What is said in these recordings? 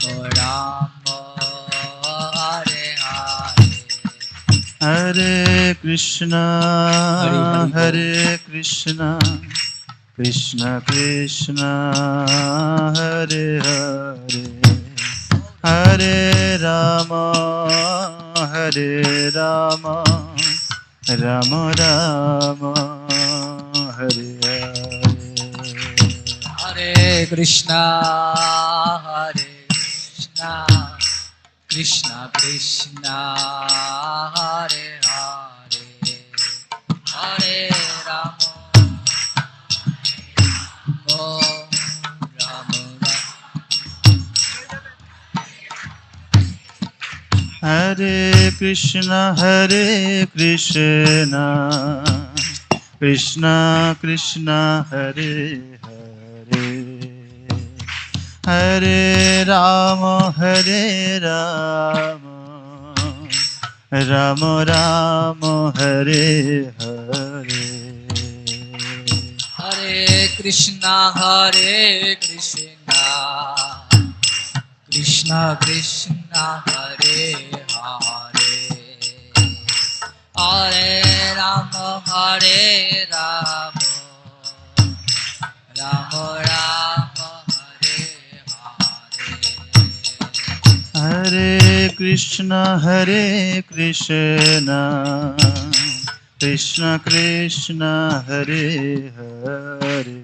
Ram Hare Hare Hare Krishna Hare Krishna Krishna Krishna Hare Hare Hare Rama Hare Rama Rama Rama Hare Hare Hare Krishna Krishna Krishna Hare Hare Hare Rama Rama Hare Krishna Krishna Krishna Hare Hare Hare Rama Rama Rama Hare Hare Hare Krishna Krishna Krishna Hare Hare Hare Rama Rama Rama Hare Hare Hare Krishna Krishna Krishna Hare Hare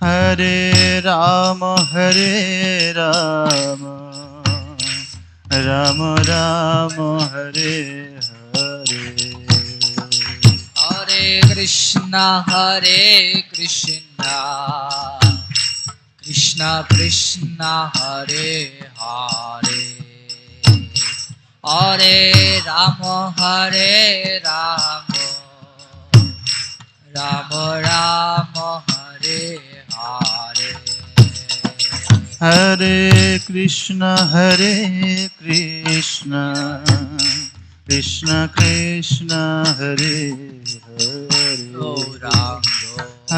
Hare Rama Rama Rama Hare Hare Hare Krishna Krishna Krishna Hare Hare Hare Rama Rama Rama Hare Hare Hare Krishna Krishna Krishna Hare Hare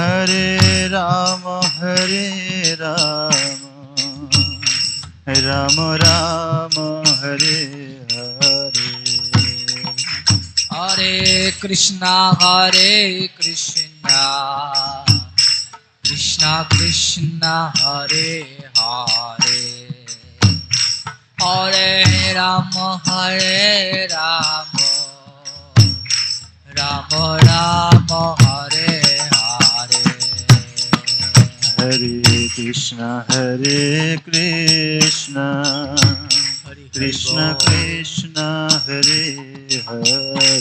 Hare Rama Rama Rama Hare Hare Hare Krishna Krishna Krishna Hare Hare Hare Rama Rama Rama Hare Hare Hare Krishna Krishna Krishna Hare Hare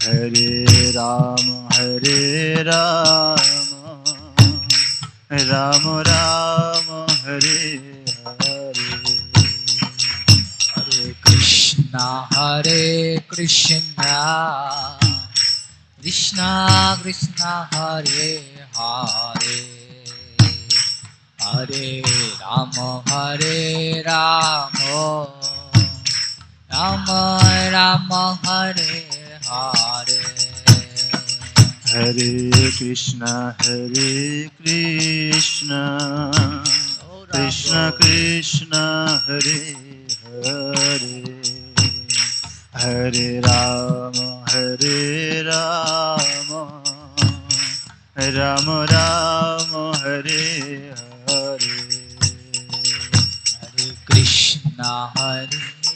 Hare Rama Rama Rama Hare Hare Hare Krishna Krishna Krishna Hare Hare Hare Rama Rama Rama Hare Hare Hare Krishna Krishna Krishna Hare Hare Hare Rama Rama Rama Hare Hare Hare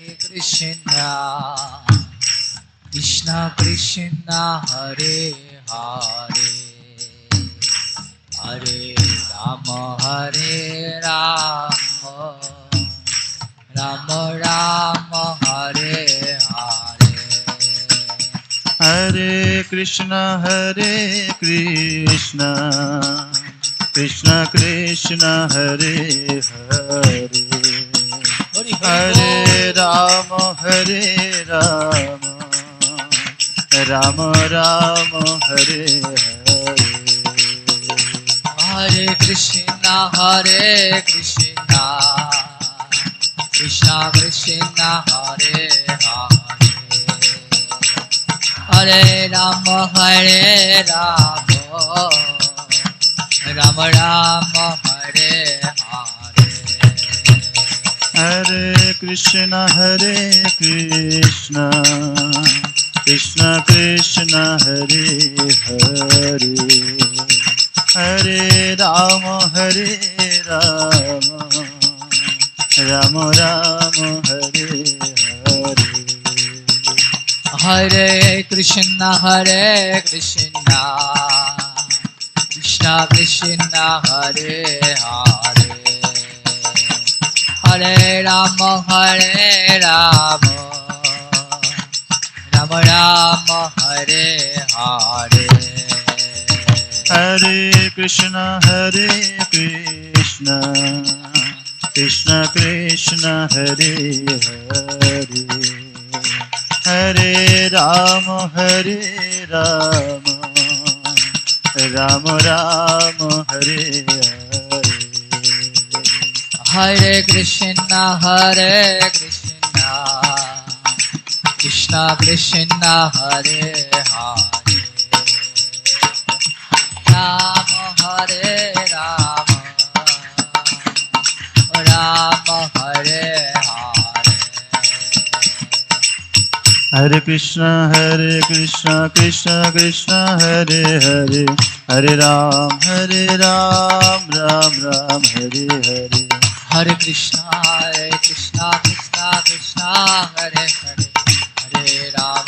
Krishna Krishna Krishna Hare Hare Hare Rama Rama Rama Hare Hare Hare Krishna Krishna Krishna Hare Hare Hare Rama Rama Rama Hare Hare Hare Krishna Krishna Krishna Hare Hare Hare Rama Rama Rama Hare Hare Hare Krishna, Krishna Krishna, Hare Hare, Hare Rama, Rama Rama, Hare Hare. Hare Krishna, Krishna Krishna, Hare Hare, Hare Rama, Rama Rama, Hare Hare. Hare Krishna, Krishna Krishna, Hare Hare, Hare Rama, Rama Rama, Hare Hare. Hare Krishna, Krishna Krishna, Hare Hare, Rama Hare Rama, Rama Hare Hare. Hare Krishna, Krishna Krishna, Hare Hare, Hare Ram, Ram Ram, Hare Hare. Hare Krishna, Krishna Krishna, Hare Hare, Hare Ram,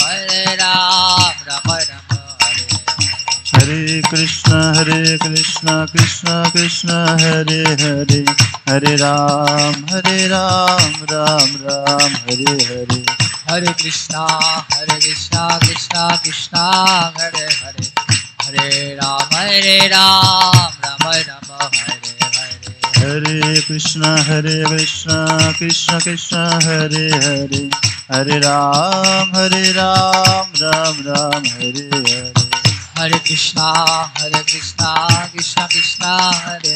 Ram Ram, Hare Hare Krishna, Krishna Krishna, Hare Hare, Hare Ram, Ram Ram, Hare Hare. Hare Krishna, Krishna Krishna, Hare Hare, Hare Ram, Ram Ram, Hare Hare. Hare Krishna, Krishna Krishna, Hare Hare, Hare Ram, Ram Ram, Hare Hare. Hare Krishna, Krishna Krishna, Hare Hare,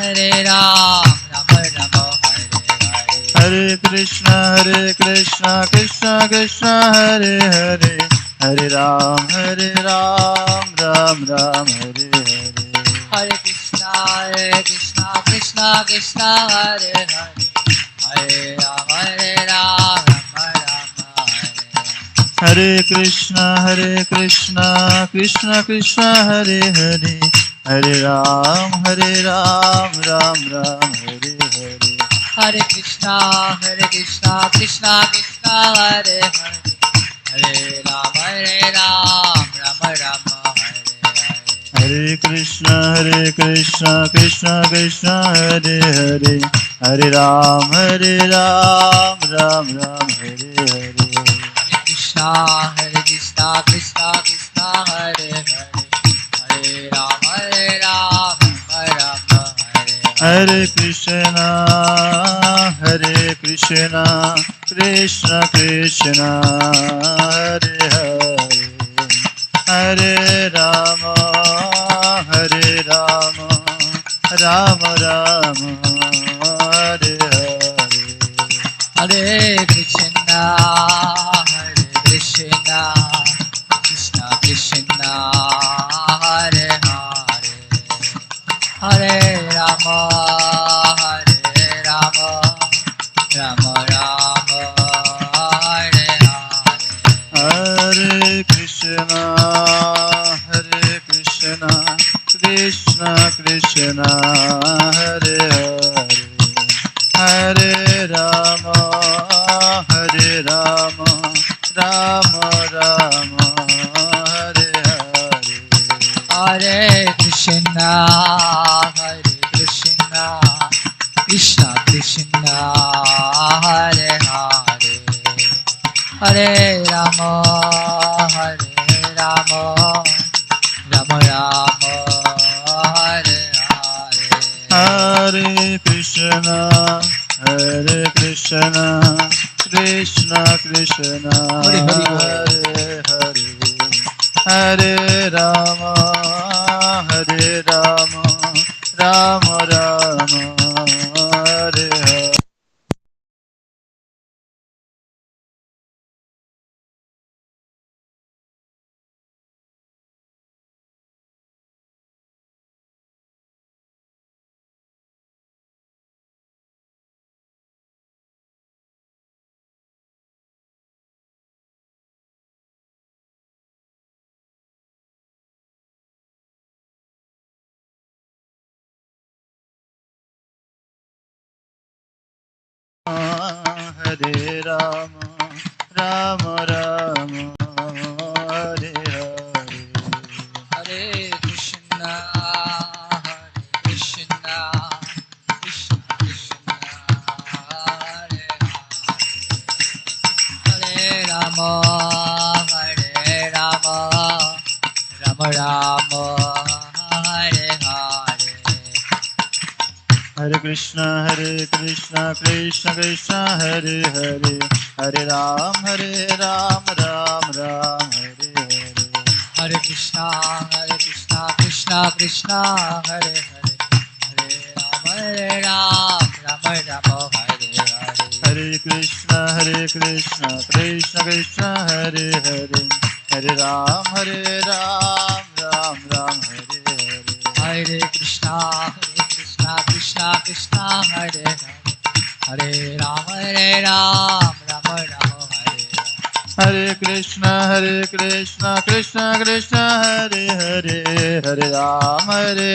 Hare Ram, Ram Ram, Hare Hare. Hare Krishna, Krishna Krishna, Hare Hare, Hare Ram, Ram Ram, Hare Hare. Hare Krishna, Krishna Krishna, Hare Hare, Hare Ram, Ram Ram, Hare Hare. Hare Krishna, Krishna Krishna, Hare Hare, Hare Ram, Ram Ram, Hare Hare. Hare Krishna, Krishna Krishna, Hare Hare, Hare Ram, Ram Ram, Hare Hare. Hare Krishna, Krishna Krishna, Hare Hare, Hare Ram, Ram Hare Hare. Krishna, Krishna Krishna, Hare Hare, Hare Ram, Ram Ram, Hare Hare Krishna, Krishna Krishna, Hare Hare, Hare Rama, Rama Rama, Hare Hare. Hare Krishna, Krishna Krishna, Hare Hare, Hare Rama, Rama Rama, Hare Hare. Hare Krishna, Krishna Krishna, Hare Hare, Hare Rama, Rama Rama, Hare Hare. Hare Krishna, Krishna Krishna, Hare Hare, Hare Rama, Rama Rama, Hare Hare. Hare Krishna, Krishna Krishna, Hare Hare. Hare Hare, Hare Rama, Rama Rama, Hare Rama, Rama Rama, Hare Hare. Hare Krishna, Krishna Krishna, Hare Hare Rama, Rama Rama, Hare Hare. Hare Krishna, Krishna Krishna, Hare Hare, Hare Ram, Ram Ram, Hare Hare. Hare Krishna, Krishna Krishna, Hare Hare, Hare Ram, Ram Ram, Hare Hare. Hare Krishna, Krishna Krishna, Hare Hare, Hare Ram, Ram Ram, Hare Hare. Hare Krishna, Krishna Krishna, Hare Hare, Hare Ram, Ram Ram, Hare Hare. Hare Krishna, Krishna Krishna, Hare Hare, Hare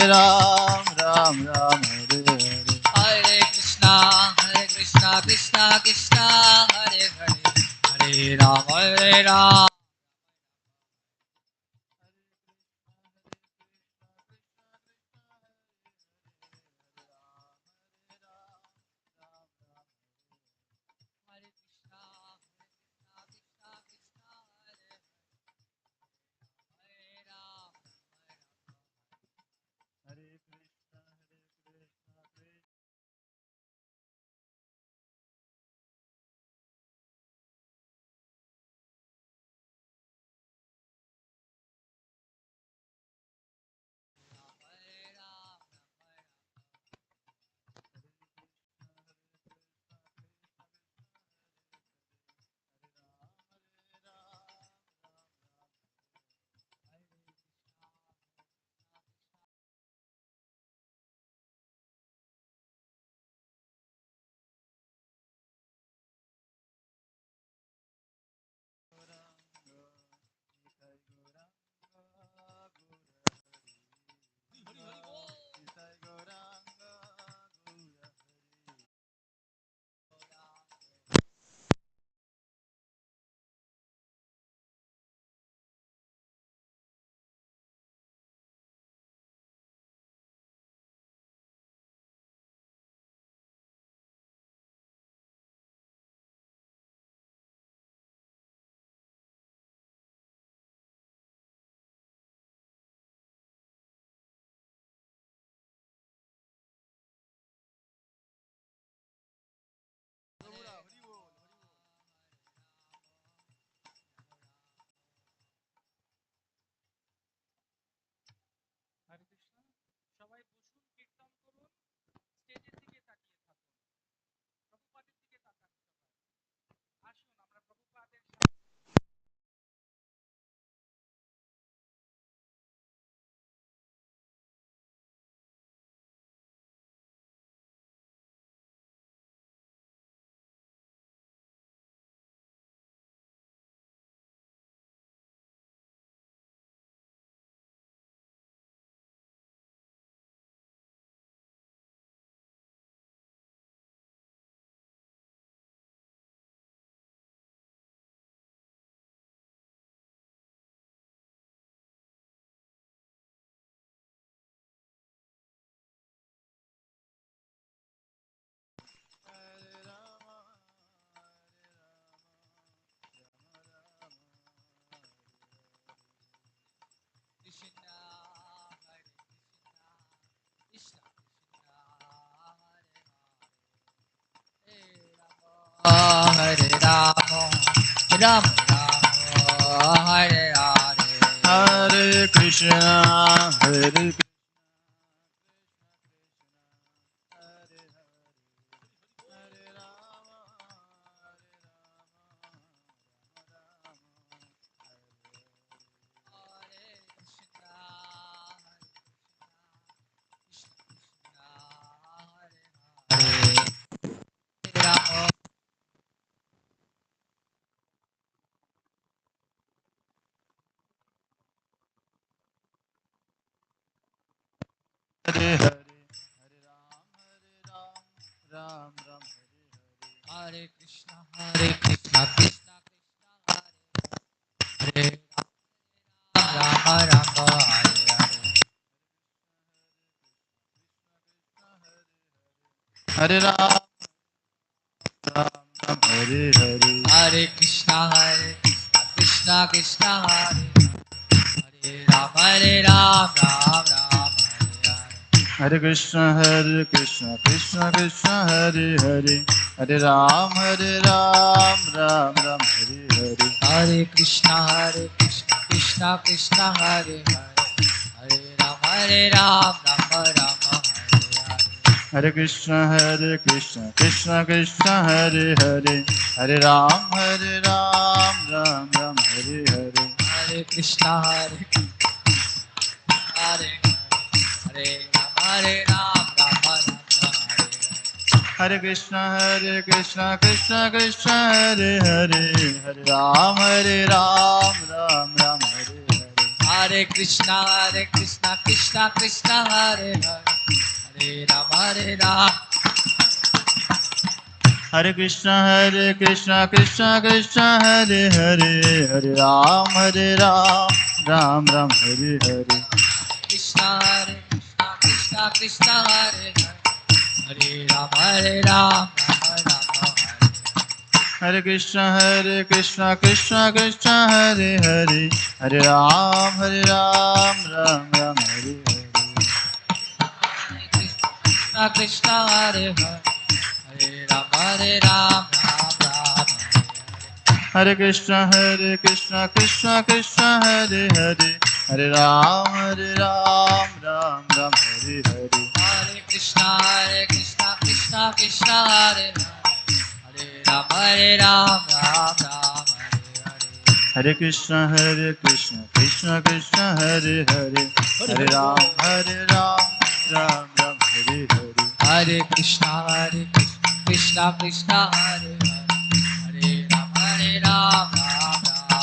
Ram, Ram Ram, Hare Hare. Hare Krishna, Krishna Krishna, Hare Hare, Hare Ram, Ram. Hare Rama, Ram Ram, Hare Hare. Hare Krishna, Krishna Hare Hare, Hare Rama, Rama Rama, Hare Hare, Hare Ram, Ram Ram, Hare Hare. Krishna Hare Rama Rama Hare Hare Hare Ram, Ram Ram, Hare Hare. Hare Krishna Krishna Krishna Hare Hare Hare Ram Ram Ram Hare Hare Hare Krishna Krishna Krishna Hare Hare. Hare Ram, Ram Ram, Hare Hare. Hare Krishna Krishna Krishna Hare Hare Hare Ram Ram Ram Hare Hare Hare Krishna Krishna Krishna Hare Hare. Hare Ram, Ram Ram, Hare Hare. Hare Krishna Hare Hare Hare Ram Ram Ram Hare Hare Krishna Krishna Krishna Hare Hare. Hare Ram, Ram Ram, Hare Hare. Hare Krishna Krishna Krishna Hare Hare Hare Ram Hare Krishna Krishna Krishna Hare Hare. Hare Ram, Ram Ram, Hare Hare. Krishna Krishna Krishna Hare Hare Hare Ram Ram Ram Hare Krishna Krishna Krishna Hare Hare. Hare Ram, Ram Ram, Hare Hare. Krishna Krishna Hare Hare Hare Ram Ram Ram Hare Krishna Krishna Krishna Hare Hare. Hare Ram, Ram Ram, Hare Hare. Hare Krishna Krishna Krishna Hare Hare Hare Ram Ram Ram Hare Krishna Krishna Krishna Hare Hare. Hare Ram, Ram Ram, Hare Hare. Hare Krishna Krishna Krishna Hare Hare Hare Ram Ram Ram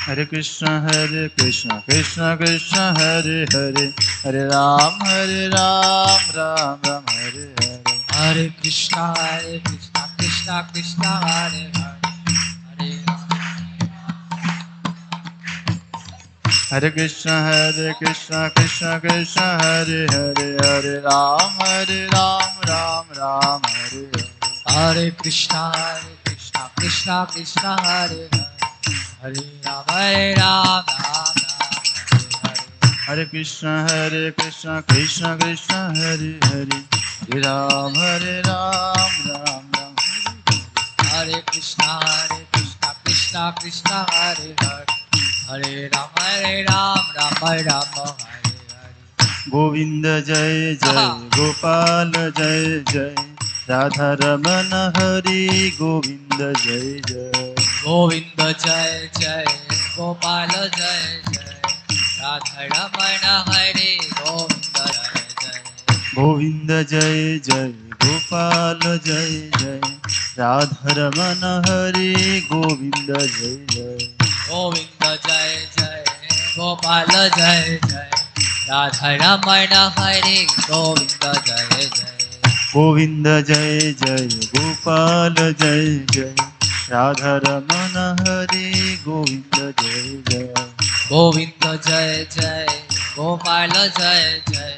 Hare Krishna Krishna Krishna Hare Hare. Hare Ram, Ram Ram, Hare Hare. Hare Krishna Krishna Krishna Hare Hare Hare Hare Krishna Krishna Krishna Hare Hare. Hare Ram, Ram Ram, Hare Hare. Hare Krishna Krishna Krishna Hare Hare Hare Ram Ram Hare Hare Krishna Krishna Krishna Hare Hare. Hare Ram, Ram Ram. Hare Krishna Krishna Krishna Hare Hare Hare Ram Ram Ram Hare Hare Govinda Jai Jai, Gopal Jai Jai, Radha Ramana Hari. Govinda Jai Jai. Govinda Jai Jai Gopal Jai Jai Radha Ramana Hare Govinda Jai Jai Govinda Jai Jai, Gopal Jai Jai, Radha Ramana Hari. Govinda Jai Jai. Govinda Jai Jai Gopal Jai Jai Radha Ramana Hare Govinda Jai Jai Govinda Jai Jai, Gopal Jai Jai, Radha Ramana Hari. Govinda Jai Jai. Govinda Jai Jai Gopal Jai Jai Radha Ramana Hare Govinda Jai Jai Govinda Jai Jai, Gopal Jai Jai,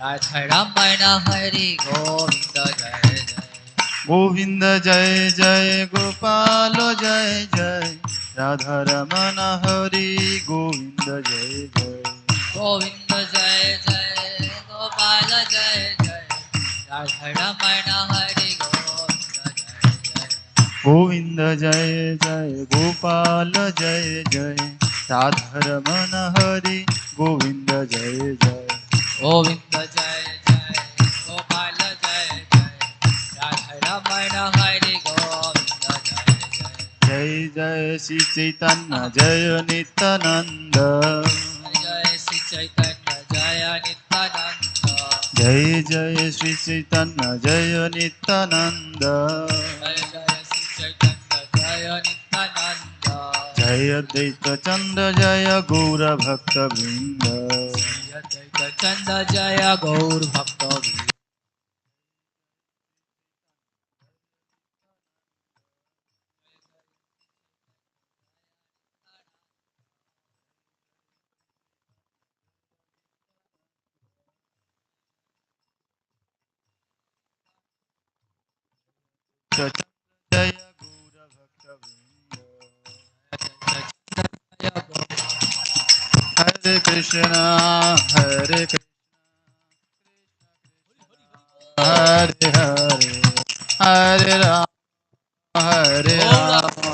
Radha Ramana Hari. Govinda Jai Jai. Govinda Jai Jai Gopal Jai Jai Radha Ramana Hare Govinda Jai Jai Govinda Jai Jai, Gopal Jai Jai, Radha Ramana Hari. Govinda Jai Jai. Govinda Jai Jai Gopal Jai Jai Radha Ramana Hare Govinda Jai Jai Jai Jai Shri Chaitanya Jai Nityananda. Jai Sri Chaitanya Jaya Nityananda Jai Jai Shri Chaitanya Jai Nityananda. Jai Jai Sri Chaitanya Jaya Nityananda Jai Advaita Chandra Jai Gaura Bhakta Vrinda. Sri Advaita Chanda Jaya Gaur Bhakta जय गौरभक्तवृन्द हरे Krishna Hare Hare Hare Ram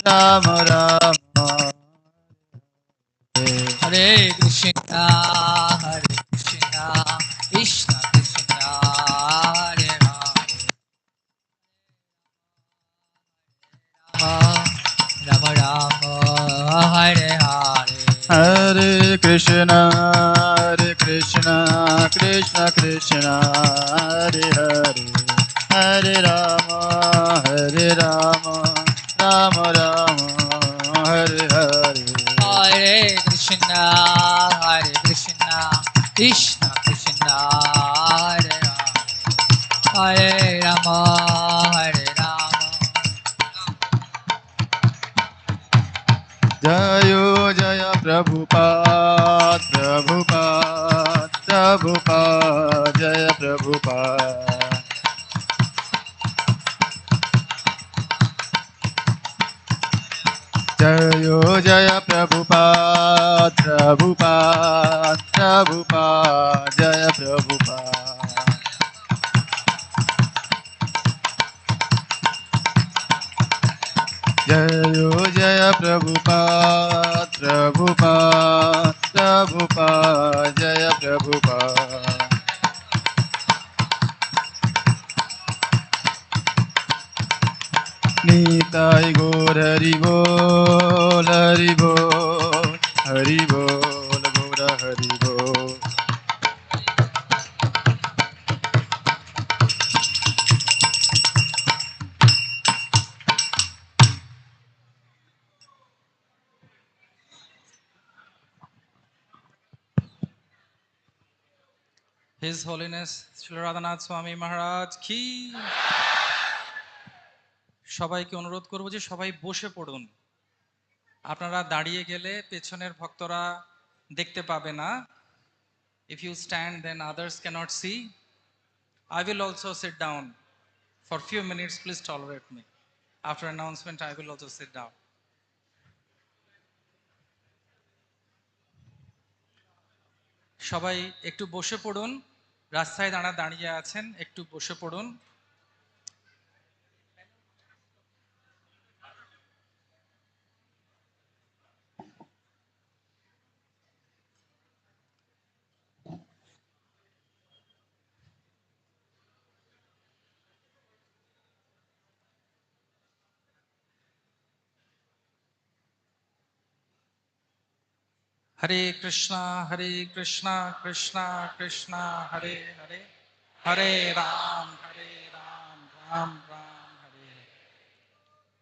Ram Ram Hare Krishna, Hare Krishna, Krishna Krishna, Hare Hare, Rama Rama, Hare Hare. Hare Krishna, Krishna Krishna, Hare Hare, Hare Rama, Rama Rama, Hare Hare. Hare Krishna, Krishna Krishna, Hare Hare, Hare Rama, Hare Rama. Jayo Jaya Prabhupada, Prabhupada, Prabhupada, Jaya Prabhupada. Jayo Jaya Prabhupada, Prabhupada, Prabhupada, Jaya Prabhupada. Jayo Jaya Prabhupada, Prabhupada, Prabhupada, Jaya Prabhupada. Nitai Gaur Hari Bol, Hari Bol, Hari Bol, Gaur Hari Bol. His Holiness Srila Radhanath Swami Maharaj ki সবাইকে অনুরোধ করব যে সবাই বসে পড়ুন। আপনারা দাঁড়িয়ে গেলে পেছনের ভক্তরা দেখতে পাবে না। If you stand, then others cannot see. I will also sit down for few minutes. Please tolerate me. After announcement, I will also sit down. সবাই একটু বসে পড়ুন। রাস্তায় দাঁড়িয়ে আছেন, একটু বসে পড়ুন। হরে কৃষ্ণ কৃষ্ণ কৃষ্ণ হরে হরে, হরে রাম রাম রাম হরে।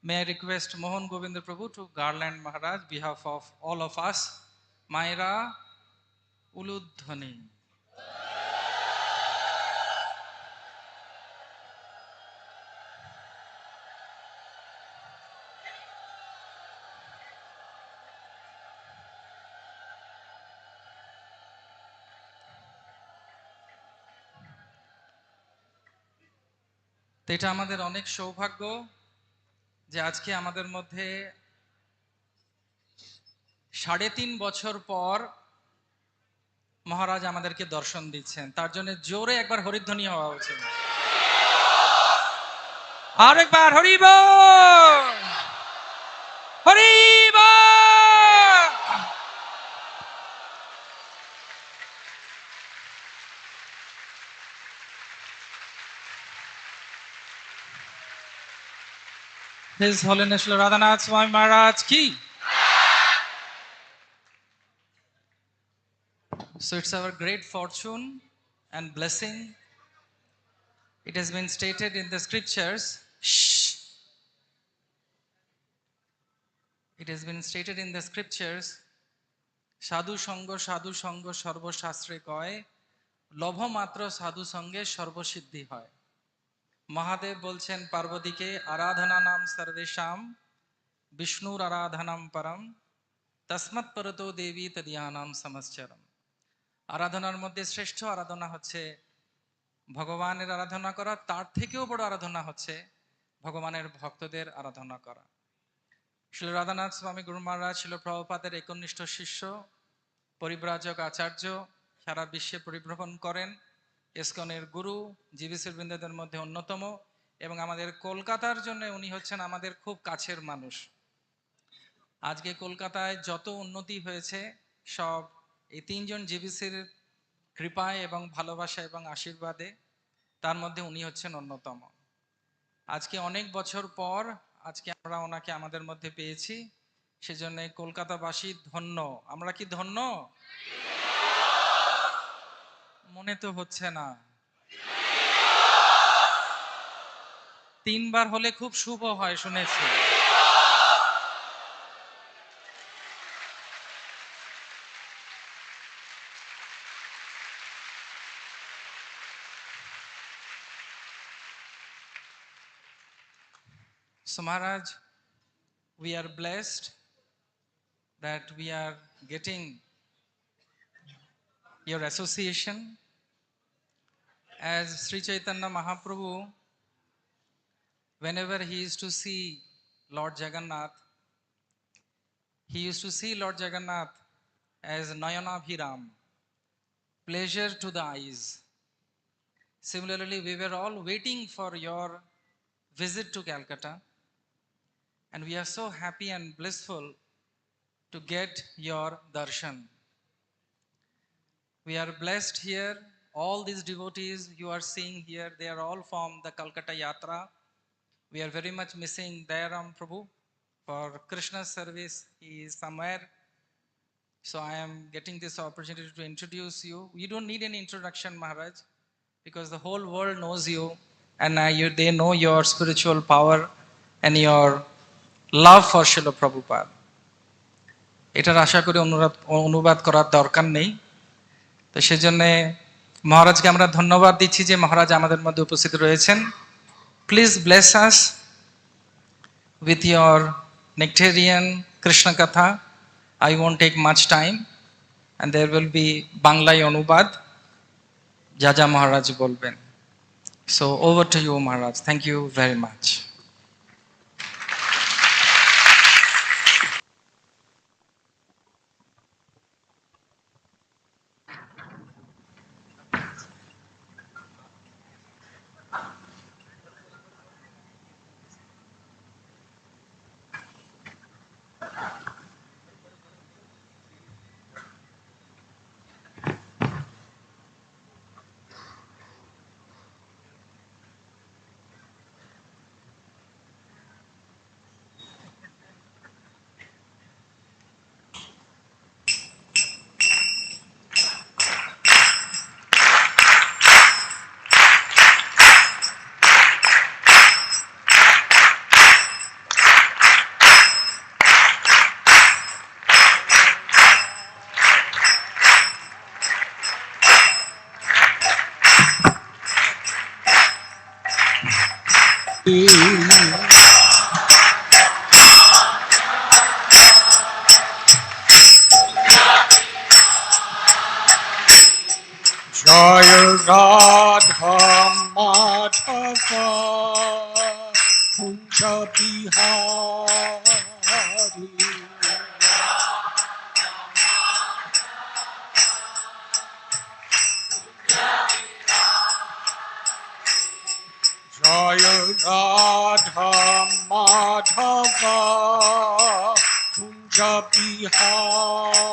May I request Mohan Govind Prabhu to garland Maharaj behalf of all of us. Maira Uludhani. তো এটা আমাদের অনেক সৌভাগ্য যে আজকে আমাদের মধ্যে ৩.৫ বছর পর মহারাজ আমাদেরকে দর্শন দিচ্ছেন। তার জন্য জোরে একবার হরিধ্বনি হওয়া উচিত। আরেকবার হরি বল, হরি বল। His Holiness Srila Radhanath Swami Maharaj ki. So it's our great fortune and blessing. It has been stated in the scriptures. It has been stated in the scriptures. সাধু সঙ্গ সর্বশাস্ত্রে কয়, লভ মাত্র সাধু সঙ্গে সর্বসিদ্ধি হয়। মহাদেব বলছেন পার্বতীকে, আরাধনা নাম সর্বেশাম বিষ্ণুর আরাধনাম পরম তস্মৎ পরতো দেবী তদিয়ানাম সমশ্চরম। আরাধনার মধ্যে শ্রেষ্ঠ আরাধনা হচ্ছে ভগবানের আরাধনা করা, তার থেকেও বড় আরাধনা হচ্ছে ভগবানের ভক্তদের আরাধনা করা। শ্রী রাধানাথ স্বামী গুরু মহারাজ ছিল প্রভুপাদের একনিষ্ঠ শিষ্য, পরিব্রাজক আচার্য, সারা বিশ্বে পরিভ্রমণ করেন, ইসকনের গুরু, জিবিসির বৃন্দদের মধ্যে অন্যতম, এবং আমাদের কলকাতার জন্য উনি হচ্ছেন আমাদের খুব কাছের মানুষ। আজকে কলকাতায় যত উন্নতি হয়েছে সব এই তিনজন জিবিসির কৃপায় এবং ভালোবাসা এবং আশীর্বাদে, তার মধ্যে উনি হচ্ছেন অন্যতম। আজকে অনেক বছর পর আজকে আমরা ওনাকে আমাদের মধ্যে পেয়েছি, সেজন্য কলকাতাবাসী ধন্য। আমরা কি ধন্য? মনে তো হচ্ছে না। 3 বার হলে খুব শুভ হয় শুনেছি। So Maharaj, we are blessed that we are getting your association. As Sri Chaitanya Mahaprabhu, whenever he used to see Lord Jagannath, he used to see Lord Jagannath as Nayanabhiram, pleasure to the eyes. Similarly, we were all waiting for your visit to Calcutta, and we are so happy and blissful to get your darshan. We are blessed here. All these devotees you are seeing here, they are all from the Calcutta Yatra. We are very much missing Dayaram Prabhu for Krishna's service. He is somewhere. So I am getting this opportunity to introduce you. You don't need any introduction, Maharaj, because the whole world knows you, and they know your spiritual power and your love for Srila Prabhupada. এটার আশা করি অনুবাদ করার দরকার নেই। তো সেজন্যে মহারাজকে আমরা ধন্যবাদ দিচ্ছি যে মহারাজ আমাদের মধ্যে উপস্থিত রয়েছেন। Please bless us with your nectarian Krishna Katha. I won't take much time, and there will be Banglai Anubad, Jaja Maharaj bolben. So over to you, Maharaj. Thank you very much. জয় রাধা মাধবা কুঞ্জ বিহারী জয় Radha Madhava Kunja Bihari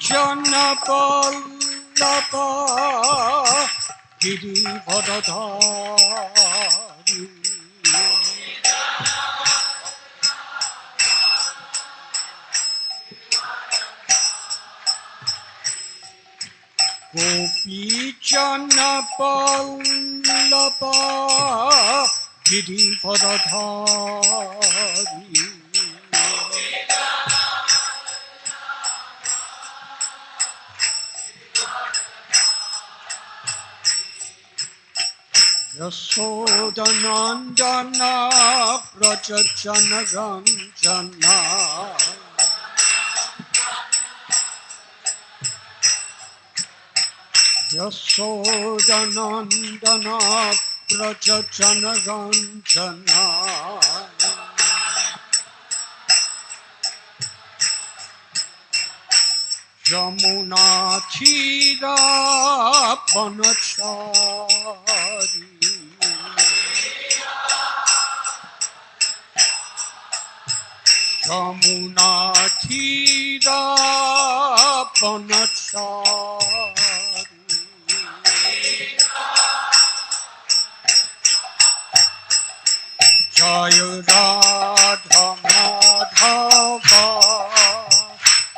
Janavallabha Giribaradhari Gopi Janavallabha Giribaradhari Yashodanandana Prajachana Ranjana Yashodanandana Prajachana Ranjana Yamuna Chira Panachari Yamuna Chira Panachari Jaya Radha Madhava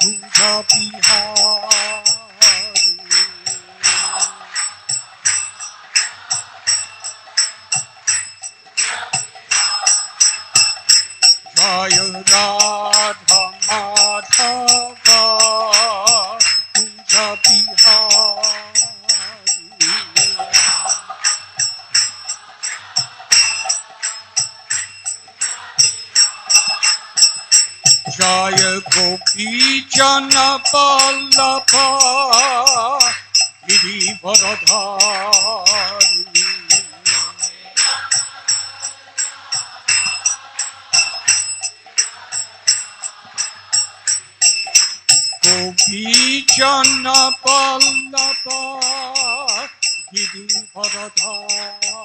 Kunja Bihari Jaya Radha Madhava Kunja Bihari Jaya Gopi Jana Vallabha Giri Varadhari Gopi Jana Vallabha Giri Varadhari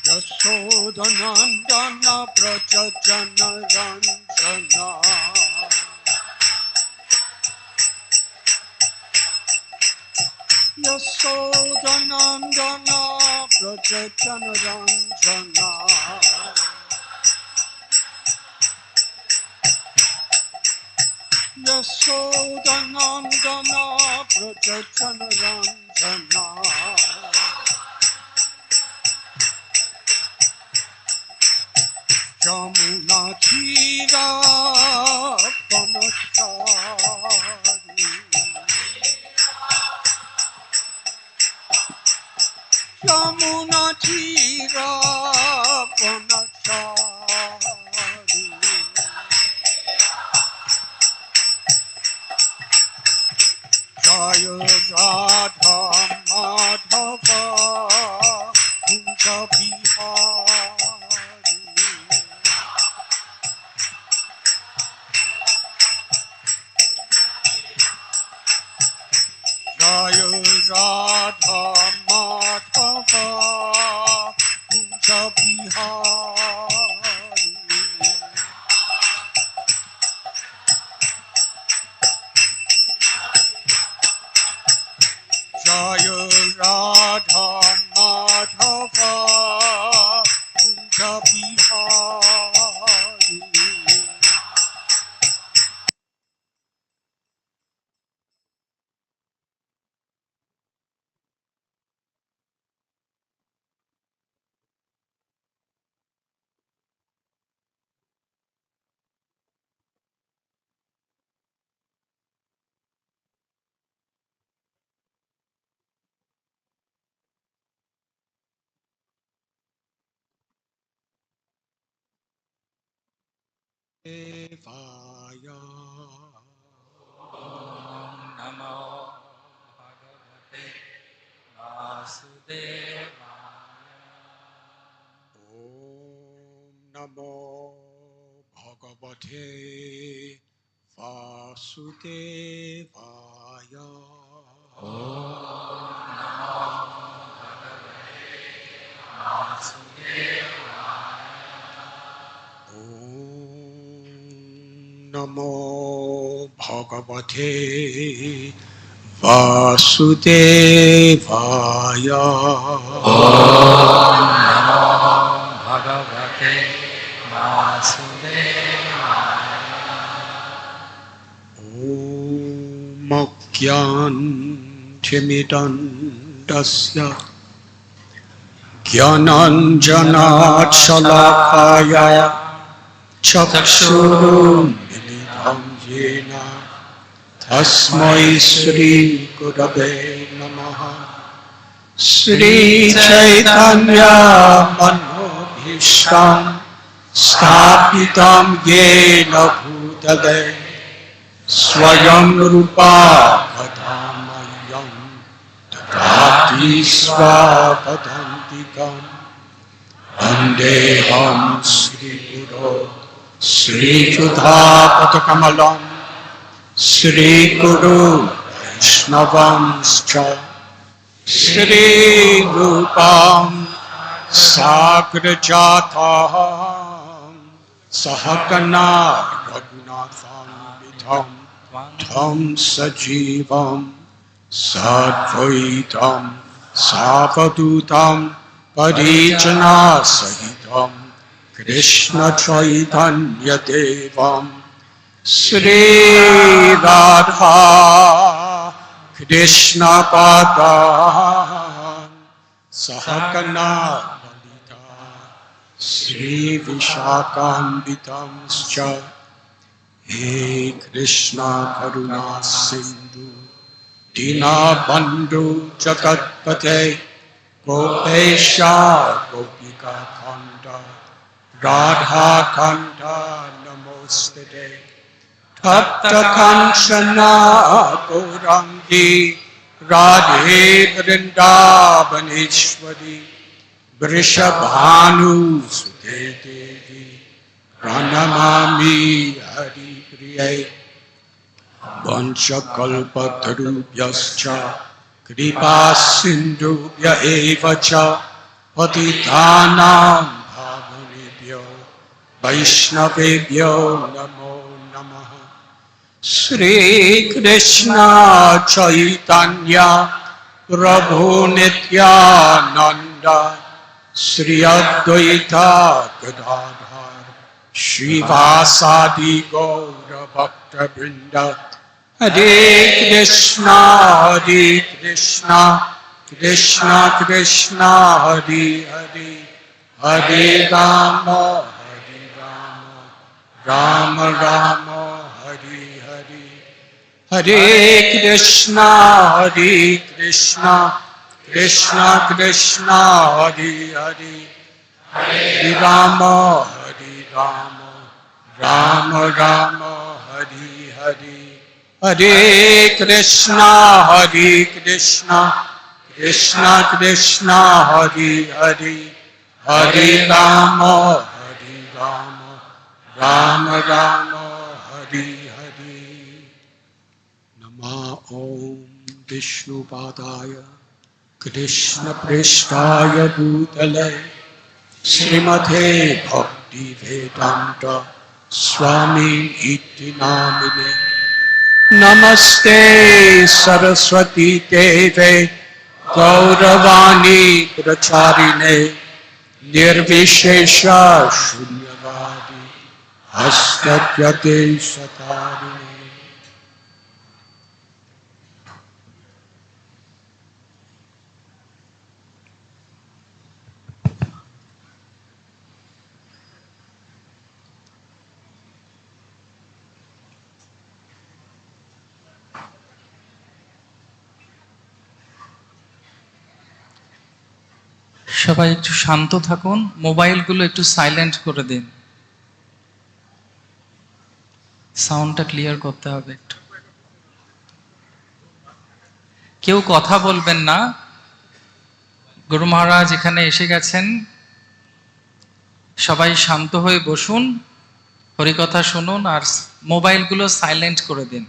Yashodanandana Prajajana Ranjana Yashodanandana Prajajana Ranjana Yashodanandana Prajajana Ranjana Yamuna Chira Panachari Yamuna Chira Panachari Jaya Radha Madhava Kunja Bihari Jaya Radha Madhava Kunja Bihari Jaya Radha Madhava Kunja Bihari Devaya Namo Bhagavate Vasudevaya. Om Namo Bhagavate Vasudevaya Om Namo Bhagavate Vasudevaya Bhagavate Vasudevaya. Om Jnantimidandasya Jnananjana Shalakaya चक्षुरुन्मिलितं येन तस्मै श्रीगुरवे नमः। श्रीचैतन्यमनोभीष्टं स्थापितं येन भूतले स्वयं रूपा कथामह्यं ददाति स्वपदान्तिकम्। वन्देऽहं श्रीगुरो श्रीयुतापदकमलं श्रीगुरु वैष्णवंश्च श्रीरूपं साग्रजातः सहगना रघुनाथान्वितं तं सजीवं साद्वैतं सावधूतं परिजनसहितं कृष्णचैतन्यदेवं श्रीराधा कृष्णपादान् सहगना ललिता श्रीविशाखान्वितंश्च। हे कृष्ण करुणा सिन्धु दीनबन्धु जगत्पते गोपेश गोपिकान्त राधाकान्त नमोस्तुते। तप्तकाञ्चना गौराङ्गी राधे वृन्दावनेश्वरी वृषभानुसुते देवी प्रणमामि हरिप्रिये। वंशकल्पतरुभ्यश्च कृपा सिन्धुभ्य एव च पतितानां पावनेभ्यो वैष्णवेभ्यो नमो नमः। श्रीकृष्ण चैतन्य प्रभु नित्यानन्द श्री अद्वैत गदाधर श्रीवासादि गौरभक्तवृन्द। हरे कृष्णा कृष्णा कृष्णा हरे हरे हरे राम राम राम हरे हरे। हरे कृष्णा कृष्णा कृष्णा हरे हरे हरे राम राम राम हरे हरे। हरे कृष्णा कृष्णा कृष्णा हरे हरे हरे राम राम राम हरे हरे। नमः ॐ विष्णुपादाय कृष्णप्रेष्ठाय भूतले श्रीमते भक्तिवेदान्त स्वामी इति नामिने। नमस्ते सरस्वती देवे गौरवाणी प्रचारिणे निर्विशेष शून्यवादी हस्तगते शतारिणे। সবাই একটু শান্ত থাকুন, মোবাইলগুলো একটু সাইলেন্ট করে দিন, সাউন্ডটা ক্লিয়ার করতে হবে একটু। কেউ কথা বলবেন না। গুরু মহারাজ এখানে এসে গেছেন, সবাই শান্ত হয়ে বসুন, হরিকথা শুনুন আর মোবাইলগুলো সাইলেন্ট করে দিন।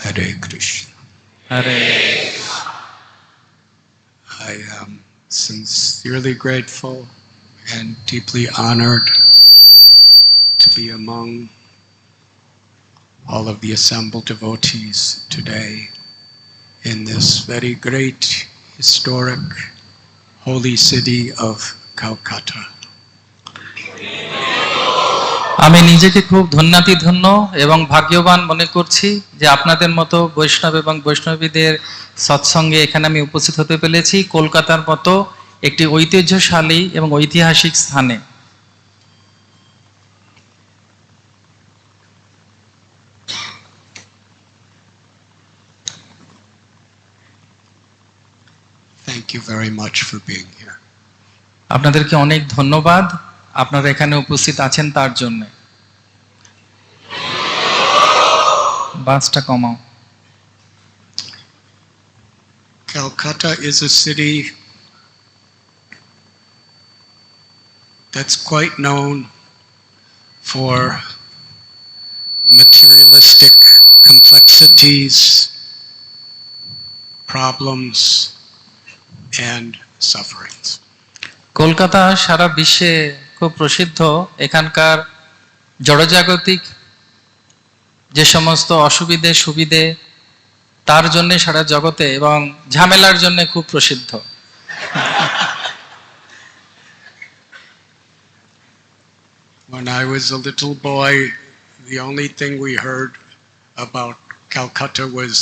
Hare Krishna. Hare. I am sincerely grateful and deeply honored to be among all of the assembled devotees today in this very great, historic, holy city of Calcutta. আমি নিজেকে খুব ধন্য এবং ভাগ্যবান মনে করছি যে আপনাদের মতো বৈষ্ণব এবং বৈষ্ণবীদের সৎসঙ্গে এখানে আমি উপস্থিত হতে পেরেছি কলকাতার মতো একটি ঐতিহ্যশালী এবং ঐতিহাসিক স্থানে। Thank you very much for being here. আপনাদেরকে অনেক ধন্যবাদ আপনারা এখানে উপস্থিত আছেন তার জন্য। বাসটা কমাও। Calcutta is a city that's quite known for materialistic complexities, problems, and sufferings. Kolkata সারা বিশ্বে খুব প্রসিদ্ধ এখানকার জড়জাগতিক যে সমস্ত অসুবিধে সুবিধে তার জন্য সারা জগতে এবং ঝামেলার জন্য খুব প্রসিদ্ধ। When I was a little boy, the only thing we heard about Calcutta was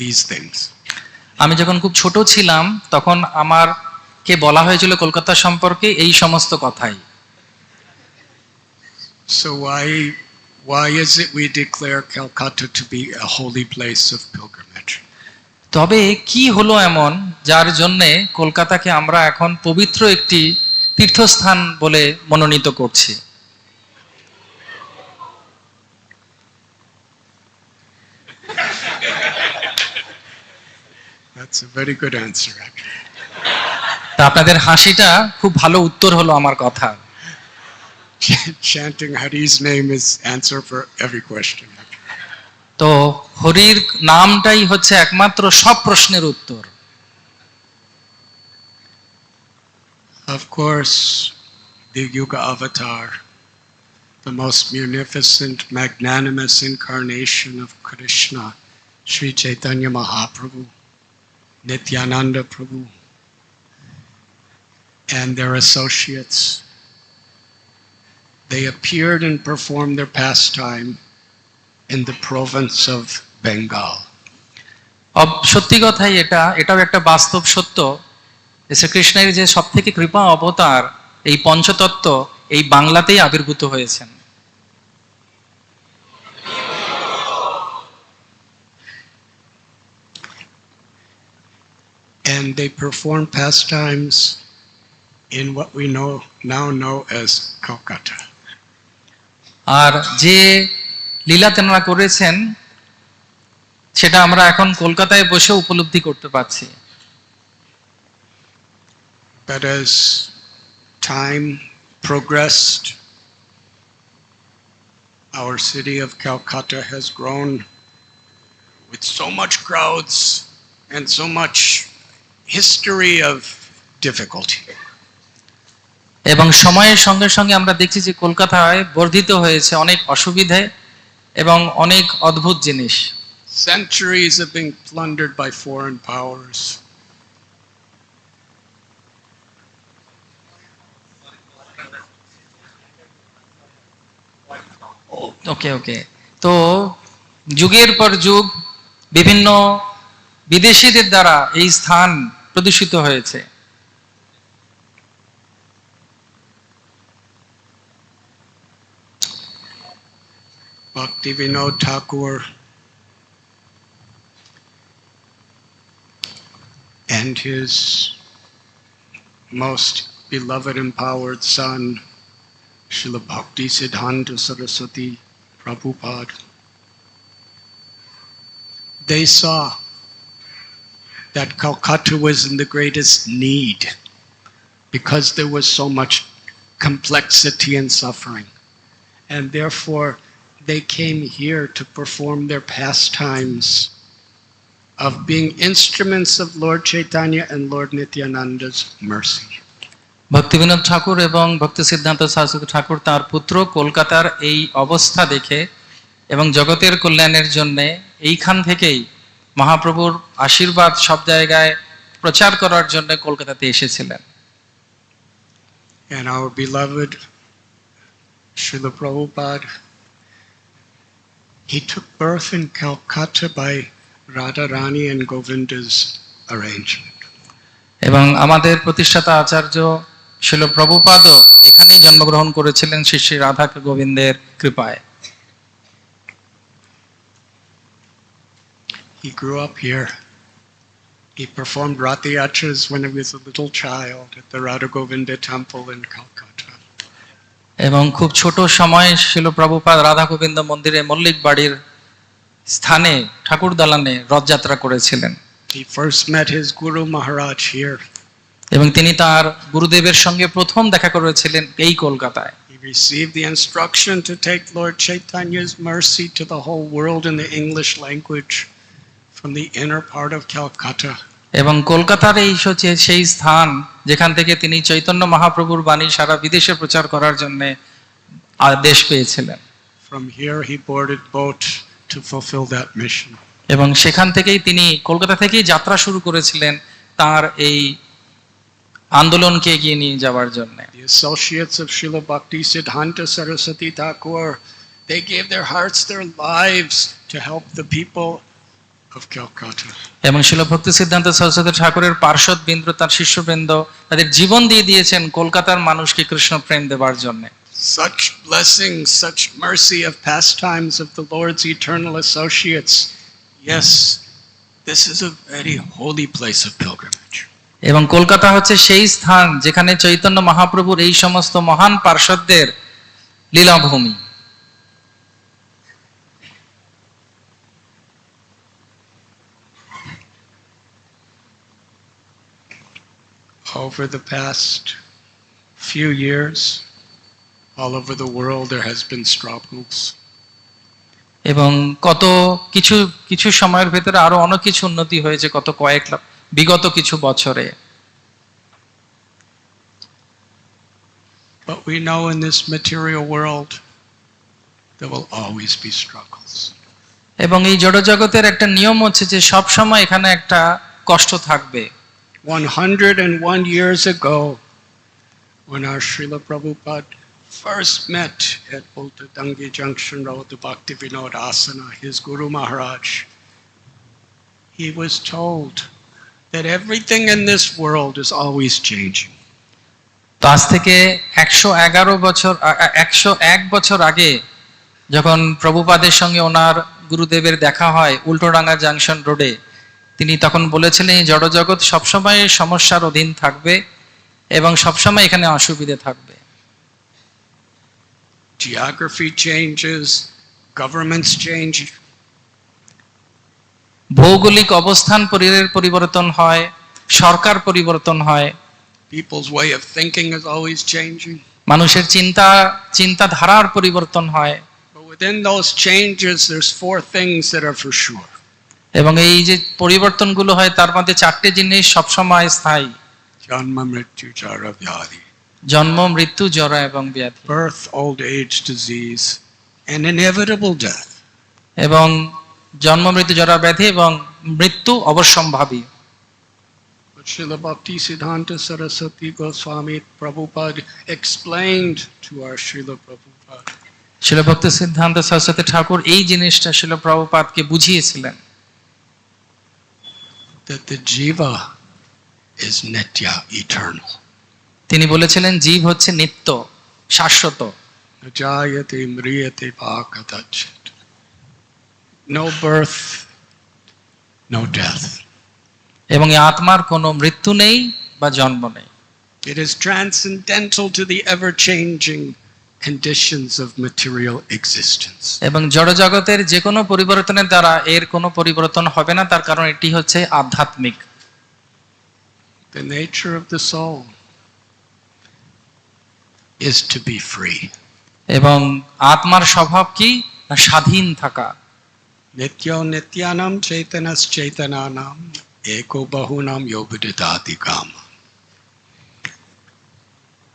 these things. আমি যখন খুব ছোট ছিলাম তখন আমারকে বলা হয়েছিল কলকাতা সম্পর্কে এই সমস্ত কথাই। So why is it we declare Calcutta to be a holy place of pilgrimage? তবে কি হলো এমন যার জন্য কলকাতাকে আমরা এখন পবিত্র একটি তীর্থস্থান বলে মনোনীত করছি? That's a very good answer, actually. তা আপনাদের হাসিটা খুব ভালো উত্তর হলো আমার কথা। Chanting Hari's name is answer for every question. তো হরির নামটাই হচ্ছে একমাত্র সব প্রশ্নের উত্তর। Of course, the Yuga Avatar, the most munificent, magnanimous incarnation of Krishna, Sri Chaitanya Mahaprabhu, Nityananda Prabhu, and their associates, they appeared and performed their pastime in the province of Bengal. সত্যি কথাই এটাও একটা বাস্তব সত্য। শ্রীকৃষ্ণের যে সব থেকে কৃপা অবতার এই পঞ্চতত্ত্ব এই বাংলাতেই আবির্ভূত হয়েছেন। And they performed pastimes in what we now know as Calcutta. আর যে লীলা তেনারা করেছেন সেটা আমরা এখন কলকাতায় বসে উপলব্ধি করতে পারছি। But as time progressed, our city of Calcutta has grown with so much crowds and so much history of difficulty. এবং সময়ের সঙ্গে সঙ্গে আমরা দেখছি যে কলকাতায় বর্ধিত হয়েছে অনেক অসুবিধে এবং অনেক অদ্ভুত জিনিস। Centuries have been plundered by foreign powers. ওকে তো যুগের পর যুগ বিভিন্ন বিদেশিদের দ্বারা এই স্থান প্রদূষিত হয়েছে। Bhaktivinoda Thakur and his most beloved empowered son, Srila Bhakti Siddhanta Saraswati Prabhupada, they saw that Calcutta was in the greatest need because there was so much complexity and suffering. And therefore, they came here to perform their pastimes of being instruments of Lord Chaitanya and Lord Nityananda's mercy. Bhaktivinod ঠাকুর এবং ভক্তি সিদ্ধান্ত সরস্বতী ঠাকুর তার পুত্র কলকাতার এই অবস্থা দেখে এবং জগতের কল্যাণের জন্য এইখান থেকেই মহাপ্রভুর আশীর্বাদ সব জায়গায় প্রচার করার জন্য কলকাতাতে এসেছিলেন। And our beloved Srila Prabhupada, he took birth in Calcutta by Radharani and Govinda's arrangement. এবং আমাদের প্রতিষ্ঠাতা আচার্য শিল প্রভুপাদও এখানেই জন্মগ্রহণ করেছিলেন শ্রী শ্রী রাধা গোবিন্দের কৃপায়। He grew up here. He performed Rati Yatras when he was a little child at the Radha Govinda temple in Calcutta. এবং খুব ছোট সময়ে শিল প্রভুপাদ রাধা গোবিন্দ মন্দিরে মল্লিক বাড়ির স্থানে ঠাকুর দালানে রথযাত্রা করেছিলেন। He first met his Guru Maharaj here. এবং তিনি তার গুরুদেবের সঙ্গে প্রথম দেখা করেছিলেন এই কলকাতায়। He received the instruction to take Lord Chaitanya's mercy to the whole world in the English language from the inner part of Calcutta. এবং কলকাতার এই হচ্ছে সেই স্থান যেখান থেকে তিনি চৈতন্য মহাপ্রভুর বাণী সারা বিদেশে প্রচার করার জন্য আদেশ পেয়েছিলেন। From here he boarded boat to fulfill that mission. এবং সেখান থেকেই তিনি কলকাতা থেকেই যাত্রা শুরু করেছিলেন তার এই আন্দোলনকে এগিয়ে নিয়ে যাওয়ার জন্য। The associates of Srila Bhakti Siddhanta Saraswati Thakur, they gave their hearts, their lives to help the people of Calcutta. এবং শিল ভক্তি সিদ্ধান্ত সরস্বতী ঠাকুরের পার্ষদ বৃন্দ তার শিষ্যবৃন্দ তাদের জীবন দিয়ে দিয়েছেন কলকাতার মানুষকে কৃষ্ণ প্রেম দেবার জন্য। Such blessings, such mercy of pastimes of the Lord's eternal associates. Yes, this is a very holy place of pilgrimage. এবং কলকাতা হচ্ছে সেই স্থান যেখানে চৈতন্য মহাপ্রভুর এই সমস্ত মহান পার্ষদদের লীলাভূমি। Over the past few years, all over the world there has been struggles. এবং কত কিছু কিছু সময়ের ভেতরে আরো অনেক কিছু উন্নতি হয়েছে কত কয়েক বিগত কিছু বছরে। But we know in this material world there will always be struggles. এবং এই জড় জগতের একটা নিয়ম হচ্ছে যে সব সময় এখানে একটা কষ্ট থাকবে। 101 years ago, when our Srila Prabhupada first met at Bultadangi Junction Road, the Bhaktivinoda Asana, his Guru Maharaj, he was told that everything in this world is always changing. তো আজ থেকে 101 বছর আগে যখন প্রভুপাদের সঙ্গে ওনার গুরুদেবের দেখা হয় উল্টোডাঙ্গা জাংশন রোডে, তিনি তখন বলেছিলেন এই জড়জগৎ সবসময় সমস্যার অধীন থাকবে এবং সবসময় এখানে অসুবিধে থাকবে। Geography changes, governments change. ভৌগোলিক অবস্থান পরিবর্তন হয়, সরকার পরিবর্তন হয়, People's way of thinking is always changing. মানুষের চিন্তাধারার পরিবর্তন হয়। But within those changes, there's 4 things that are for sure. এবং এই যে পরিবর্তনগুলো হয় তার মধ্যে 4টে জিনিস সবসময় স্থায়ী। Janma, mrityu, jara, vyadhi. জন্ম, মৃত্যু, জরা এবং ব্যাধি। Birth, old age, disease, and inevitable death. এবং জন্ম, মৃত্যু, জরা, ব্যাধি এবং মৃত্যু অবশ্যম্ভাবী। But Srila Bhakti Siddhanta Saraswati Goswami Prabhupada explained to our Srila Prabhupada শিল ভক্তি সিদ্ধান্ত সরস্বতী ঠাকুর এই জিনিসটা শিল প্রভুপাদকে বুঝিয়েছিলেন that the jiva is nitya, eternal. তিনি বলেছিলেন জীব হচ্ছে নিত্য, শাশ্বত। Najayate mriyate bhakatachit. No birth, no death. এবং এই আত্মার কোনো মৃত্যু নেই বা জন্ম নেই। It is transcendental to the ever-changing conditions of material existence. এবং জড় জগতের যে কোনো পরিবর্তনের দ্বারা এর কোনো পরিবর্তন হবে না, তার কারণ এটি হচ্ছে আধ্যাত্মিক। The nature of the soul is to be free. এবং আত্মার স্বভাব কি? না স্বাধীন থাকা। Nityo nityanam chaitanas chaitananam eko bahunam yobudidati kama.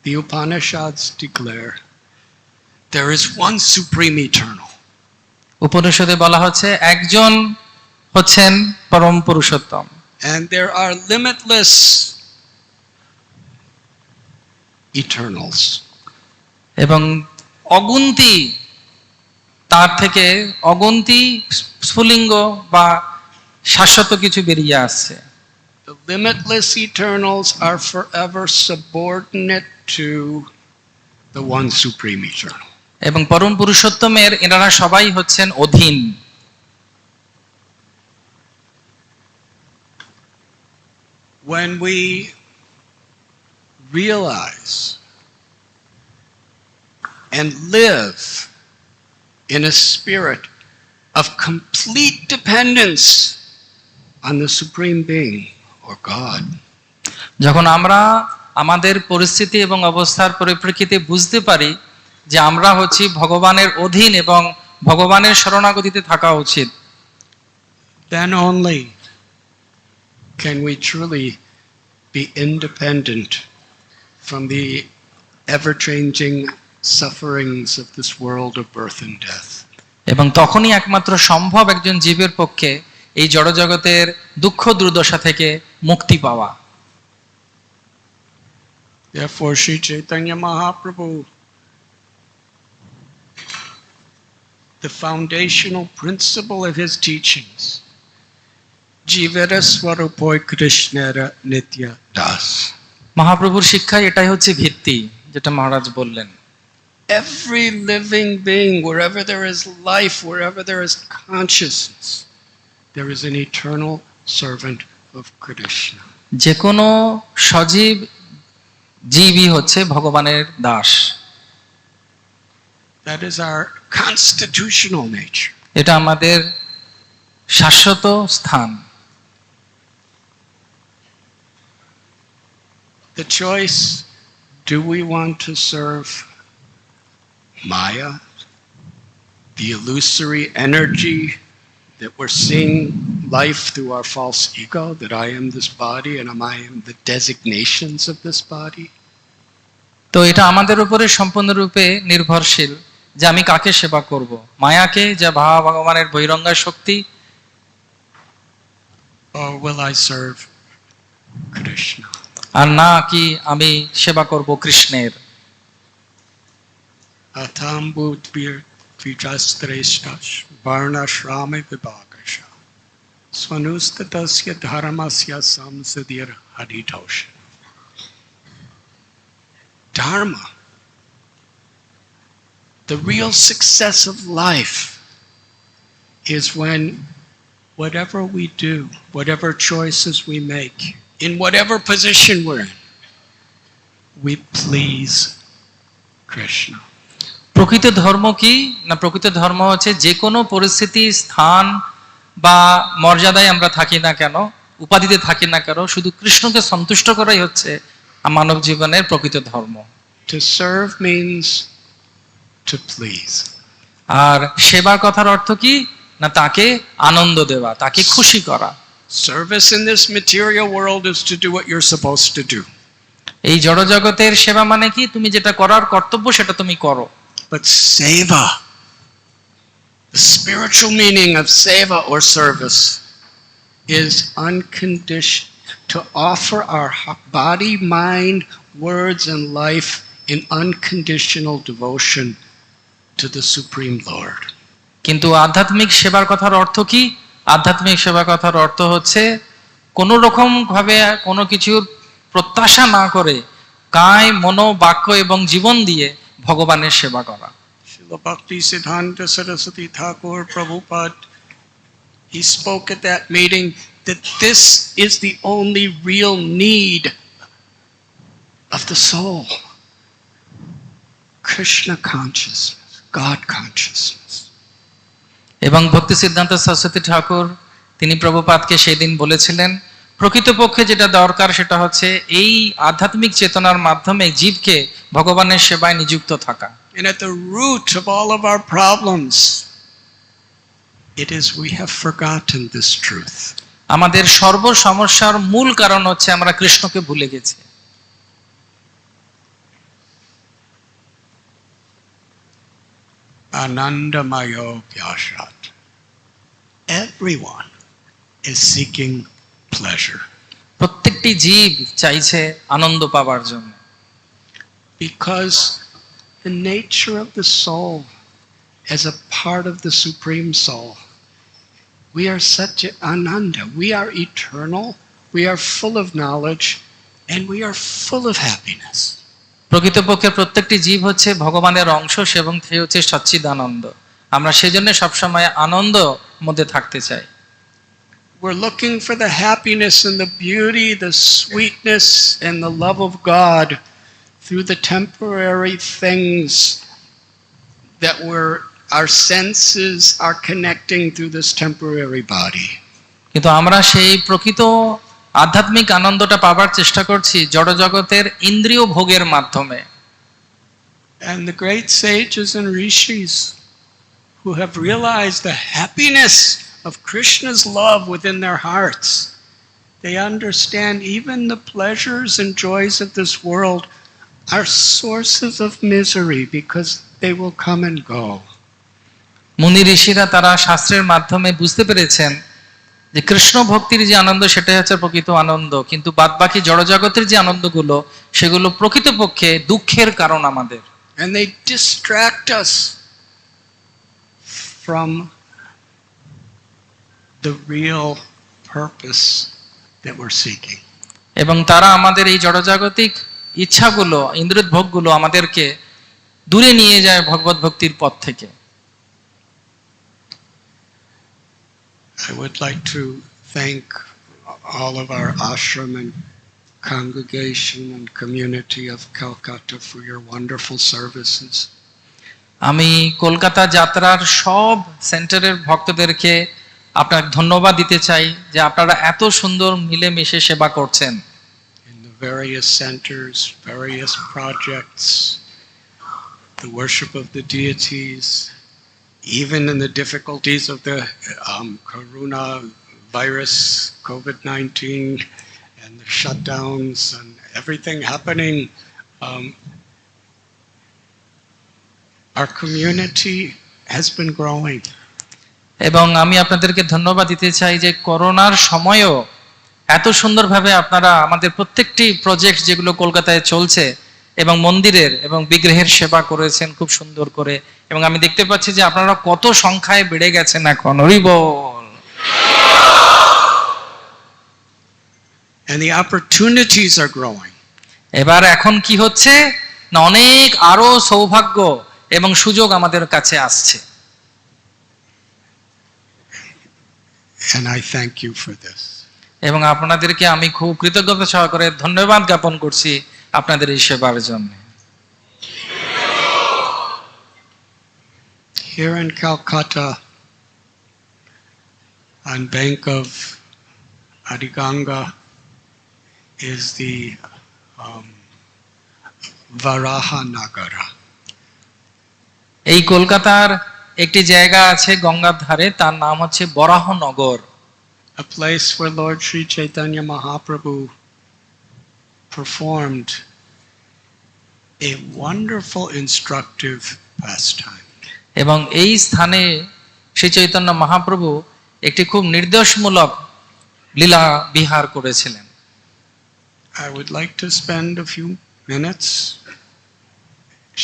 The Upanishads declare there is one supreme eternal. উপনিষদে বলা হচ্ছে একজন হচ্ছেন পরম Purushottam. And there are limitless eternals. এবং অগুন্তি, তার থেকে অগুন্তি স্ফুলিঙ্গ বা শাশ্বত কিছু বেরিয়ে আসছে। The limitless eternals are forever subordinate to the one supreme eternal. এবং পরম পুরুষোত্তমের এনারা সবাই হচ্ছেন অধীন। When we realize and live in a spirit of complete dependence on the supreme being or God, যখন আমরা আমাদের পরিস্থিতি এবং অবস্থার পরিপ্রেক্ষিতে বুঝতে পারি যে আমরা হচ্ছি ভগবানের অধীন এবং ভগবানের শরণাগতিতে থাকা উচিত, then only can we truly be independent from the ever-changing sufferings of this world of birth and death. এবং তখনই একমাত্র সম্ভব একজন জীবের পক্ষে এই জড়জগতের দুঃখ দুর্দশা থেকে মুক্তি পাওয়া। Therefore, Sri Chaitanya Mahaprabhu, the foundational principle of his teachings, Jivara Swarupoi Krishnara Nitya Das. মহাপ্রভুর শিক্ষায় এটাই হচ্ছে ভিত্তি, যেটা মহারাজ বললেন। Every living being, wherever there is life, wherever there is consciousness, there is an eternal servant of Krishna. যে কোনো সজীব জীবই হচ্ছে ভগবানের Das. That is our constitutional nature. এটা আমাদের শাশ্বত স্থান। The choice, do we want to serve Maya, the illusory energy that we're seeing life through our false ego, that I am this body and I am the designations of this body? তো এটা আমাদের উপরে সম্পূর্ণরূপে নির্ভরশীল যে আমি কাকে সেবা করব, মায়াকে, যা ভগবানের বহিরঙ্গা শক্তি, Or will I serve Krishna? আর না কি আমি সেবা করব কৃষ্ণের। Atambut vijastreshtash varna shrame vibhagasha swanustatasya dharmasya samsadir haditosha. Dharma, the real success of life, is when whatever we do, whatever choices we make, in whatever position we're in, we please Krishna. প্রকৃত ধর্ম কি না? প্রকৃত ধর্ম হচ্ছে যে কোনো পরিস্থিতি, স্থান বা মর্যাদায় আমরা থাকি না কেন, উপাধিতে থাকি না কেন, শুধু কৃষ্ণকে সন্তুষ্ট করাই হচ্ছে মানব জীবনের প্রকৃত ধর্ম। To serve means to please. আর সেবার কথার অর্থ কি না? তাকে আনন্দ দেওয়া, তাকে খুশি করা। Service in this material world is to do what you're supposed to do. এই জড়জগতের সেবা মানে কি? তুমি যেটা করার কর্তব্য সেটা তুমি করো। But seva, the spiritual meaning of seva or service, is unconditioned, to offer our body, mind, words, and life in unconditional devotion to the Supreme Lord. কিন্তু আধ্যাত্মিক সেবার কথার অর্থ কি? আধ্যাত্মিক সেবার কথার অর্থ হচ্ছে কোনো রকম ভাবে কোনো কিছুর প্রত্যাশা না করে কায়, মনো, বাক্য এবং জীবন দিয়ে ভগবানের সেবা করা। Srila Bhakti Siddhanta Saraswati Thakur Prabhupada, he spoke at that meeting that this is the only real need of the soul. Krishna consciousness, God consciousness. এবং ভক্তি সিদ্ধান্ত সরস্বতী ঠাকুর তিনি প্রভুপাদকে সেই দিন বলেছিলেন, প্রকৃতপক্ষে যেটা দরকার সেটা হচ্ছে এই আধ্যাত্মিক চেতনার মাধ্যমে জীবকে ভগবানের সেবায় নিযুক্ত থাকা। And at the root of all of our problems, it is we have forgotten this truth. আমাদের সর্ব সমস্যার মূল কারণ হচ্ছে আমরা কৃষ্ণকে ভুলে গেছি। Anandamayo Vyashat. Everyone is seeking pleasure. প্রত্যেকটি জীব চাইছে আনন্দ পাওয়ার জন্য। Because the nature of the soul as a part of the Supreme Soul. We are Satya Ananda. We are eternal. We are full of knowledge. And we are full of happiness. প্রকৃতপক্ষে প্রত্যেকটি জীব হচ্ছে ভগবানের অংশ এবং সে হচ্ছে সচ্চিদানন্দ। আমরা সেজন্য সবসময় আনন্দ মধ্যে থাকতে চাই। We're looking for the happiness and the beauty, the sweetness and the love of God through the temporary things that our senses are connecting through this temporary body. কিন্তু আমরা সেই প্রকৃত আধ্যাত্মিক আনন্দটা পাবার চেষ্টা করছি জড় জগতের ইন্দ্রিয় ভোগের মাধ্যমে। And the great sages and rishis who have realized the happiness of Krishna's love within their hearts, they understand even the pleasures and joys of this world are sources of misery because they will come and go. মুনি ঋষিরা তারা শাস্ত্রের মাধ্যমে বুঝতে পেরেছেন যে কৃষ্ণ ভক্তির যে আনন্দ সেটাই হচ্ছে প্রকৃত আনন্দ, কিন্তু বাদবাকি জড়জগতের যে আনন্দগুলো সেগুলো প্রকৃতপক্ষে দুঃখের কারণ আমাদের। And they distract us from the real purpose that we're seeking. এবং তারা আমাদের এই জড়জাগতিক ইচ্ছাগুলো, ইন্দ্রিয় ভোগগুলো আমাদেরকে দূরে নিয়ে যায় ভগবত ভক্তির পথ থেকে। I would like to thank all of our ashram and congregation and community of Calcutta for your wonderful services. আমি কলকাতা যাত্রার সব সেন্টারের ভক্তদেরকে আপনাকে ধন্যবাদ দিতে চাই যে আপনারা এত সুন্দর মিলেমিশে সেবা করছেন। In the various centers, various projects, the worship of the deities, even in the difficulties of the corona virus, COVID-19, and the shutdowns and everything happening, our community has been growing. এবং আমি আপনাদেরকে ধন্যবাদ দিতে চাই যে করোনার সময়ও এত সুন্দরভাবে আপনারা আমাদের প্রত্যেকটি প্রজেক্ট যেগুলো কলকাতায় চলছে এবং মন্দিরের এবং বিগ্রহের সেবা করেছেন খুব সুন্দর করে, এবং আমি দেখতে পাচ্ছি যে আপনারা কত সংখ্যায় বেড়ে গেছেন এখন। হরি বল। And the opportunities are growing. এবার এখন কি হচ্ছে না, অনেক আরো সৌভাগ্য এবং সুযোগ আমাদের কাছে আসছে। And I thank you for this. এবং আপনাদেরকে আমি খুব কৃতজ্ঞতা সহকারে ধন্যবাদ জ্ঞাপন করছি আপনাদের এই সেবার জন্য। Here in Calcutta, on bank of Adiganga, is the Varaha Nagara. এই কলকাতার একটি জায়গা আছে গঙ্গার ধারে, তার নাম হচ্ছে Baranagar. A place where Lord Sri Chaitanya Mahaprabhu performed a wonderful instructive pastime. এবং এই স্থানে শ্রী চৈতন্য মহাপ্রভু একটি খুব নির্দেশমূলক লীলা বিহার করেছিলেন। I would like to spend a few minutes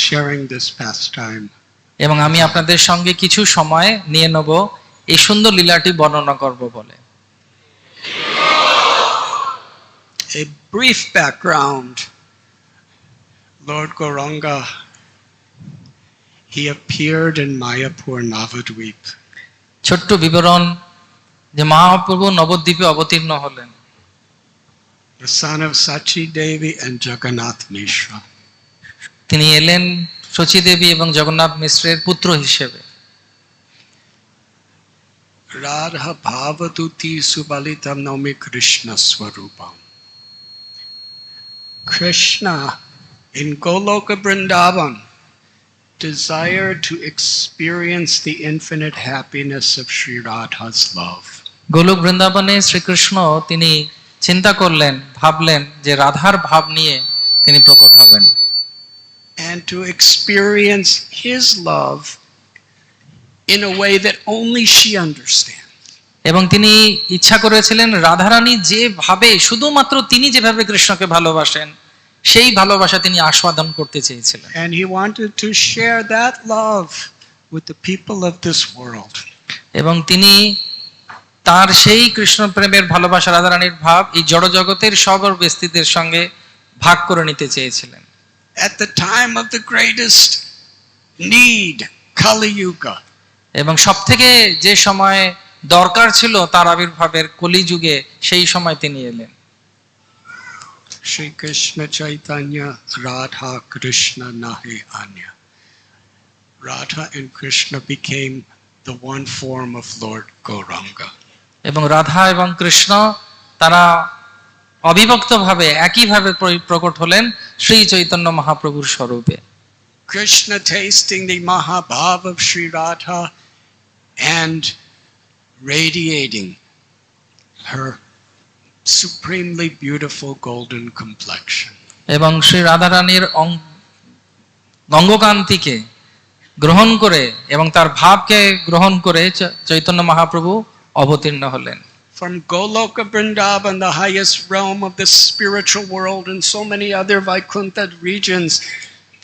sharing this pastime. এবং আমি আপনাদের সঙ্গে কিছু সময় নিয়ে নেব এই সুন্দর লীলাটি বর্ণনা করব বলে। A brief background. Lord Gauranga, he appeared in Mayapur, Navadvip. ছোট্ট বিবরণ যে মহাপ্রভু নবদ্বীপে অবতীর্ণ হলেন। The son of Sachi Devi and Jagannath Mishra. তিনি এলেন সচী দেবী এবং জগন্নাথ মিশ্রের পুত্র হিসেবে। Radha Bhavaduti Subalitam Naumi Krishna Swarupam. Krishna in Goloka Vrindavan desired to experience the infinite happiness of Sri Radha's love. গোলক বৃন্দাবনে শ্রীকৃষ্ণ তিনি চিন্তা করলেন, ভাবলেন যে রাধার ভাব নিয়ে তিনি প্রকট হবেন। And to experience his love in a way that only she understands. এবং তিনি ইচ্ছা করেছিলেন রাধারানী যেভাবে শুধুমাত্র তিনি যেভাবে কৃষ্ণকে ভালোবাসেন সেই ভালোবাসা তিনি আস্বাদন করতে চেয়েছিলেন। And he wanted to share that love with the people of this world. এবং তিনি তার সেই কৃষ্ণ প্রেমের ভালোবাসা, রাধারানীর ভাব এই জড় জগতের সব ব্যক্তিদের সঙ্গে ভাগ করে নিতে চেয়েছিলেন। At the time of the greatest need, Kali Yuga, এবং সবথেকে যে সময় দরকার ছিল তার আবির্ভাবের, কলিযুগে, সেই সময় তিনি এলেন। Shri Krishna Chaitanya Radha Krishna Nahi Anya. Radha and Krishna became the one form of Lord Gauranga. এবং রাধা এবং কৃষ্ণ তারা অবিভক্তভাবে একইভাবে প্রকট হলেন শ্রী চৈতন্য মহাপ্রভুর স্বরূপে। Krishna tasting the Mahabhav of Sri Radha and radiating her supremely beautiful golden complexion. এবং শ্রী রাধারানীর অঙ্গকান্তিকে গ্রহণ করে এবং তার ভাবকে গ্রহণ করে চৈতন্য মহাপ্রভু অবতীর্ণ হলেন। From Goloka Vrindavan, the highest realm of the spiritual world, and so many other Vaikuntha regions,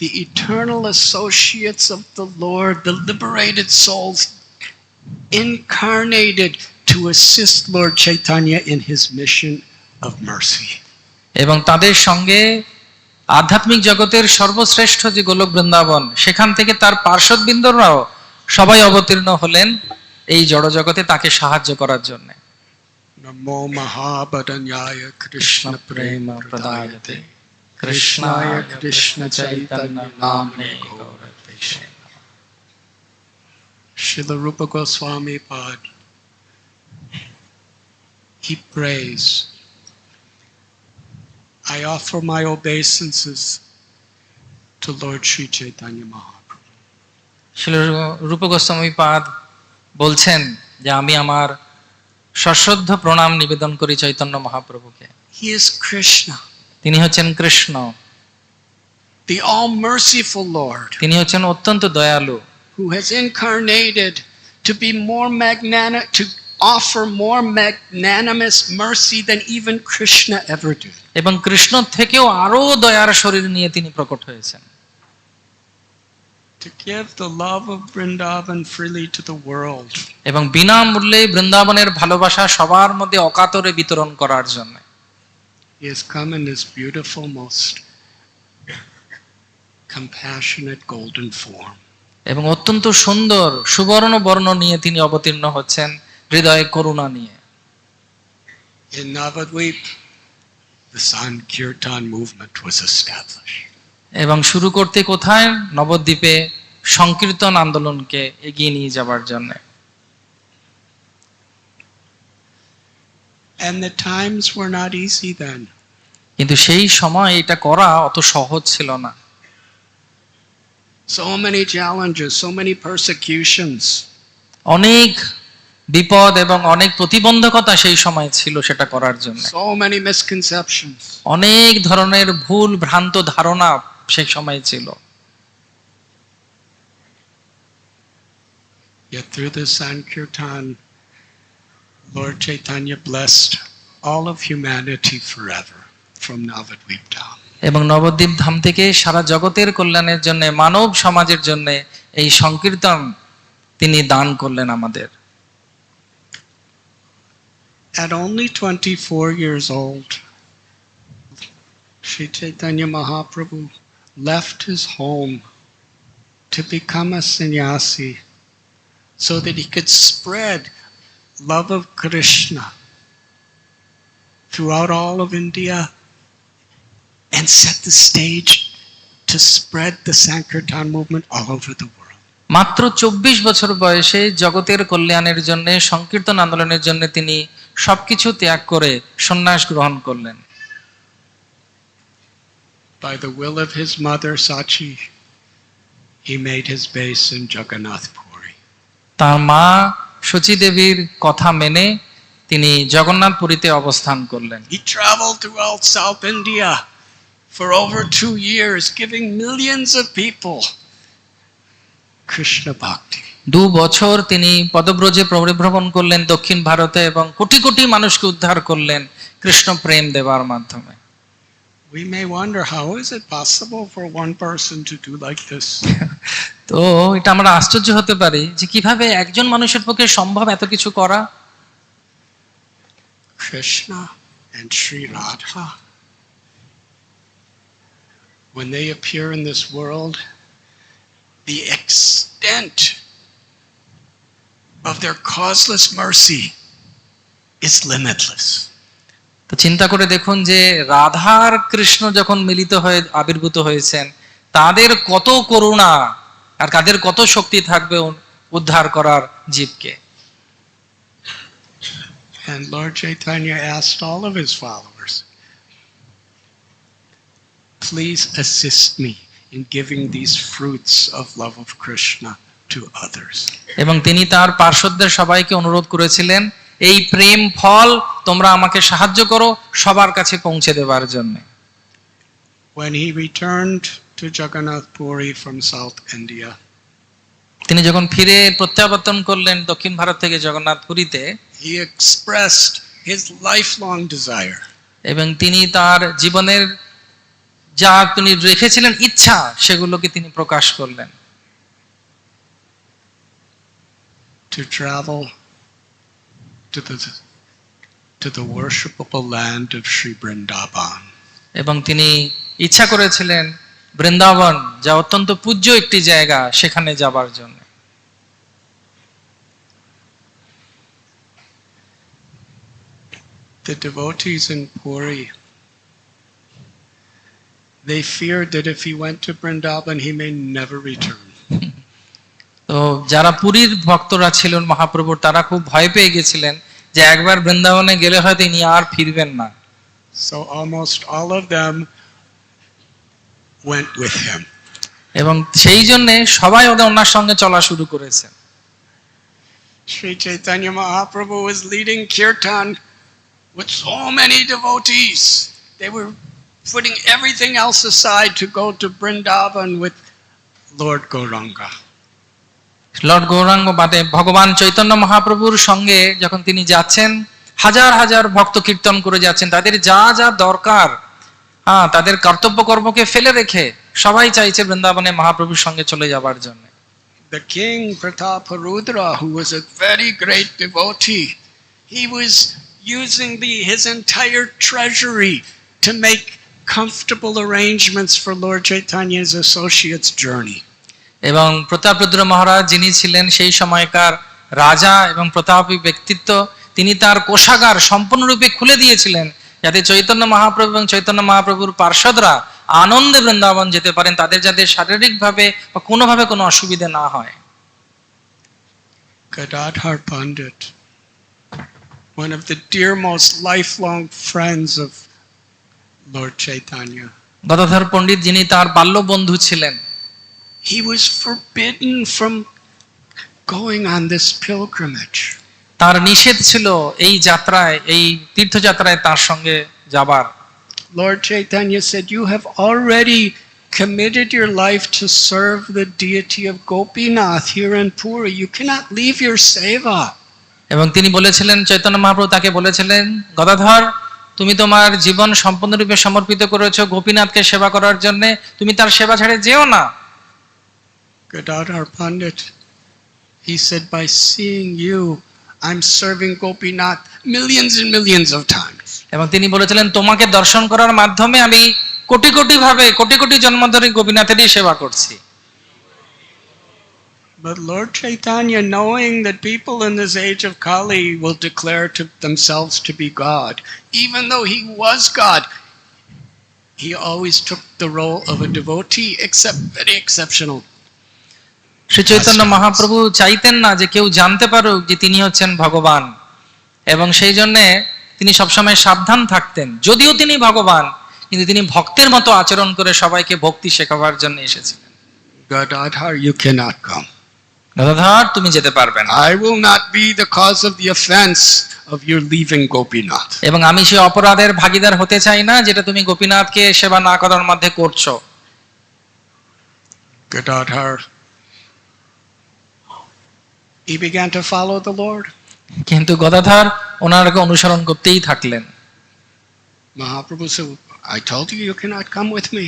the eternal associates of the Lord, the liberated souls, incarnated to assist Lord Chaitanya in his mission of mercy. এবং তাদের সঙ্গে আধ্যাত্মিক জগতের সর্বশ্রেষ্ঠ যে গোলক বৃন্দাবন, সেখান থেকে তার পার্শ্বদবৃন্দরাও সবাই অবতীর্ণ হলেন এই জড় জগতে তাকে সাহায্য করার জন্য। Namo Mahabharanyaya Krishna Prema Pradayate কৃষ্ণায় কৃষ্ণ চৈতন্য নামে গৌরবে। Srila Rupa Goswami Pad, he prays, I offer my obeisances to Lord Sri Chaitanya Mahaprabhu. Srila রূপ গোস্বামী পাদ বলছেন যে আমি আমার সশ্রদ্ধ প্রণাম নিবেদন করি চৈতন্য মহাপ্রভুকে। He is Krishna, তিনি হচ্ছেন কৃষ্ণ, the all-merciful Lord, তিনি হচ্ছেন অত্যন্ত দয়ালু, who has incarnated to be more magnanimous, to offer more magnanimous mercy than even Krishna ever did. এবং কৃষ্ণ থেকেও আরো দয়ার শরীর নিয়ে তিনি প্রকট হয়েছেন। To give the love of Vrindavan freely to the world. এবং বিনামূল্যে বৃন্দাবনের ভালোবাসা সবার মধ্যে অকাতরে বিতরণ করার জন্য He has come in this beautiful, most compassionate golden form. এবং অত্যন্ত সুন্দর সুবর্ণ বর্ণ নিয়ে তিনি অবতীর্ণ হচ্ছেন, হৃদয়ে করুণা নিয়ে। In Navadvip, the Sankirtan movement was established. এবং শুরু করতে কোথায়? নবদ্বীপে সংকীর্তন আন্দোলনকে এগিয়ে নিয়ে যাবার জন্য। And the times were not easy then. কিন্তু সেই সময় এটা করা অত সহজ ছিল না। So many challenges, so many persecutions. অনেক বিপদ এবং অনেক প্রতিবন্ধকতা সেই সময় ছিল সেটা করার জন্য। So many misconceptions. অনেক ধরনের ভুল ভ্রান্ত ধারণা সেই সময় ছিল। Yet through the Sankirtan, Lord Chaitanya blessed all of humanity forever from Navadvip down. এবং নবদ্বীপ ধাম থেকে সারা জগতের কল্যাণের জন্য, মানব সমাজের জন্য এই সংকীর্তন তিনি দান করলেন আমাদের। At only 24 years old, Sri Chaitanya Mahaprabhu left his home to become a sannyasi so that he could spread love of Krishna throughout all of India and set the stage to spread the Sankirtan movement all over the world. মাত্র 24 বছর বয়সে জগতের কল্যাণের জন্য, সংকীর্তন আন্দোলনের জন্য তিনি সবকিছু ত্যাগ করে সন্ন্যাস গ্রহণ করলেন। By the will of his mother Sachi, he made his base in Jagannath Puri. তার মা সচী দেবীর কথা মেনে তিনি জগন্নাথপুরীতে অবস্থান করলেন। He traveled throughout South India for over 2 years, giving millions of people Krishna Bhakti. 2 বছর তিনি পদব্রজে পরিভ্রমণ করলেন দক্ষিণ ভারতে এবং কোটি কোটি মানুষকে উদ্ধার করলেন কৃষ্ণ প্রেম দেবার মাধ্যমে। We may wonder, how is it possible for one person to do like this? তো এটা আমরা আশ্চর্য হতে পারি যে কিভাবে একজন মানুষের পক্ষে সম্ভব এত কিছু করা। Krishna and Sri Radha, when they appear in this world, the extent of their causeless mercy is limitless. তো চিন্তা করে দেখুন যে রাধা আর কৃষ্ণ যখন মিলিত হয়ে আবির্ভূত হয়েছেন, তাদের কত করুণা আর তাদের কত শক্তি থাকবে উদ্ধার করার জীবকে। And Lord Chaitanya asked all of his followers, please assist me in giving these fruits of love of Krishna to others. এবং তিনি তার পার্শ্বদের সবাইকে অনুরোধ করেছিলেন, এই প্রেম ফল তোমরা আমাকে সাহায্য করো সবার কাছে পৌঁছে দেওয়ার জন্য। When he returned to Jagannath Puri from South India, তিনি যখন ফিরে প্রত্যাবর্তন করলেন দক্ষিণ ভারত থেকে জগন্নাথ পুরীতে, he expressed his lifelong desire এবং তিনি তার জীবনের যা তিনি রেখেছিলেন ইচ্ছা সেগুলোকে তিনি প্রকাশ করলেন। to travel to the worshipable land of Sri Vrindavan. এবং তিনি ইচ্ছা করেছিলেন বৃন্দাবন, যা অত্যন্ত পূজ্য একটি জায়গা, সেখানে যাবার জন্য। The devotees in Puri, they feared that if he went to Vrindavan, he may never return. তো যারা পুরীর ভক্তরা ছিলেন মহাপ্রভুর, তারা খুব ভয় পেয়ে গেছিলেন যে একবার বৃন্দাবনে গেলে হয়তো ইনি আর ফিরবেন না। So almost all of them went with him. এবং সেই জন্য সবাই ওনার সঙ্গে চলা শুরু করেছে। Sri Chaitanya Mahaprabhu was leading kirtan with so many devotees. They were putting everything else aside to go to Vrindavan with Lord Gauranga. Lord Gauranga বাদে ভগবান চৈতন্য মহাপ্রভুর সঙ্গে যখন তিনি যাচ্ছেন, হাজার হাজার ভক্ত কীর্তন করে যাচ্ছেন, তাদের যা যা দরকার, তাদের কর্তব্য কর্মকে ফেলে রেখে সবাই চাইছে বৃন্দাবনে মহাপ্রভুর সঙ্গে চলে যাবার জন্য। The king Prataparudra, who was a very great devotee, he was using his entire treasury to make comfortable arrangements for Lord Chaitanya's associates' journey. এবং প্রতাপরুদ্র মহারাজ, যিনি ছিলেন সেই সময়কার রাজা এবং প্রতাপী ব্যক্তিত্ব, তিনি তার কোষাগার সম্পূর্ণরূপে খুলে দিয়েছিলেন যাতে চৈতন্য মহাপ্রভু এবং চৈতন্য মহাপ্রভুর পার্ষদরা আনন্দে বৃন্দাবন যেতে পারেন, তাদের যাতে শারীরিকভাবে বা কোনোভাবে কোনো অসুবিধা না হয়। Gadadhar Pandit, one of the dearmost lifelong friends of Lord Chaitanya, Gadadhar পণ্ডিত, যিনি তার বাল্য বন্ধু ছিলেন, he was forbidden from going on this pilgrimage. তার নিষেধ ছিল এই যাত্রায়, এই তীর্থযাত্রায় তার সঙ্গে যাবার। Lord Chaitanya said, you have already committed your life to serve the deity of Gopinath here in Puri. You cannot leave your seva. এবং তিনি বলেছিলেন, চৈতন্য মহাপ্রভু তাকে বলেছিলেন, গদাধর, তুমি তোমার জীবন সম্পূর্ণরূপে সমর্পিত করেছো গোপীনাথকে সেবা করার জন্য, তুমি তার সেবা ছেড়ে যেও না। Gadadhar Pandit, he said, by seeing you, I'm serving Gopinath millions and millions of times. এবং তিনি বলেছিলেন, তোমাকে দর্শন করার মাধ্যমে আমি কোটি কোটি ভাবে, কোটি কোটি জন্ম ধরে গোপীনাথেরই সেবা করছি। But Lord Chaitanya, knowing that people in this age of Kali will declare to themselves to be God, even though he was God, he always took the role of a devotee, except very exceptional. Shri Chaitanya Mahaprabhu চাইতেন না যে কেউ জানতে পারুক যে তিনি হচ্ছেন ভগবান, এবং সেই জন্যে তিনি সবসময় সাবধান থাকতেন। যদিও তিনি ভগবান, কিন্তু তিনি ভক্তের মতো আচরণ করে সবাইকে ভক্তি শেখাবার জন্য এসেছিলেন। Gadadhar, you cannot come. Gadadhar, তুমি যেতে পারবে না। I will not be the cause of the offense of your leaving Gopinath. এবং আমি সেই অপরাধের ভাগীদার হতে চাই না যেটা তুমি গোপীনাথকে সেবা না করার মধ্যে করছো। Gadadhar, he began to follow the Lord. কিন্তু গদাধর ওনারকে অনুসরণ করতেই থাকলেন। Mahaprabhu said, I told you you cannot come with me.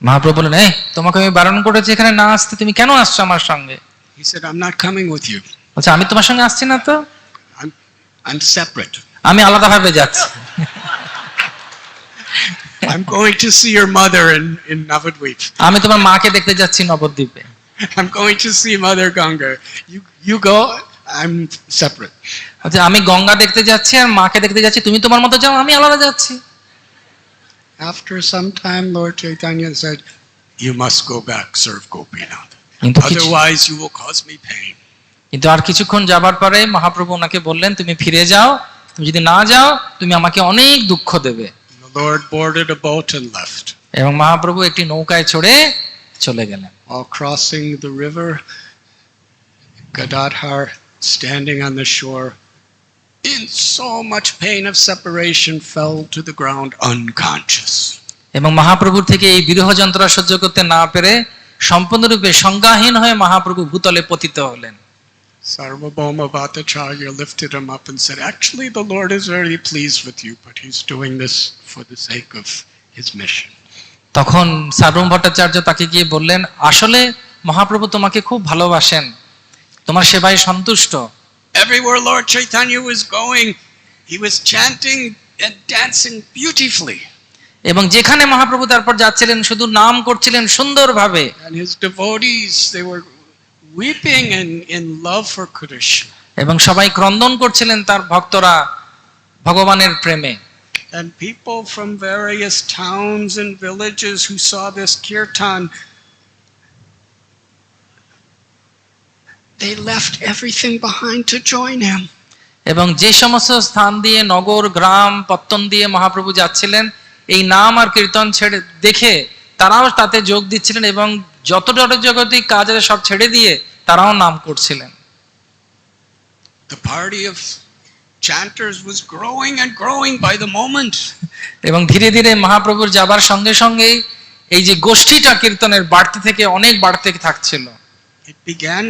Mahaprabhu বললেন, এই তোমাকে আমি বারণ করেছি এখানে না আসতে, তুমি কেন আসছো আমার সঙ্গে? He said, I'm not coming with you. বলছে, আমি তোমার সঙ্গে আসছি না তো, I'm separate. আমি আলাদাভাবে যাচ্ছি। I'm going to see your mother in Navadvip. আমি তোমার মাকে দেখতে যাচ্ছি নবদ্বীপে। I'm going to see Mother Ganga. You go, I'm separate. আচ্ছা, আমি গঙ্গা দেখতে যাচ্ছি আর মাকে দেখতে যাচ্ছি, তুমি তোমার মতো যাও, আমি আলাদা যাচ্ছি। After some time, Lord Chaitanya said, you must go back, serve Gopinath. কিন্তু Otherwise, you will cause me pain. কিন্তু আর কিছুক্ষণ যাবার পরে মহাপ্রভু ওনাকে বললেন, তুমি ফিরে যাও, তুমি যদি না যাও তুমি আমাকে অনেক দুঃখ দেবে। The Lord boarded a boat and left. এবং মহাপ্রভু একটি নৌকায় চড়ে চলে গেলেন। While crossing the river, Gadadhar, standing on the shore, in so much pain of separation, fell to the ground unconscious. এবং মহাপ্রভুর থেকে এই বিরহ যন্ত্রণা সহ্য করতে না পেরে সম্পূর্ণরূপে সংজ্ঞাহীন হয়ে মহাপ্রভু ভূতলে পতিত হলেন। Sarvabhauma Bhattacharya lifted him up and said, actually the Lord is very pleased with you, but he's doing this for the sake of his mission. তখন সার্বভৌম ভট্টাচার্য তাকে গিয়ে বললেন, আসলে মহাপ্রভু তোমাকে খুব ভালোবাসেন, তোমার সেবায় সন্তুষ্ট। Everywhere Lord Chaitanya was going, he was chanting and dancing beautifully. এবং যেখানে মহাপ্রভু তারপর যাচ্ছিলেন শুধু নাম করছিলেন সুন্দরভাবে। And his devotees, they were weeping in love for Krishna. এবং সবাই ক্রন্দন করছিলেন তার ভক্তরা ভগবানের প্রেমে। And people from various towns and villages who saw this kirtan, they left everything behind to join him. এবং যে সমস্ত স্থান দিয়ে নগর গ্রাম পত্তন দিয়ে মহাপ্রভু যাচ্ছিলেন এই নাম আর কীর্তন ছেড়ে দেখে তারাও তাতে যোগ দিচ্ছিলেন এবং যত জগতিক কাজ আছে সব ছেড়ে দিয়ে তারাও নাম করছিলেন। The party of chanters was growing and growing by the moment. এবং ধীরে ধীরে মহাপ্রভুর যাবার সঙ্গে সঙ্গেই এই যে গোষ্ঠীটা কীর্তনের বাড়তে থেকে অনেক বাড়তে থাকছিল। It began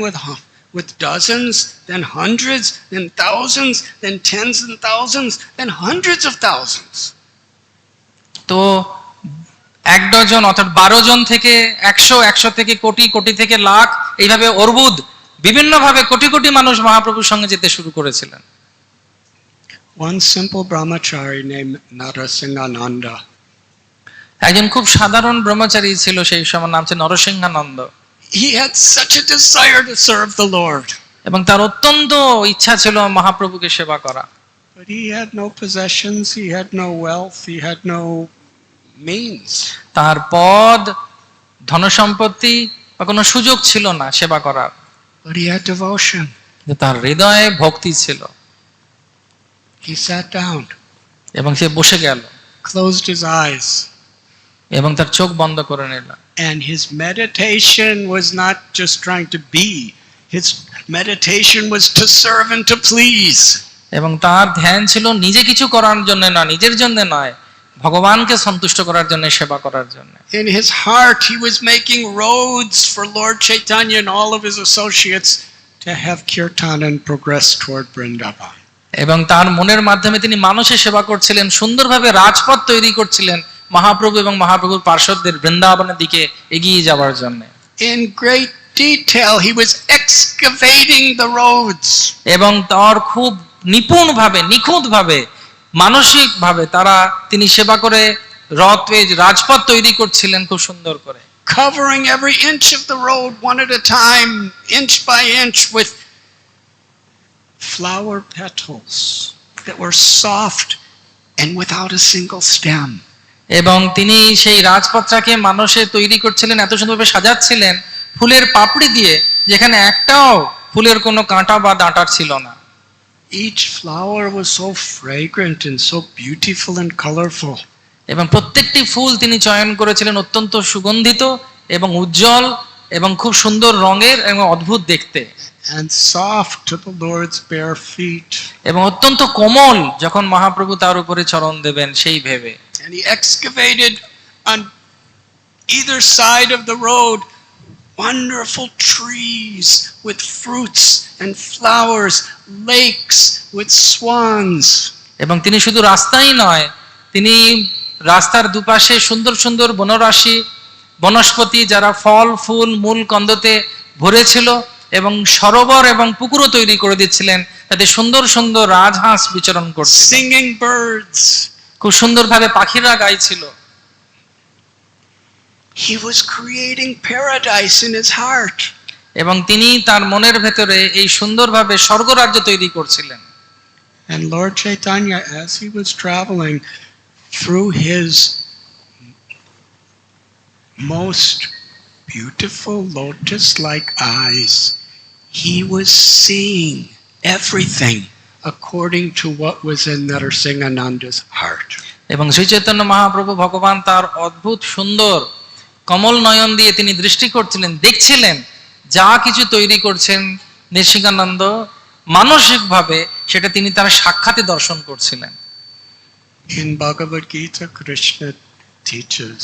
with dozens, then hundreds, then thousands, then tens and thousands, then hundreds of thousands. তো এক ডজন অর্থাৎ 12 জন থেকে 100, 100 থেকে কোটি, কোটি থেকে লাখ, এইভাবে অর্বুদ বিভিন্নভাবে কোটি কোটি মানুষ মহাপ্রভুর সঙ্গে যেতে শুরু করেছিলেন। One simple brahmachari named Narasimhananda. একজন খুব সাধারণ ব্রহ্মচারী ছিল সেই সময়, নাম ছিল নরসিংহানন্দ। He had such a desire to serve the Lord. এবং তার অত্যন্ত ইচ্ছা ছিল মহাপ্রভুকে সেবা করা। But he had no possessions, he had no wealth, he had no means. তার পদ, ধনসম্পত্তি বা কোনো সুযোগ ছিল না সেবা করার। But he had devotion. কিন্তু তার হৃদয়ে ভক্তি ছিল। He sat down, এবং সে বসে গেল closed his eyes. এবং তার চোখ বন্ধ করে নিল। And his meditation was not just trying to be, his meditation was to serve and to please. এবং তার ধ্যান ছিল নিজে কিছু করার জন্য না, নিজের জন্য নয়, ভগবানকে সন্তুষ্ট করার জন্য, সেবা করার জন্য। In his heart he was making roads for Lord Chaitanya and all of his associates to have kirtan and progress toward Vrindavan. এবং তার মনের মাধ্যমে তিনি মানুষের সেবা করছিলেন, সুন্দরভাবে রাজপথ তৈরি করছিলেন মহাপ্রভু এবং মহাপ্রভুর পার্শ্বদের বৃন্দাবনের দিকে এগিয়ে যাওয়ার জন্য। In great detail he was excavating the roads. এবং তার খুব নিপুণভাবে, নিখুঁতভাবে, মানসিকভাবে তিনি সেবা করে রাজপথ তৈরি করছিলেন খুব সুন্দর করে। Covering every inch of the road one at a time, inch by inch, with flower petals that were soft and without a single stem. এবং তিনি সেই রাজপথটাকে মানুষে তৈরি করছিলেন, এত সুন্দরভাবে সাজাচ্ছিলেন ফুলের পাপড়ি দিয়ে, যেখানে একটাও ফুলের কোনো কাঁটা বা ডাঁটা ছিল না। Each flower was so fragrant and so beautiful and colorful. এবং প্রত্যেকটি ফুল তিনি চয়ন করেছিলেন অত্যন্ত সুগন্ধিত এবং উজ্জ্বল এবং খুব সুন্দর রঙের এবং অদ্ভুত দেখতে। And soft to the Lord's bare feet. এবং অত্যন্ত কোমল যখন মহাপ্রভু তার উপরে চরণ দেবেন সেই ভেবে। And he excavated on either side of the road wonderful trees with fruits and flowers, lakes with swans. এবং তিনি শুধু রাস্তাই নয়, তিনি রাস্তার দুপাশে সুন্দর সুন্দর বনরাশি বনস্পতি যারা ফল ফুল মূল কন্দতে ভরেছিল এবং সরোবর এবং পুকুরও তৈরি করে দিচ্ছিলেন, তাতে সুন্দর সুন্দর রাজহাঁস বিচরণ করছিল, singing birds. খুব সুন্দরভাবে পাখিরা গাইছিল। He was creating paradise in his heart. এবং তিনি তার মনের ভেতরে এই সুন্দরভাবে স্বর্গরাজ্য তৈরি করছিলেন। And Lord Chaitanya, as he was traveling through his most beautiful lotus-like eyes, he was seeing everything according to what was in Narasimhananda's heart. এবং শ্রী চৈতন্য মহাপ্রভু ভগবান তার অদ্ভুত সুন্দর কমল নয়ন দিয়ে তিনি দৃষ্টি করছিলেন, দেখছিলেন যা কিছু তৈরি করছেন নৃসিংহানন্দ মানসিকভাবে, সেটা তিনি তার সাক্ষাতে দর্শন করছিলেন। In Bhagavad Gita, Krishna teaches,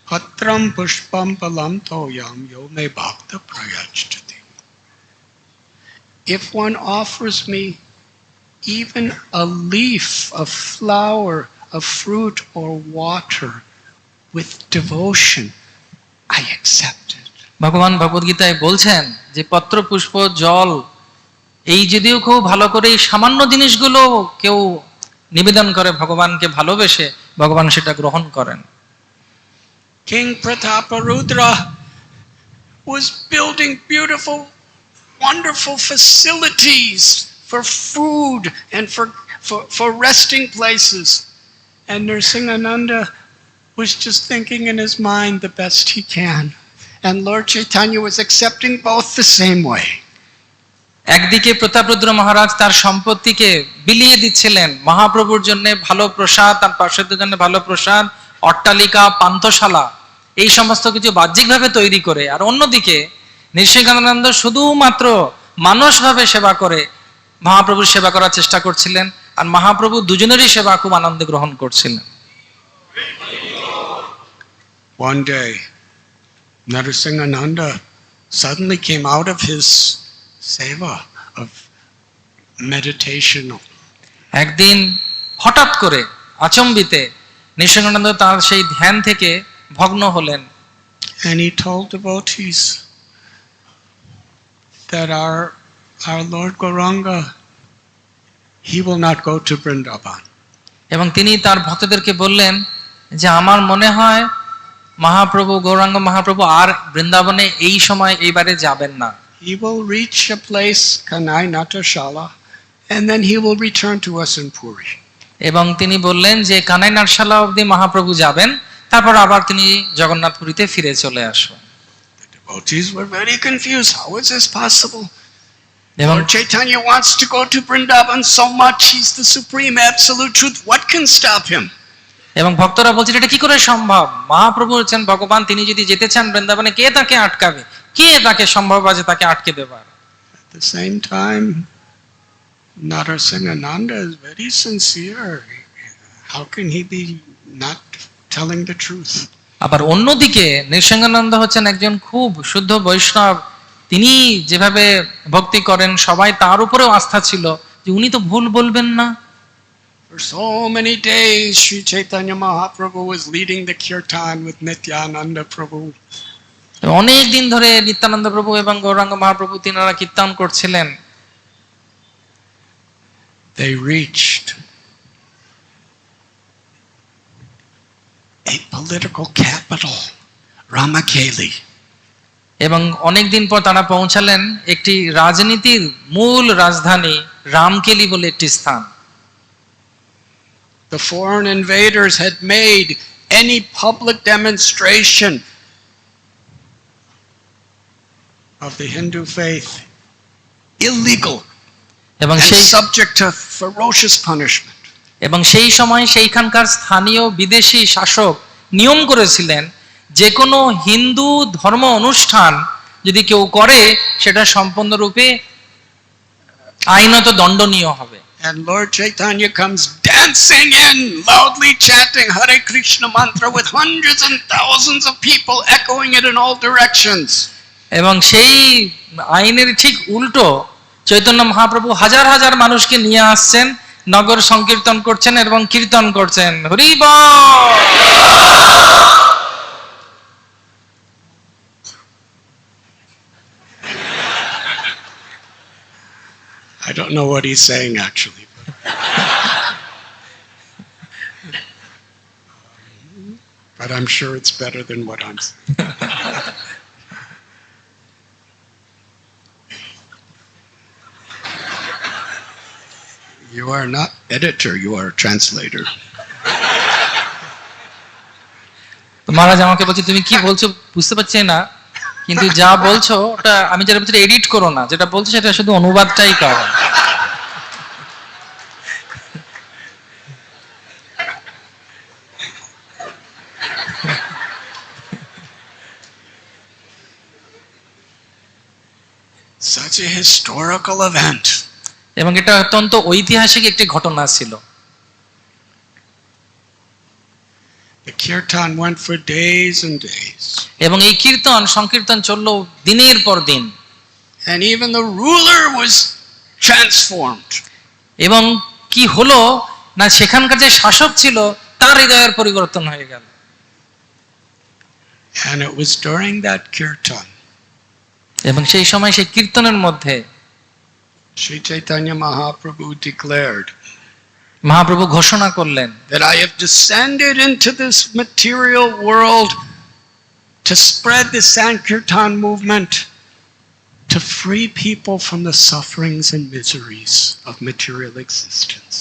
Patram pushpam palam toyam yo me bhakta prayachati. If one offers me even a leaf, a flower, a fruit or water with devotion, I accept it. ভগবান ভগবদ্গীতায় বলছেন যে পত্র পুষ্প জল এই যদিও খুব ভালো করে এই সামান্য জিনিসগুলো কেউ নিবেদন করে ভগবানকে ভালোবেসে, ভগবান সেটা গ্রহণ করেন। King Prataparudra was building beautiful, wonderful facilities for food and for resting places. And Nrsimhananda was just thinking in his mind the best he can. And Lord Chaitanya was accepting both the same way. একদিকে প্রতাপরুদ্র মহারাজ তার সম্পত্তিকে বিলিয়ে দিচ্ছিলেন মহাপ্রভুর জন্য ভালো প্রসাদ, তার পার্শ্বদের জন্য ভালো প্রসাদ, অট্টালিকা, পান্থশালা, এই সমস্ত কিছু বাহ্যিকভাবে তৈরি করে, আর অন্যদিকে নৃসিংহানন্দ শুধুমাত্র মানসভাবে সেবা করে মহাপ্রভুর সেবা করার চেষ্টা করছিলেন, আর মহাপ্রভু দুজনেরই সেবা খুব আনন্দে গ্রহণ করছিলেন। One day, Nrsimhananda suddenly came out of his seva of meditation. একদিন হঠাৎ করে আচম্বিতে নৃসিংহানন্দ তার সেই ধ্যান থেকে ভগ্ন হলেন। And he told devotees that our Lord Gauranga, he will not go to Vrindavan. এবং তিনি তার ভক্তদেরকে বললেন যে আমার মনে হয় মহাপ্রভু গৌরাঙ্গ মহাপ্রভু আর বৃন্দাবনে এই সময় এইবারে যাবেন না। He will reach a place, Kanai Natashala, and then he will return to us in Puri. এবং তিনি বললেন যে কানাই নাটশালা অবধি মহাপ্রভু যাবেন, তারপর আবার তিনি জগন্নাথপুরীতে ফিরে চলে আসবেন। The devotees were very confused. How is this possible? এবং Lord Chaitanya wants to go to Vrindavan so much. He's the supreme absolute truth. What can stop him? এবং ভক্তরা বলছেন এটা কি করে সম্ভব? মহাপ্রভু হচ্ছেন ভগবান, তিনি যদি যেতে চান বৃন্দাবনে, কে তাকে আটকাবে? কে তাকে সম্ভব আছে তাকে আটকে দেবার? At the same time, Nrsimhananda is very sincere. How can he be not telling the truth? আবার অন্যদিকে নৃসিংহানন্দ হচ্ছেন একজন খুব শুদ্ধ বৈষ্ণব, তিনি যেভাবে ভক্তি করেন সবাই তার উপরেও আস্থা ছিল যে উনি তো ভুল বলবেন না। For so many days, Sri Chaitanya Mahaprabhu was leading the kirtan with Nityananda Prabhu. অনেক দিন ধরে নিত্যানন্দ প্রভু এবং গৌরাঙ্গ মহাপ্রভু তিনারা কীর্তন করছিলেন। They reached a political capital, Ramakeli. এবং অনেক দিন পর তারা পৌঁছালেন একটি রাজনীতির মূল রাজধানী রামকেলি বলে একটি স্থান। The foreign invaders had made any public demonstration of the Hindu faith illegal এবং and সেই subject to ferocious punishment. এবং সেই সময় সেইখানকার স্থানীয় বিদেশি শাসক নিয়ম করেছিলেন যে কোনো হিন্দু ধর্ম অনুষ্ঠান যদি কেউ করে সেটা সম্পূর্ণরূপে আইনত দণ্ডনীয় হবে। And Lord Chaitanya comes dancing in, loudly chanting Hare Krishna mantra with hundreds and thousands of people echoing it in all directions. এবং সেই আইনের ঠিক উল্টো চৈতন্য মহাপ্রভু হাজার হাজার মানুষকে নিয়ে আসছেন নগর সংকীর্তন করছেন এবং কীর্তন করছেন। হরি বল। I don't know what he's saying actually. But I'm sure it's better than what I'm saying. You are not editor, you are a translator. তো মহারাজ আমাকে বলছে তুমি কি বলছো বুঝতে পারছি না, কিন্তু যা বলছো ওটা আমি যেটা বলছি এডিট করো না, যেটা বলছো সেটা শুধু অনুবাদটাই করো। Such a historical event. এবং এটা অত্যন্ত ঐতিহাসিক একটি ঘটনা ছিল। The kirtan went for days and days. এবং এই কীর্তন সংকীর্তন চলল দিনের পর দিন। And even the ruler was transformed. এবং কি হলো না, সেখানকার যে শাসক ছিল তার হৃদয়ের পরিবর্তন হয়ে গেল। And it was during that kirtan, এবং সেই সময় সেই কীর্তনের মধ্যে Sri Chaitanya Mahaprabhu declared Mahaprabhu ঘোষণা করলেন that I have descended into this material world to spread the Sankirtan movement, to free people from the sufferings and miseries of material existence.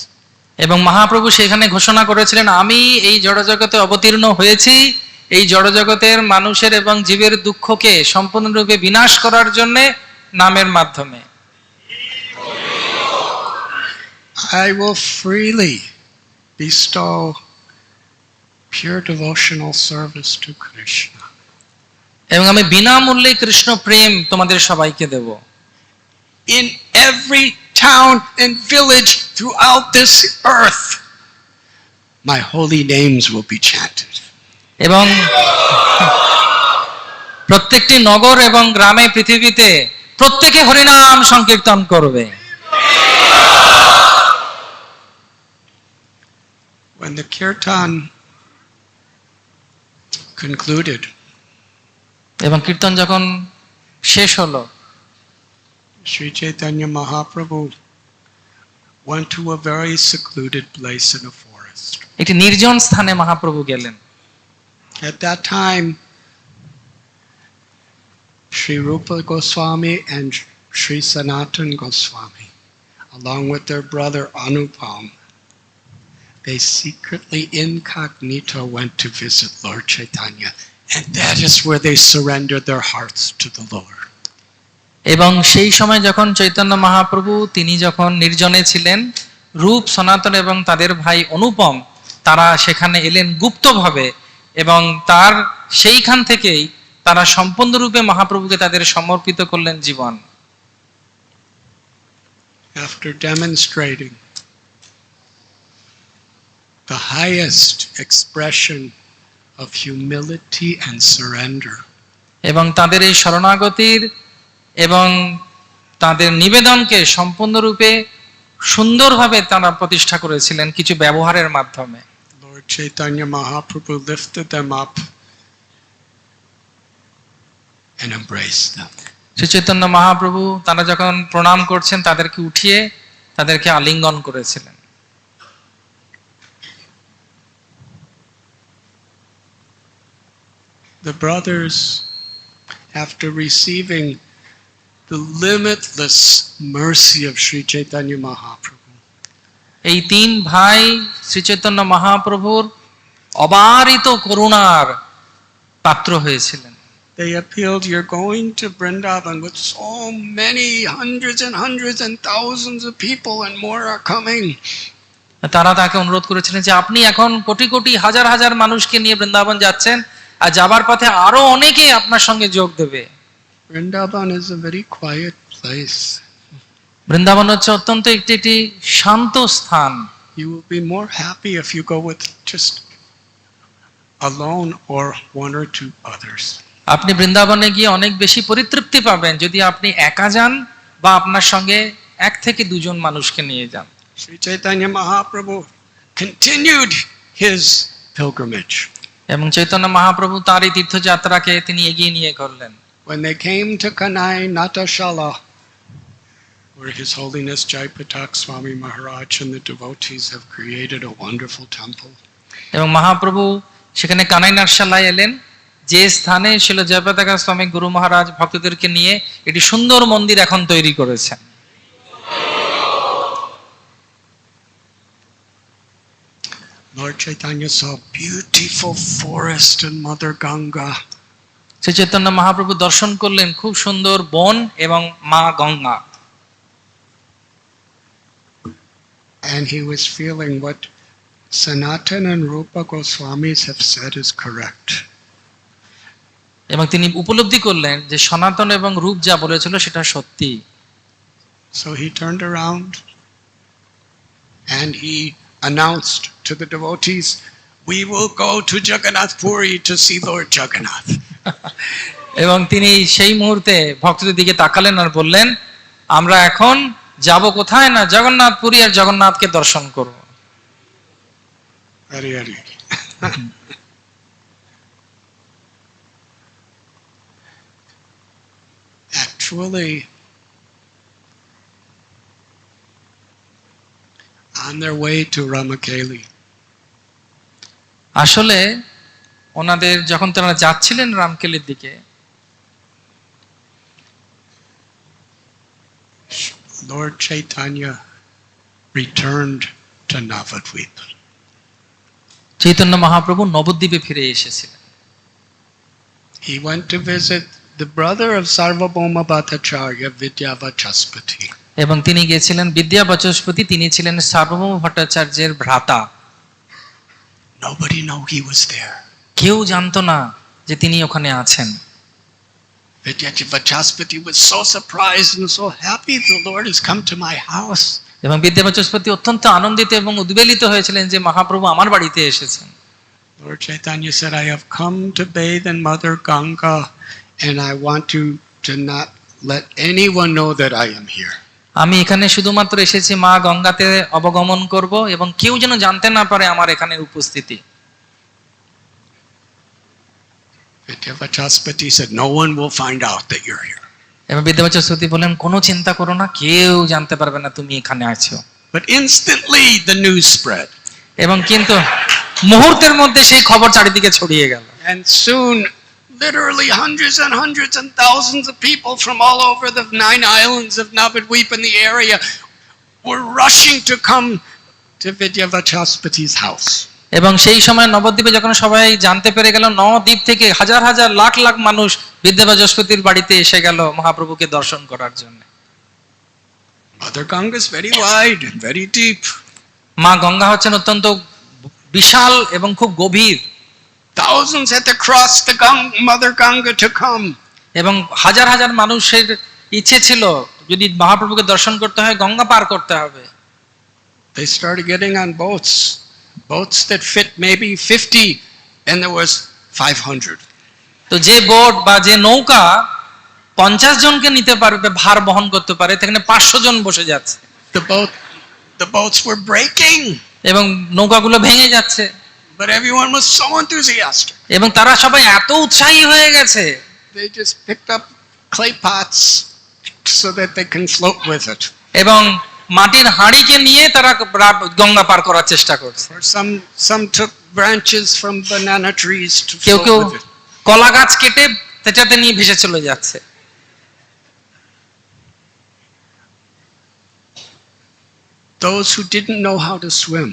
এবং মহাপ্রভু সেখানে ঘোষণা করেছিলেন আমি এই জড়জগতে অবতীর্ণ হয়েছি এই জড়জগতের মানুষের এবং জীবের দুঃখকে সম্পূর্ণরূপে বিনাশ করার জন্য নামের মাধ্যমে। I will freely bestow pure devotional service to Krishna. এবং আমি বিনামূল্যে কৃষ্ণ প্রেম তোমাদের সবাইকে দেব। In every town and village throughout this earth, my holy names will be chanted. এবং প্রত্যেকটি নগর এবং গ্রামে পৃথিবীতে প্রত্যেকে হরিনাম সংকীর্তন করবে। When the kirtan concluded, এবং কীর্তন যখন শেষ হলো Sri Chaitanya Mahaprabhu went to a very secluded place in a forest. একটি নির্জন স্থানে মহাপ্রভু গেলেন। At that time, Sri Rupa Goswami and Sri Sanatan Goswami, along with their brother Anupam, they secretly incognito went to visit Lord Chaitanya, and that is where they surrendered their hearts to the Lord. এবং সেই সময় যখন চৈতন্য মহাপ্রভু তিনি যখন নির্জনে ছিলেন, রূপ সনাতন এবং তাদের ভাই অনুপম তারা সেখানে এলেন গুপ্তভাবে এবং তার সেইখান থেকেই তারা সম্পূর্ণরূপে মহাপ্রভুকে তাদের সমর্পিত করলেন জীবন। After demonstrating the highest expression of humility and surrender, এবং তাদের এই শরণাগতির এবং তাদের নিবেদনকে সম্পূর্ণরূপে সুন্দরভাবে তারা প্রতিষ্ঠা করেছিলেন কিছু ব্যবহারের মাধ্যমে। Lord Chaitanya Mahaprabhu lifted them up and embraced them. Shri Chaitanya Mahaprabhu তারা যখন প্রণাম করছেন তাদেরকে উঠিয়ে তাদেরকে আলিঙ্গন করেছিলেন। The brothers, after receiving the limitless mercy of Sri Chaitanya Mahaprabhu, এই তিন ভাই শ্রী চৈতন্য মহাপ্রভুর অবারিত করুণার পাত্র হয়েছিলেন। they appealed, you're going to Vrindavan with so many hundreds and thousands of people, and more are coming. তারা তাকে অনুরোধ করেছিলেন যে আপনি এখন কোটি কোটি হাজার হাজার মানুষকে নিয়ে বৃন্দাবন যাচ্ছেন, আর যাবার পথে আরো অনেকে আপনার সঙ্গে যোগ দেবে। Vrindavan is a very quiet place. Vrindavan হচ্ছে অত্যন্ত একটি শান্ত স্থান। You will be more happy if you go with just alone or one or two others. আপনি বৃন্দাবনে গিয়ে অনেক বেশি পরিতৃপ্তি পাবেন যদি আপনি একা যান বা আপনার সঙ্গে এক থেকে দুজন মানুষকে নিয়ে যান। Sri Chaitanya Mahaprabhu continued his pilgrimage. এবং চৈতন্য মহাপ্রভু তার এই তীর্থযাত্রাকে তিনি এগিয়ে নিয়ে করলেন। When they came to Kanai Natashala, where His Holiness Jaipatak Swami Maharaj and the devotees have created a wonderful temple. এবং মহাপ্রভু সেখানে কানাই নাটশালায় এলেন, যে স্থানে ছিল জয়প্রতাকা স্বামী গুরু মহারাজ ভক্তদেরকে নিয়ে একটি সুন্দর মন্দির এখন তৈরি করেছেন। Lord Chaitanya saw beautiful forest in Mother Ganga. Shri Chaitanya Mahaprabhu দর্শন করলেন খুব সুন্দর বন এবং মা Ganga. And he was feeling what Sanatana and Rupa Goswamis have said is correct. এবং তিনি উপলব্ধি করলেন যে সনাতন এবং রূপ যা বলেছিল সেটা সত্যি। So he turned around and he announced to the devotees, we will go to Jagannath Puri to see Lord Jagannath. এবং তিনি সেই মুহূর্তে ভক্তদের দিকে তাকালেন আর বললেন, আমরা এখন যাব কোথায় না, জগন্নাথ পুরী আর জগন্নাথকে দর্শন করব। Hari Hari. Actually, on their way to Ramakeli, আসলে ওনাদের যখন তারা যাচ্ছিলেন রামকেলির দিকে, Lord Chaitanya returned to Navadvip. Chaitanya Mahaprabhu নবদ্বীপে ফিরে এসেছিলেন। He went to visit the brother of Sarvabhauma Bhattacharya, Vidyavachaspati. এবং তিনি গিয়েছিলেন বিদ্যা বাচস্পতি, তিনি ছিলেন সার্বভৌম ভট্টাচার্যের ভ্রাতা। Nobody knew he was there. কেউ জানতো না যে তিনি ওখানে আছেন। Vidyavachaspati was so surprised and so happy, the Lord has come to my house. এবং বিদ্যা বাচস্পতি অত্যন্ত আনন্দিত এবং উদ্বেলিত হয়েছিলেন যে মহাপ্রভু আমার বাড়িতে এসেছেন। Lord Chaitanya said, I have come to bathe in Mother Ganga and I want you to not let anyone know that I am here. আমি এখানে শুধুমাত্র এসেছি মা গঙ্গাতে অবগমন করব এবং কেউ যেন জানতে না পারে আমার এখানে উপস্থিতি। Vidyavachaspati said, no one will find out that you're here. এবং বিদ্যা বাচস্পতি বললেন, কোনো চিন্তা করো না, কেউ জানতে পারবে না তুমি এখানে আছো। But instantly the news spread. এবং কিন্তু মুহূর্তের মধ্যে সেই খবর চারিদিকে ছড়িয়ে গেল। And soon, literally hundreds and hundreds and thousands of people from all over the 9 islands of Navadvip in the area were rushing to come to Vidyavachaspati's house. এবং সেই সময় নবদ্বীপে যখন সবাই জানতে পেরে গেল, নবদ্বীপ থেকে হাজার হাজার লাখ লাখ মানুষ বিদ্যা বাচস্পতির বাড়িতে এসে গেল মহাপ্রভুকে দর্শন করার জন্য। Mother Ganga is very wide and very deep. মা গঙ্গা হচ্ছেন অত্যন্ত বিশাল এবং খুব গভীর। Thousands had to cross the Mother Ganga to come. এবং হাজার হাজার মানুষের ইচ্ছে ছিল যদি মহাপ্রভুকে দর্শন করতে হয় গঙ্গা পার করতে হবে। They started getting on boats that fit maybe 50, and there was 500. তো যে বোট বা যে নৌকা 50 জনকে নিতে পারবে, ভার বহন করতে পারে, সেখানে 500 জন বসে যাচ্ছে। The boats were breaking. এবং নৌকাগুলো ভেঙে যাচ্ছে। But everyone was so enthusiastic. এবং তারা সবাই এত উৎসাহী হয়ে গেছে, They just picked up clay pots so that they can float with it. এবং মাটির হাঁড়িকে নিয়ে তারা গঙ্গা পার করার চেষ্টা করছে। Or some took branches from banana trees to কেউ float কেউ with it. কলা গাছ কেটে সেটাতে নিয়ে ভেসে চলে যাচ্ছে। Those who didn't know how to swim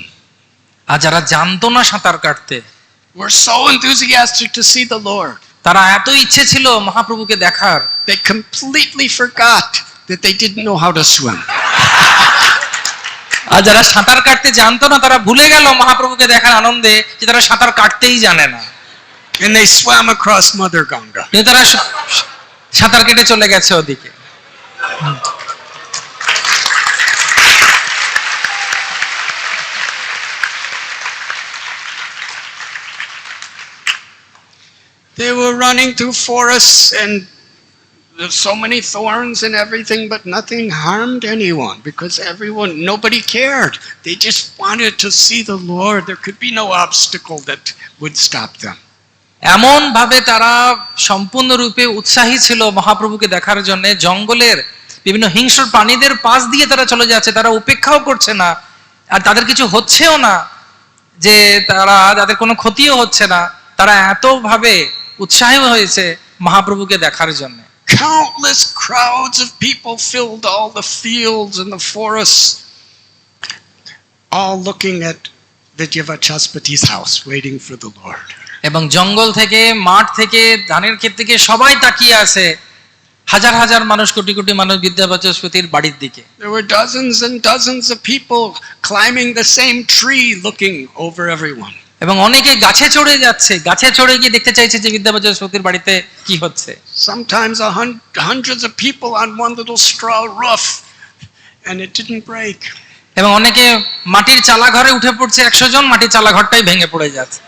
আর যারা জানতো না সাঁতার কাটতে, were so enthusiastic to see the Lord. তারা এত ইচ্ছে ছিল মহাপ্রভুকে দেখার, They completely forgot that they didn't know how to swim. আর যারা সাঁতার কাটতে জানতো না তারা ভুলে গেল মহাপ্রভুকে দেখার আনন্দে যে তারা সাঁতার কাটতেই জানে না। And they swam across Mother Ganga. কিন্তু তারা সাঁতার কেটে চলে গেছে ওদিকে। They were running through forests and there's so many thorns and everything, but nothing harmed anyone because nobody cared. They just wanted to see the Lord. There could be no obstacle that would stop them. এমন ভাবে তারা সম্পূর্ণরূপে উৎসাহী ছিল মহাপ্রভুকে দেখার জন্য, জঙ্গলের বিভিন্ন হিংস্র প্রাণীদের পাশ দিয়ে তারা চলে যাচ্ছে, তারা উপেক্ষাও করছে না, আর তাদের কিছু হচ্ছেও না, যে তাদের কোনো ক্ষতিও হচ্ছে না। তারা এত ভাবে উৎসাহী হয়েছে মহাপ্রভুকে দেখার জন্য। Countless crowds of people filled all the fields and the forests, all looking at Vidyavachaspati's house, waiting for the Lord. এবং জঙ্গল থেকে, মাঠ থেকে, ধানের ক্ষেত থেকে সবাই তাকিয়ে আছে, হাজার হাজার মানুষ, কোটি কোটি মানুষ বিদ্যাবাচস্পতির বাড়ির দিকে। There were dozens and dozens of people climbing the same tree, looking over everyone. এবং অনেকে গাছে চড়ে যাচ্ছে, গাছে চড়ে গিয়ে দেখতে চাইছে যে বিদ্যাবাচস্পতির বাড়িতে কি হচ্ছে। Sometimes hundreds of people on one little straw roof, and it didn't break. এবং অনেকে মাটির চালা ঘরে উঠে পড়ছে, 100 জন, মাটির চালা ঘরটাই ভেঙে পড়ে যাচ্ছে।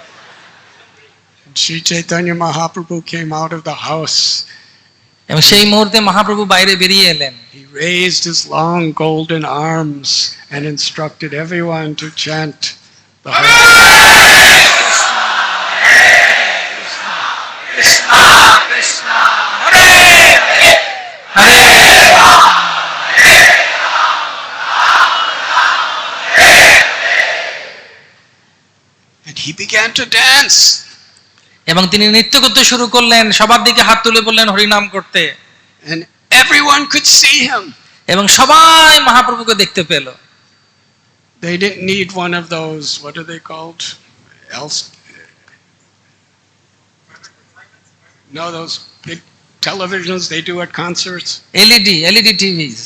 Sri Chaitanya Mahaprabhu came out of the house. এবং সেই মুহূর্তে মহাপ্রভু বাইরে বেরিয়ে এলেন। He raised his long golden arms and instructed everyone to chant the And he began to dance. এবং তিনি নৃত্য করতে শুরু করলেন, সবার দিকে হাত তুলে বললেন হরিনাম করতে। And everyone could see him. এবং সবাই মহাপ্রভুকে দেখতে পেল। They didn't need one of those, what are they called? No, those big televisions they do at concerts. LED TVs.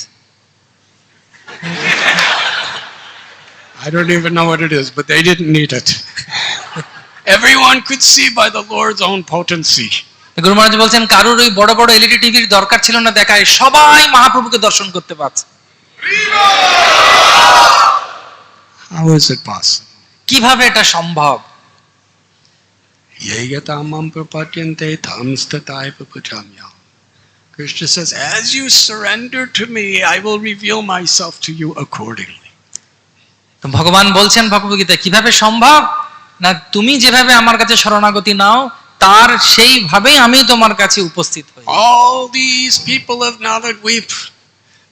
I don't even know what it is, but they didn't need it. Everyone could see by the Lord's own potency. গুরু মহারাজ বলছেন কারোর ওই বড় বড় LED টিভির দরকার ছিল না দেখায়, সবাই মহাপ্রভুকে দর্শন করতে পারছে। How is it possible? কিভাবে এটা সম্ভব? Yeyatamam prapadyante tamstataiva bhajamya. Krishna says, as you surrender to me, I will reveal myself to you accordingly. তো ভগবান বলছেন ভগবদ্গীতায় কিভাবে সম্ভব না, তুমি যেভাবে আমার কাছে শরণাগতি নাও তার সেইভাবেই আমি তোমার কাছে উপস্থিত হই। All these people of Navadvip,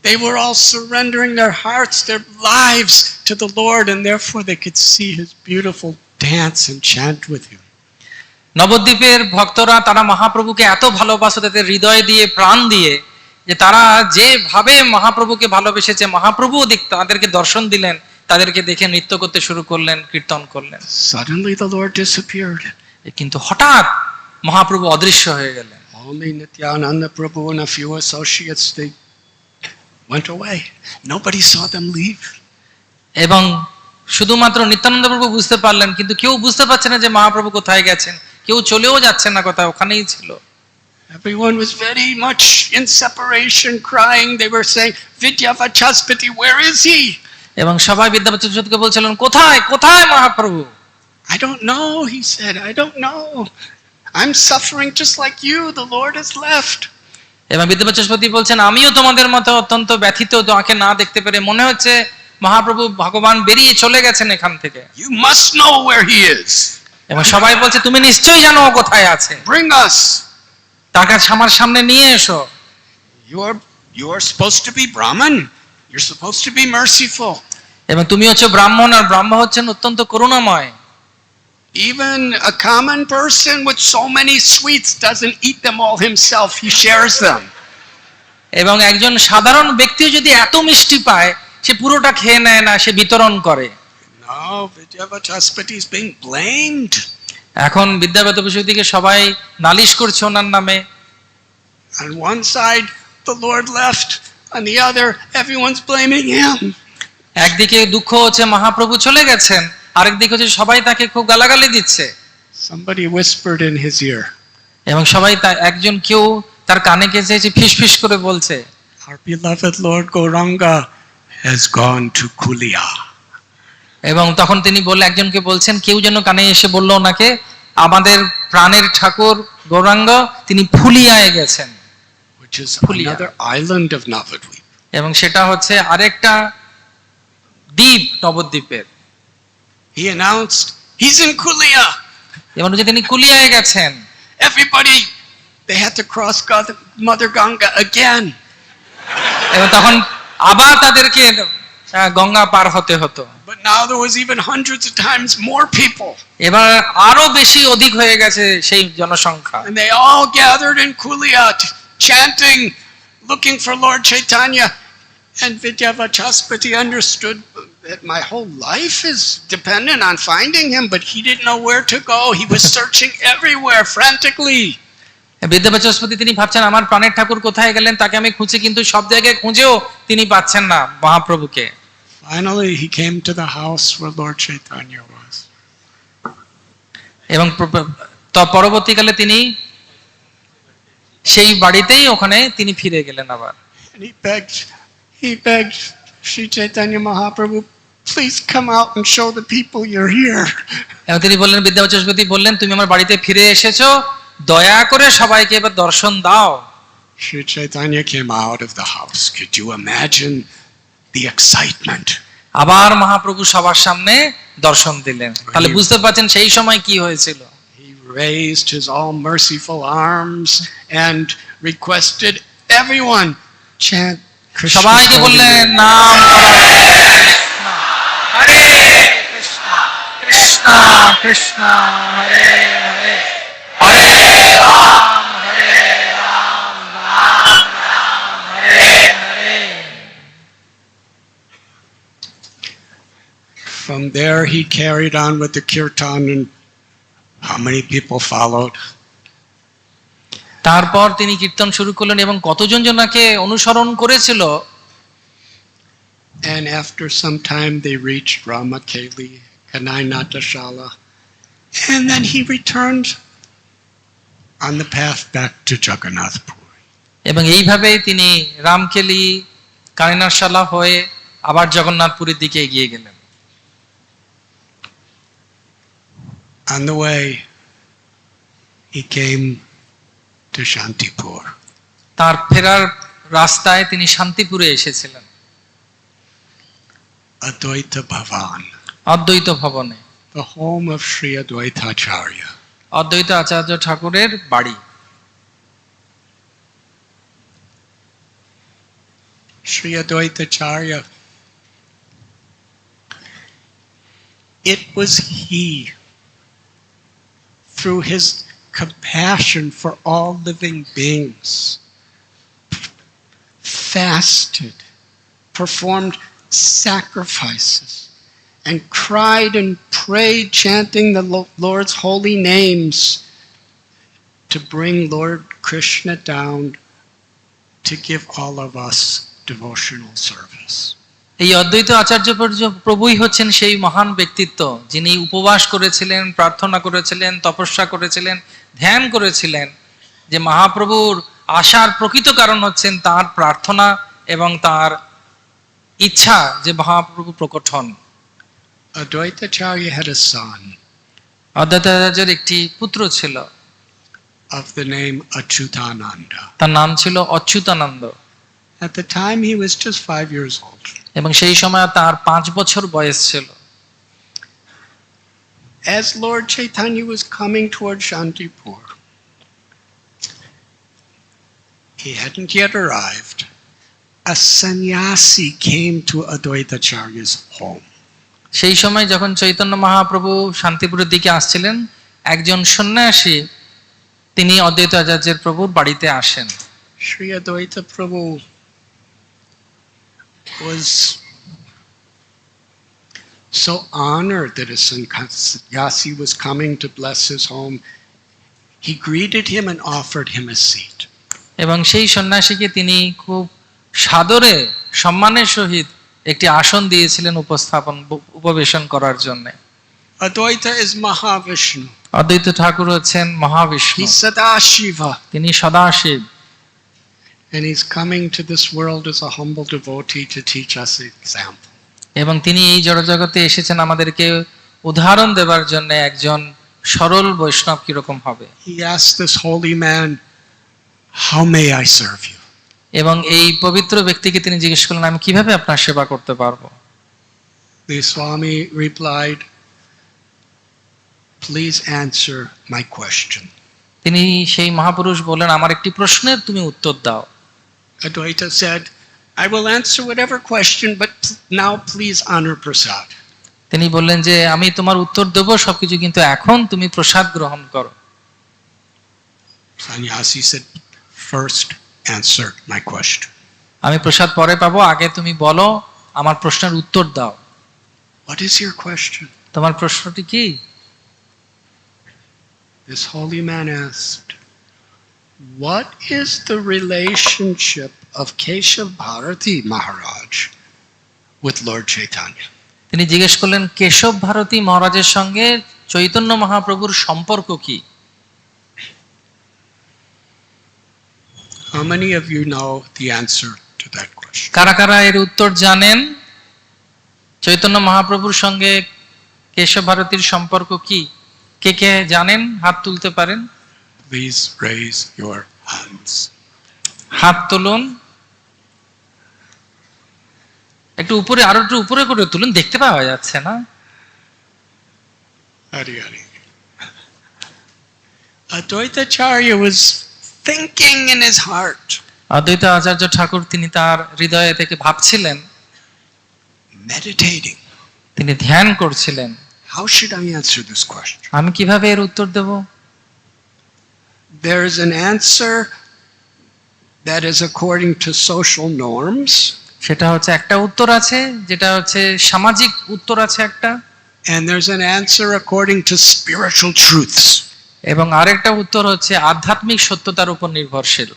they were all surrendering their hearts, their lives to the Lord, and therefore they could see his beautiful dance and chant with him. নবদ্বীপের ভক্তরা তারা মহাপ্রভুকে এত ভালোবাসে তাদের হৃদয় দিয়ে, প্রাণ দিয়ে, যে তারা যেভাবে মহাপ্রভুকে ভালোবেসেছে মহাপ্রভু তাদেরকে দর্শন দিলেন, তাদেরকে দেখে নৃত্য করতে শুরু করলেন, কীর্তন করলেন। Suddenly the Lord disappeared. কিন্তু হঠাৎ মহাপ্রভু অদৃশ্য হয়ে গেলেন। Only Nityananda Prabhu and a few associates, they went away. Nobody saw them leave. এবং শুধুমাত্র নিত্যানন্দ প্রভু বুঝতে পারলেন, কিন্তু কেউ বুঝতে পারছে না যে মহাপ্রভু কোথায় গেছেন, কেউ চলেও যাচ্ছেন না কোথায়, ওখানেই ছিল। Everyone was very much in separation, crying. They were saying, Vidyavachaspati, where is he? এবং সবাই বিদ্যাবাচস্পতিকে বলছিলেন কোথায় কোথায় Mahaprabhu? I don't know, he said. I don't know. I'm suffering just like you. The Lord has left. এবং বিদ্যাবাচস্পতি বলছেন আমিও তোমাদের মতো অত্যন্ত ব্যথিত, তোমাকে না দেখতে পেরে মনে হচ্ছে মহাপ্রভু ভগবান বেরিয়ে চলে গেছেন এখান থেকে। You must know where he is. এবং সবাই বলছে তুমি নিশ্চয়ই জানো ও কোথায় আছে, Bring us. তার কাছে আমার সামনে নিয়ে এসো। You are supposed to be Brahman. You're supposed to be merciful. এবং তুমি হচ্ছে ব্রাহ্মণ, আর ব্রাহ্ম হচ্ছেন অত্যন্ত করুণাময়। Even a common person with so many sweets doesn't eat them all himself. He shares them. এবং একজন সাধারণ ব্যক্তিও যদি এত মিষ্টি পায় সে পুরোটা খেয়ে নেয় না, সে বিতরণ করে। No, Vidyavachaspati is being blamed. এখন বিদ্যাবাচস্পতিকে সবাই নালিশ করছে ওনার নামে। On one side, the Lord left. On the other, everyone's blaming him. একদিকে দুঃখ হচ্ছে মহাপ্রভু চলে গেছেন, আরেকদিকে হচ্ছে সবাই তাকে খুব গালাগালি দিচ্ছে। Somebody whispered in his ear. এবং সবাই একজন কেউ তার কানে গেছে ফিসফিস করে বলছে, Our beloved Lord Gauranga has gone to Kulia. এবং তখন তিনি একজনকে বলছেন, কেউ যেন কানে এসে বলল ওনাকে, আমাদের প্রাণের ঠাকুর গৌরাঙ্গ তিনি ফুলিয়ায় গেছেন। Which which is Pulia. another island of Navadvip. এবং সেটা হচ্ছে আরেকটা দ্বীপ নবদ্বীপের। He announced he's in Kulia. এবং যে তিনি কুলিয়ায় গেছেন, Everybody, they had to cross Mother Ganga again. এবং তখন আবার তাদেরকে গঙ্গা পার হতে হতো। But now there was even hundreds of times more people. এবার আরো বেশি অধিক হয়ে গেছে সেই জনসংখ্যা। And they all gathered in Kulia chanting, looking for Lord Chaitanya. And Vidyavachaspati understood that my whole life is dependent on finding him, but he didn't know where to go. He was searching everywhere frantically. বিদ্যাবাচস্পতি তিনি ভাবছেন আমার প্রাণের ঠাকুর কোথায় গেলেন, তাকে আমি খুঁজছি, কিন্তু সব জায়গায় খুঁজেও তিনি পাচ্ছেন না মহাপ্রভুকে। Finally, he came to the house where Lord Chaitanya was. এবং পরবর্তীকালে তিনি সেই বাড়িতেই ওখানে তিনি ফিরে গেলেন আবার। And he begged Sri Chaitanya Mahaprabhu, please come out and show the people you're here. এবং তিনি বললেন, বিদ্যাবাচস্পতি বললেন, তুমি আমার বাড়িতে ফিরে এসেছো, দয়া করে সবাইকে এবার দর্শন দাও। Sri Chaitanya came out of the house. Could you imagine the excitement? আবার মহাপ্রভু সবার সামনে দর্শন দিলেন। তাহলে বুঝতে পারছেন সেই সময় কি হয়েছিল। He raised his all merciful arms and requested everyone chant Krishna. সবাইকে বললেন নাম হরে কৃষ্ণ কৃষ্ণ কৃষ্ণ হরে হরে হরে রাম হরে Ram Ram Ram Hare Hare. From there he carried on with the kirtan, and how many people followed? তারপর তিনি কীর্তন শুরু করলেন এবং কতজন জনাকে অনুসরণ করেছিল। And after some time they reached Ramakeli, Kanai Natashala, and then he returned on the path back to Jagannath Puri. এবং এইভাবেই তিনি রামকেলি কানিনারশালা হয়ে আবার জগন্নাথপুরীর দিকে এগিয়ে গেলেন। On the way, he came to Shantipur. তার ফেরার রাস্তায় তিনি শান্তিপুরে এসেছিলেন, Advaita Bhavan, অদ্বৈত ভবনে, the home of Sri Advaita Acharya. অদ্বৈত আচার্য ঠাকুরের বাড়ি। Sri Advaita Acharya, it was he, through his compassion for all living beings, fasted, performed sacrifices, and cried and prayed, chanting the Lord's holy names to bring Lord Krishna down to give all of us devotional service. এই অদ্বৈত আচার্য প্রভুই হচ্ছেন সেই মহান ব্যক্তিত্ব যিনি উপবাস করেছিলেন, প্রার্থনা করেছিলেন, তপস্যা করেছিলেন, ধ্যান করেছিলেন, যে মহাপ্রভুর আসার প্রকৃত কারণ হচ্ছেন তার প্রার্থনা এবং তার ইচ্ছা যে মহাপ্রভু প্রকট হন। Advaita Acharya had a son অদ্বৈত আচার্যের একটি পুত্র ছিল, of the name Achyutananda. তার নাম ছিল Achyutananda. At the time he was just 5 years old. এবং সেই সময় তার 5 বছর বয়স ছিল। As Lord Chaitanya was coming toward Shantipur, he hadn't yet arrived. A sannyasi came to Advaita Acharya's home. সেই সময় যখন চৈতন্য মহাপ্রভু শান্তিপুরের দিকে আসছিলেন, একজন সন্ন্যাসী তিনি অদ্বৈত আচার্যের প্রভুর বাড়িতে আসেন। Sri Advaita Prabhu was so honored that a sannyasi was coming to bless his home. He greeted him and offered him a seat. এবং সেই সন্ন্যাসীকে তিনি খুব সাদরে সম্মানের সহিত একটি আসন দিয়েছিলেন উপবেশন করার জন্য। Advaita is Mahavishnu. অদ্বৈত ঠাকুর হচ্ছেন মহাবিষ্ণু, He's Sadashiva. তিনি Sadashiv, And he's coming to this world as a humble devotee to teach us example. এবং তিনি এই জড়জগতে এসেছেন আমাদেরকে উদাহরণ দেবার জন্য একজন সরল বৈষ্ণব কিরকম হবে। He asked this holy man, how may I serve you? এবং এই পবিত্র ব্যক্তিকে তিনি জিজ্ঞেস করলেন, আমি কিভাবে আপনার সেবা করতে পারবো? The Swami replied, please answer my question. তিনি সেই মহাপুরুষ বললেন, আমার একটি প্রশ্নের তুমি উত্তর দাও। Advaita said, I will answer whatever question, but now please honor prasad. তিনি বললেন যে আমি তোমার উত্তর দেবো সবকিছু, কিন্তু এখন তুমি প্রসাদ গ্রহণ করো। Sannyasi said, first answer my question. আমি প্রসাদ পরে পাবো, আগে তুমি বলো, আমার প্রশ্নের উত্তর দাও। What is your question? তোমার প্রশ্নটি কি? This holy man asked, what is the relationship of Keshav Bharati Maharaj with Lord Chaitanya? তিনি জিজ্ঞেস করলেন, কেশব ভারতী মহারাজের সঙ্গে চৈতন্য মহাপ্রভুর সম্পর্ক কি? How many of you know the answer to that question? কারা কারা এর উত্তর জানেন? চৈতন্য মহাপ্রভুর সঙ্গে কেশব ভারতীর সম্পর্ক কি? কে কে জানেন? হাত তুলতে পারেন। Please raise your hands. হাত তুলুন। একটু উপরে, আরো একটু উপরে করে তুলুন, দেখতে পাওয়া যাচ্ছে না। Hari Hari. Advaita Acharya was thinking in his heart, অদ্বৈত আচার্য ঠাকুর তিনি তার হৃদয়ে থেকে ভাবছিলেন, meditating. তিনি ধ্যান করছিলেন, How should I answer this question? আমি কিভাবে এর উত্তর দেব? There is an answer that is according to social norms, সেটা হচ্ছে একটা উত্তর আছে, যেটা হচ্ছে সামাজিক উত্তর আছে একটা, and there's an answer according to spiritual truths. এবং আরেকটা উত্তর হচ্ছে আধ্যাত্মিক সত্যতার উপর নির্ভরশীল।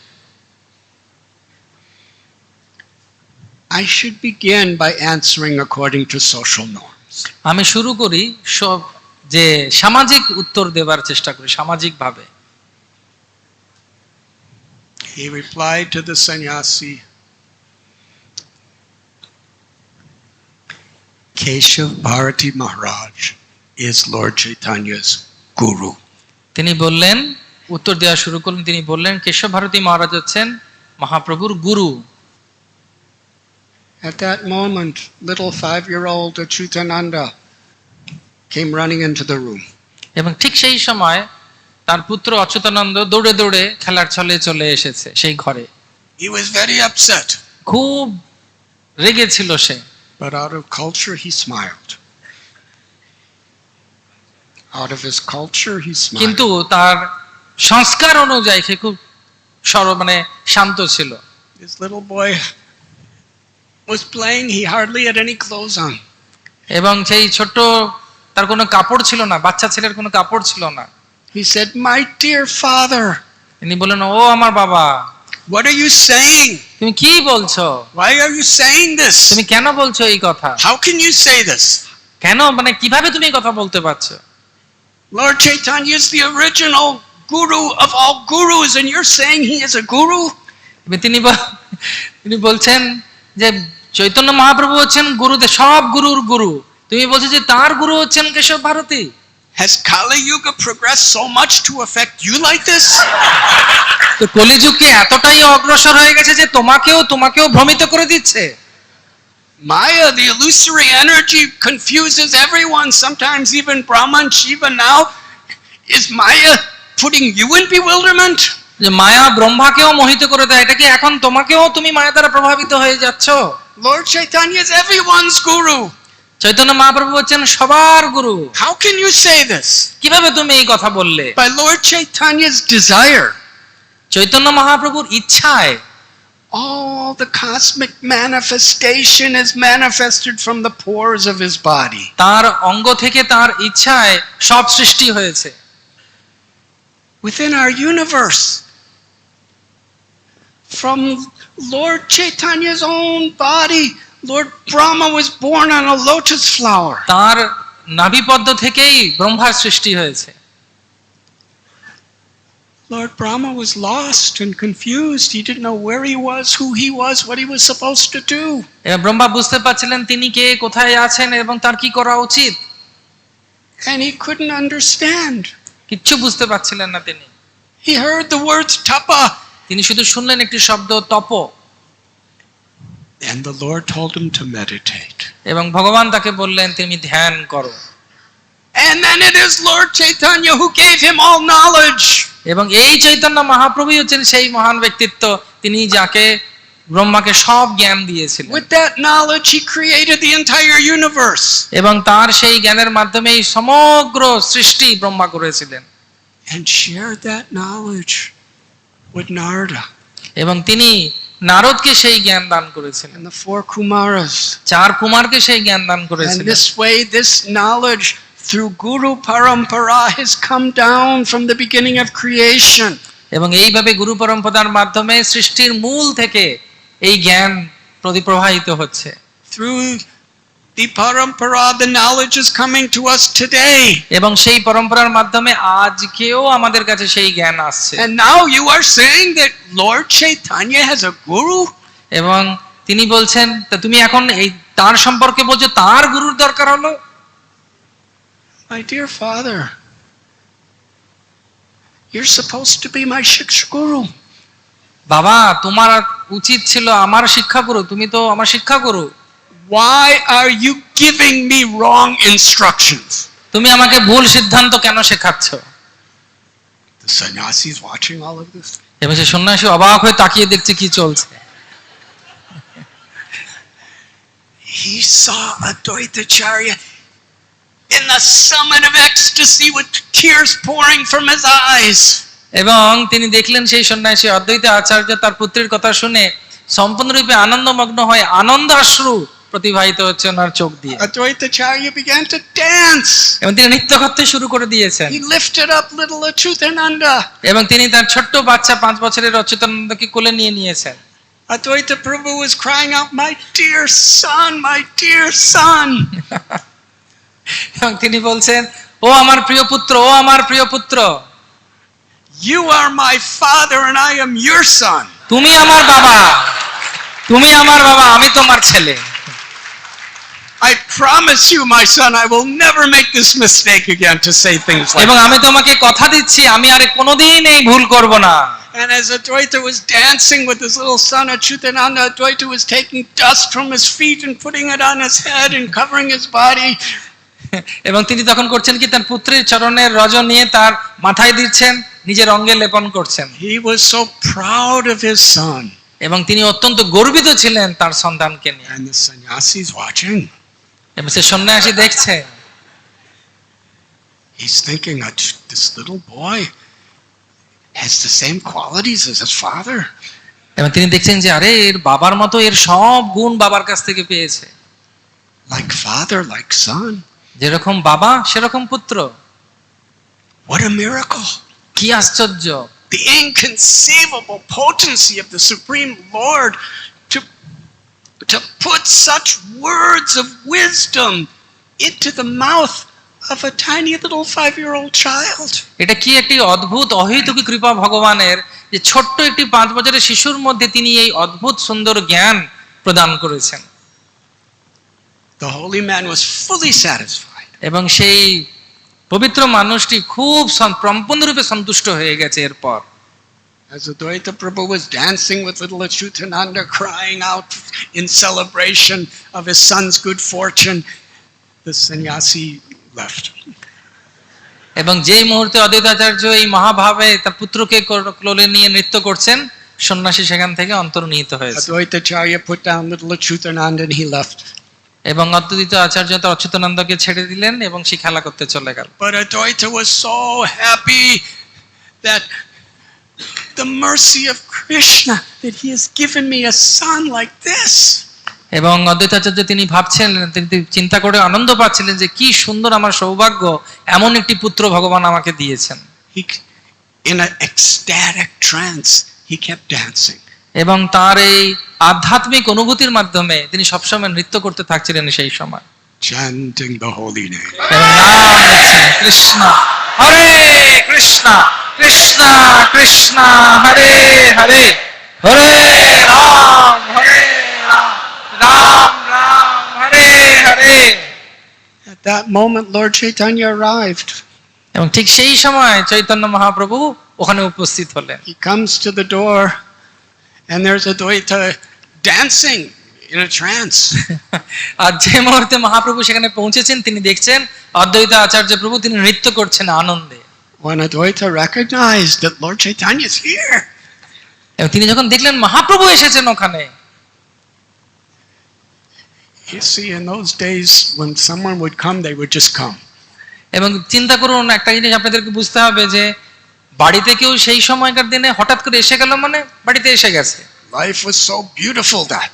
I should begin by answering according to social norms. আমি শুরু করি সব যে সামাজিক উত্তর দেবার চেষ্টা করি, সামাজিক ভাবে। He replied to the sannyasi, Keshav Bharati Maharaj is Lord Chaitanya's guru. তিনি বললেন, উত্তর দেওয়া শুরু করলেন, তিনি বললেন কেশব ভারতী মহারাজ হচ্ছেন মহাপ্রভুর গুরু। At that moment, little 5-year-old Achyutananda came running into the room. এবং ঠিক সেই সময় তার পুত্র অচ্যুতানন্দ দৌড়ে দৌড়ে খেলার ছলে চলে এসেছে সেই ঘরে। He was very upset, খুব রেগেছিল সে, but out of culture he smiled. Out of his culture he smiled. কিন্তু তার সংস্কার অনুযায়ী সে খুব মানে শান্ত ছিল। This little boy was playing, he hardly had any clothes on. এবং সেই ছোট্ট, তার কোনো কাপড় ছিল না, বাচ্চা ছেলের কোনো কাপড় ছিল না। He said, my dear father, তিনি বললেন, ও আমার বাবা, what are you saying? তুমি কি বলছো? Why are you saying this? তুমি কেন বলছো এই কথা? How can you say this? কেন, মানে কিভাবে তুমি এই কথা বলতে পারছো? Lord Chaitanya is the original guru of all gurus, and you're saying he is a guru? তিনি বলছেন যে চৈতন্য মহাপ্রভু হচ্ছেন গুরুদেব, সব গুরুর গুরু, তুমি বলছো যে তার গুরু হচ্ছেন Keshab Bharati. Has Kali Yuga progressed so much to affect you like this? তো কলিযুগকে এতটাই অগ্রসর হয়ে গেছে যে তোমাকেও ভ্রমিত করে দিচ্ছে। Maya, the illusory energy, confuses everyone, sometimes even Brahma and Shiva now. Is Maya putting you in bewilderment? যে মায়া ব্রহ্মাকেও মোহিত করে দেয়, এটা কি এখন তুমি মায়া দ্বারা প্রভাবিত হয়ে যাচ্ছ? Lord Chaitanya is everyone's guru. Chaitanya Mahaprabhu হচ্ছেন সবার গুরু। How can you say this? কিভাবে তুমি এই কথা বললে? By Lord Chaitanya's desire. Chaitanya মহাপ্রভুর ইচ্ছায় All the cosmic manifestation is manifested from the pores of his body. তার অঙ্গ থেকে তার ইচ্ছায় সব সৃষ্টি হয়েছে। Within our universe, from Lord Chaitanya's own body, Lord Brahma was born on a lotus flower. তার নাভিপদ্ম থেকেই ব্রহ্মার সৃষ্টি হয়েছে। Lord Brahma was lost and confused. He didn't know where he was, who he was, what he was supposed to do. Brahma বুঝতে পারছিলেন তিনি কে, কোথায় আছেন এবং তার কি করা উচিত। And he couldn't understand. কিচ্ছু বুঝতে পারছিলেন না তিনি। He heard the words tapa. তিনি শুধু শুনলেন একটি শব্দ, তপ। And the Lord told him to meditate. এবং ভগবান তাকে বললেন তুমি ধ্যান করো। And then it is Lord Chaitanya who gave him all knowledge. এবং এই চৈতন্য মহাপ্রভুই হচ্ছেন সেই মহান ব্যক্তিত্ব, তিনি যাকে ব্রহ্মাকে সব জ্ঞান দিয়েছিলেন। With that knowledge, he created the entire universe. এবং তার সেই জ্ঞানের মাধ্যমেই সমগ্র সৃষ্টি ব্রহ্মা করেছিলেন। And shared that knowledge with Narada এবং তিনি নারদকে সেই জ্ঞান দান করেছিলেন, and the 4 Kumaras. চার কুমারকে সেই জ্ঞান দান And করেছিলেন। this way, this knowledge through Guru Parampara has come down from the beginning of creation. এবং এইভাবে গুরু পরম্পরার মাধ্যমে সৃষ্টির মূল থেকে এই জ্ঞান প্রবাহিত হচ্ছে। Through the Parampara, the knowledge is coming to us today. এবং সেই পরম্পরার মাধ্যমে আজকেও আমাদের কাছে সেই জ্ঞান আসছে। And now you are saying that Lord Chaitanya has a guru? এবং তিনি বলছেন তা তুমি এখন এই তার সম্পর্কে বলছো তার গুরুর দরকার হলো? My dear father, you're supposed to be my Shiksha Guru. বাবা তোমার উচিত ছিল আমার শিক্ষা গুরু, তুমি তো আমার শিক্ষা গুরু। Why are you giving me wrong instructions? তুমি আমাকে ভুল সিদ্ধান্ত কেন শেখাচ্ছ? The sannyasi is watching all of this. এবং সে সন্ন্যাসী অবাক হয়ে তাকিয়ে দেখছে কি চলছে। He saw Advaitacharya in the summit of ecstasy with tears pouring from his eyes. এবং তিনি দেখলেন সেই সন্ন্যাসী অদ্বৈত আচার্য তার পুত্রের কথা শুনে সম্পূর্ণরূপে আনন্দমগ্ন হয়ে আনন্দাশ্রু প্রতিবাহিত হচ্ছে ওনার চোখ দিয়ে। Advaitacharya began to dance. এবং তিনি নৃত্য করতে শুরু করে দিয়েছেন। He lifted up little Achyutananda. এবং তিনি তার ছোট্ট বাচ্চা 5 বছরের অচ্যুতানন্দকে কোলে নিয়ে নিয়েছেন। Advaita Prabhu was crying out, my dear son, my dear son. এবং তিনি বলছেন ও আমার প্রিয় পুত্র, ও আমার প্রিয় পুত্র। You are my father and I am your son. তুমি আমার বাবা, তুমি আমার বাবা, আমি তোমার ছেলে। I promise you, my son, I will never make this mistake again to say things like এবং that. আমি তোমাকে কথা দিচ্ছি আমি আর কোনোদিন এই ভুল করব না। And as Advaita was dancing with his little son Achyutananda, Advaita was taking dust from his feet and putting it on his head and covering his body. এবং তিনি তখন করছেন কি তার পুত্রের চরণের রজ নিয়ে তার মাথায় দিচ্ছেন, নিজের অঙ্গে লেপন করছেন। He was so proud of his son. এবং তিনি অত্যন্ত গর্বিত ছিলেন তার সন্তানকে নিয়ে। And the sannyasi is watching. এবং সে সন্ন্যাসী দেখছে, He's thinking, this little boy has the same qualities as his father. এবং তিনি দেখছেন যে আরে এর বাবার মতো এর সব গুণ বাবার কাছ থেকে পেয়েছে। Like father, like son. যেরকম বাবা সেরকম পুত্র। What a miracle. কি আশ্চর্য! The inconceivable potency of the Supreme Lord to put such words of wisdom into the mouth of a tiny little 5-year-old child. এটা কি একটি অদ্ভুত অহৈতুকী কৃপা ভগবানের যে ছোট্ট একটি 5 বছরের শিশুর মধ্যে তিনি এই অদ্ভুত সুন্দর জ্ঞান প্রদান করেছেন। The holy man was fully satisfied. এবং সেই পবিত্র মানুষটি খুব সম্পূর্ণরূপে সন্তুষ্ট হয়ে গেছে এরপর। As Advaita Prabhu was dancing with little Achyutananda, crying out in celebration of his son's good fortune, the sannyasi left. এবং যেই মুহূর্তে অদ্বৈতাচার্য এই মহাভাবে তার পুত্রকে কোলে নিয়ে নৃত্য করছেন, সন্ন্যাসী সেখান থেকে অন্তর্নিহিত হয়েছে। Advaitacharya put down little Achyutananda and he left. এবং অদ্বৈত আচার্য তার অচ্যুতানন্দকে ছেড়ে দিলেন এবং সে খেলা করতে চলে গেল। But Advaita was so happy that the mercy of Krishna, that he has given me a son like this. এবং অদ্বৈতাচার্য তিনি ভাবছেন, তিনি চিন্তা করে আনন্দ পাচ্ছিলেন যে কি সুন্দর আমার সৌভাগ্য, এমন একটি পুত্র ভগবান আমাকে দিয়েছেন। He, in an ecstatic trance, he kept dancing. এবং তার এই আধ্যাত্মিক অনুভূতির মাধ্যমে তিনি সবসময় নৃত্য করতে থাকছিলেন সেই সময়। Chanting the holy name. এবং নাম নিচ্ছেন কৃষ্ণ হরে Krishna Krishna Krishna Hare Hare Hare Ram Ram Ram Hare Hare. At that moment, Lord Chaitanya arrived. এবং ঠিক সেই সময় চৈতন্য মহাপ্রভু ওখানে উপস্থিত হলেন। He comes to the door, and there's Advaita dancing in a trance. আর যে মুহূর্তে মহাপ্রভু সেখানে পৌঁছেছেন তিনি দেখছেন অদ্বৈত আচার্য প্রভু তিনি নৃত্য করছেন আনন্দে। When Advaita recognized that Lord Chaitanya is here, এবং তিনি যখন দেখলেন মহাপ্রভু এসেছেন ওখানে, you see, in those days when someone would come, they would just come. এবং চিন্তা করুন একটা জিনিস আপনাদেরকে বুঝতে হবে যে বাড়িতে কেউ সেই সময়কার দিনে হঠাৎ করে এসে গেল মানে বাড়িতে এসে গেছে। Life was so beautiful that.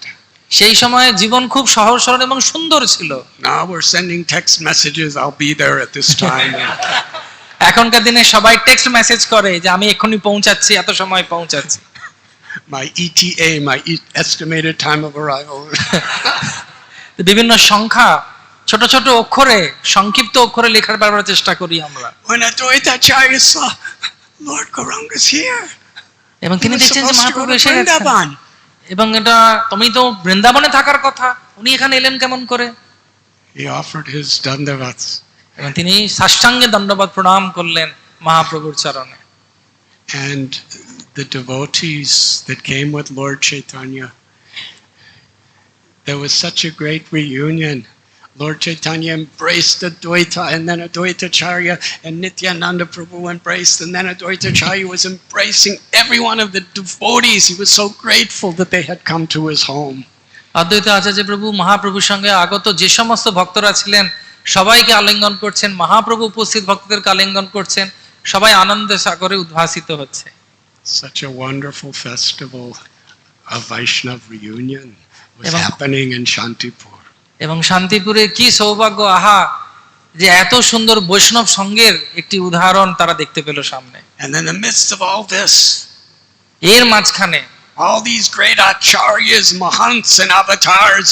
সেই সময় জীবন খুব সহজ সরল এবং সুন্দর ছিল। Now we're sending text messages, I'll be there at this time. এখনকার দিনে সবাই টেক্সট মেসেজ করে যে আমি এক্ষুনি পৌঁছাচ্ছি, এত সময় পৌঁছাচ্ছি। My ETA, my estimated time of arrival. বিভিন্ন সংখ্যা ছোট ছোট অক্ষরে সংক্ষিপ্ত অক্ষরে লেখার বারবার চেষ্টা করি আমরা। When Advaita Acharya saw Lord Gauranga is here, এবং তিনি he was দেখছেন যে supposed to go Mahaprabhu to এসে গেছেন। Vrindavan. এবং এটা তুমি তো বৃন্দাবনে থাকার কথা, উনি এখানে এলেন কেমন করে? He offered his dandavats. এবং তিনি সাষ্টাঙ্গে দণ্ডবত প্রণাম করলেন মহাপ্রভুর চরণে। And the devotees that came with Lord Chaitanya, there was such a great reunion. Lord Chaitanya embraced Advaita, and then Advaita Acharya and Nityananda Prabhu embraced, and then Advaita Acharya was embracing every one of the devotees. He was so grateful that they had come to his home. অদ্বৈত আচার্য প্রভু মহাপ্রভুর সঙ্গে আগত যে সমস্ত ভক্তরা ছিলেন সবাইকে আলিঙ্গন করছেন, মহাপ্রভু উপস্থিত ভক্তদেরকে আলিঙ্গন করছেন, সবাই আনন্দে সাগরে উদ্ভাসিত হচ্ছে। Such a wonderful festival of Vaishnav reunion was Evam- happening in Shantipur. এবং শান্তিপুরে কি সৌভাগ্য, আহা, যে এত সুন্দর বৈষ্ণব সঙ্গের একটি উদাহরণ তারা দেখতে পেল সামনে। And in the midst of all this, এর মাঝখানে all these great acharyas, mahants and avatars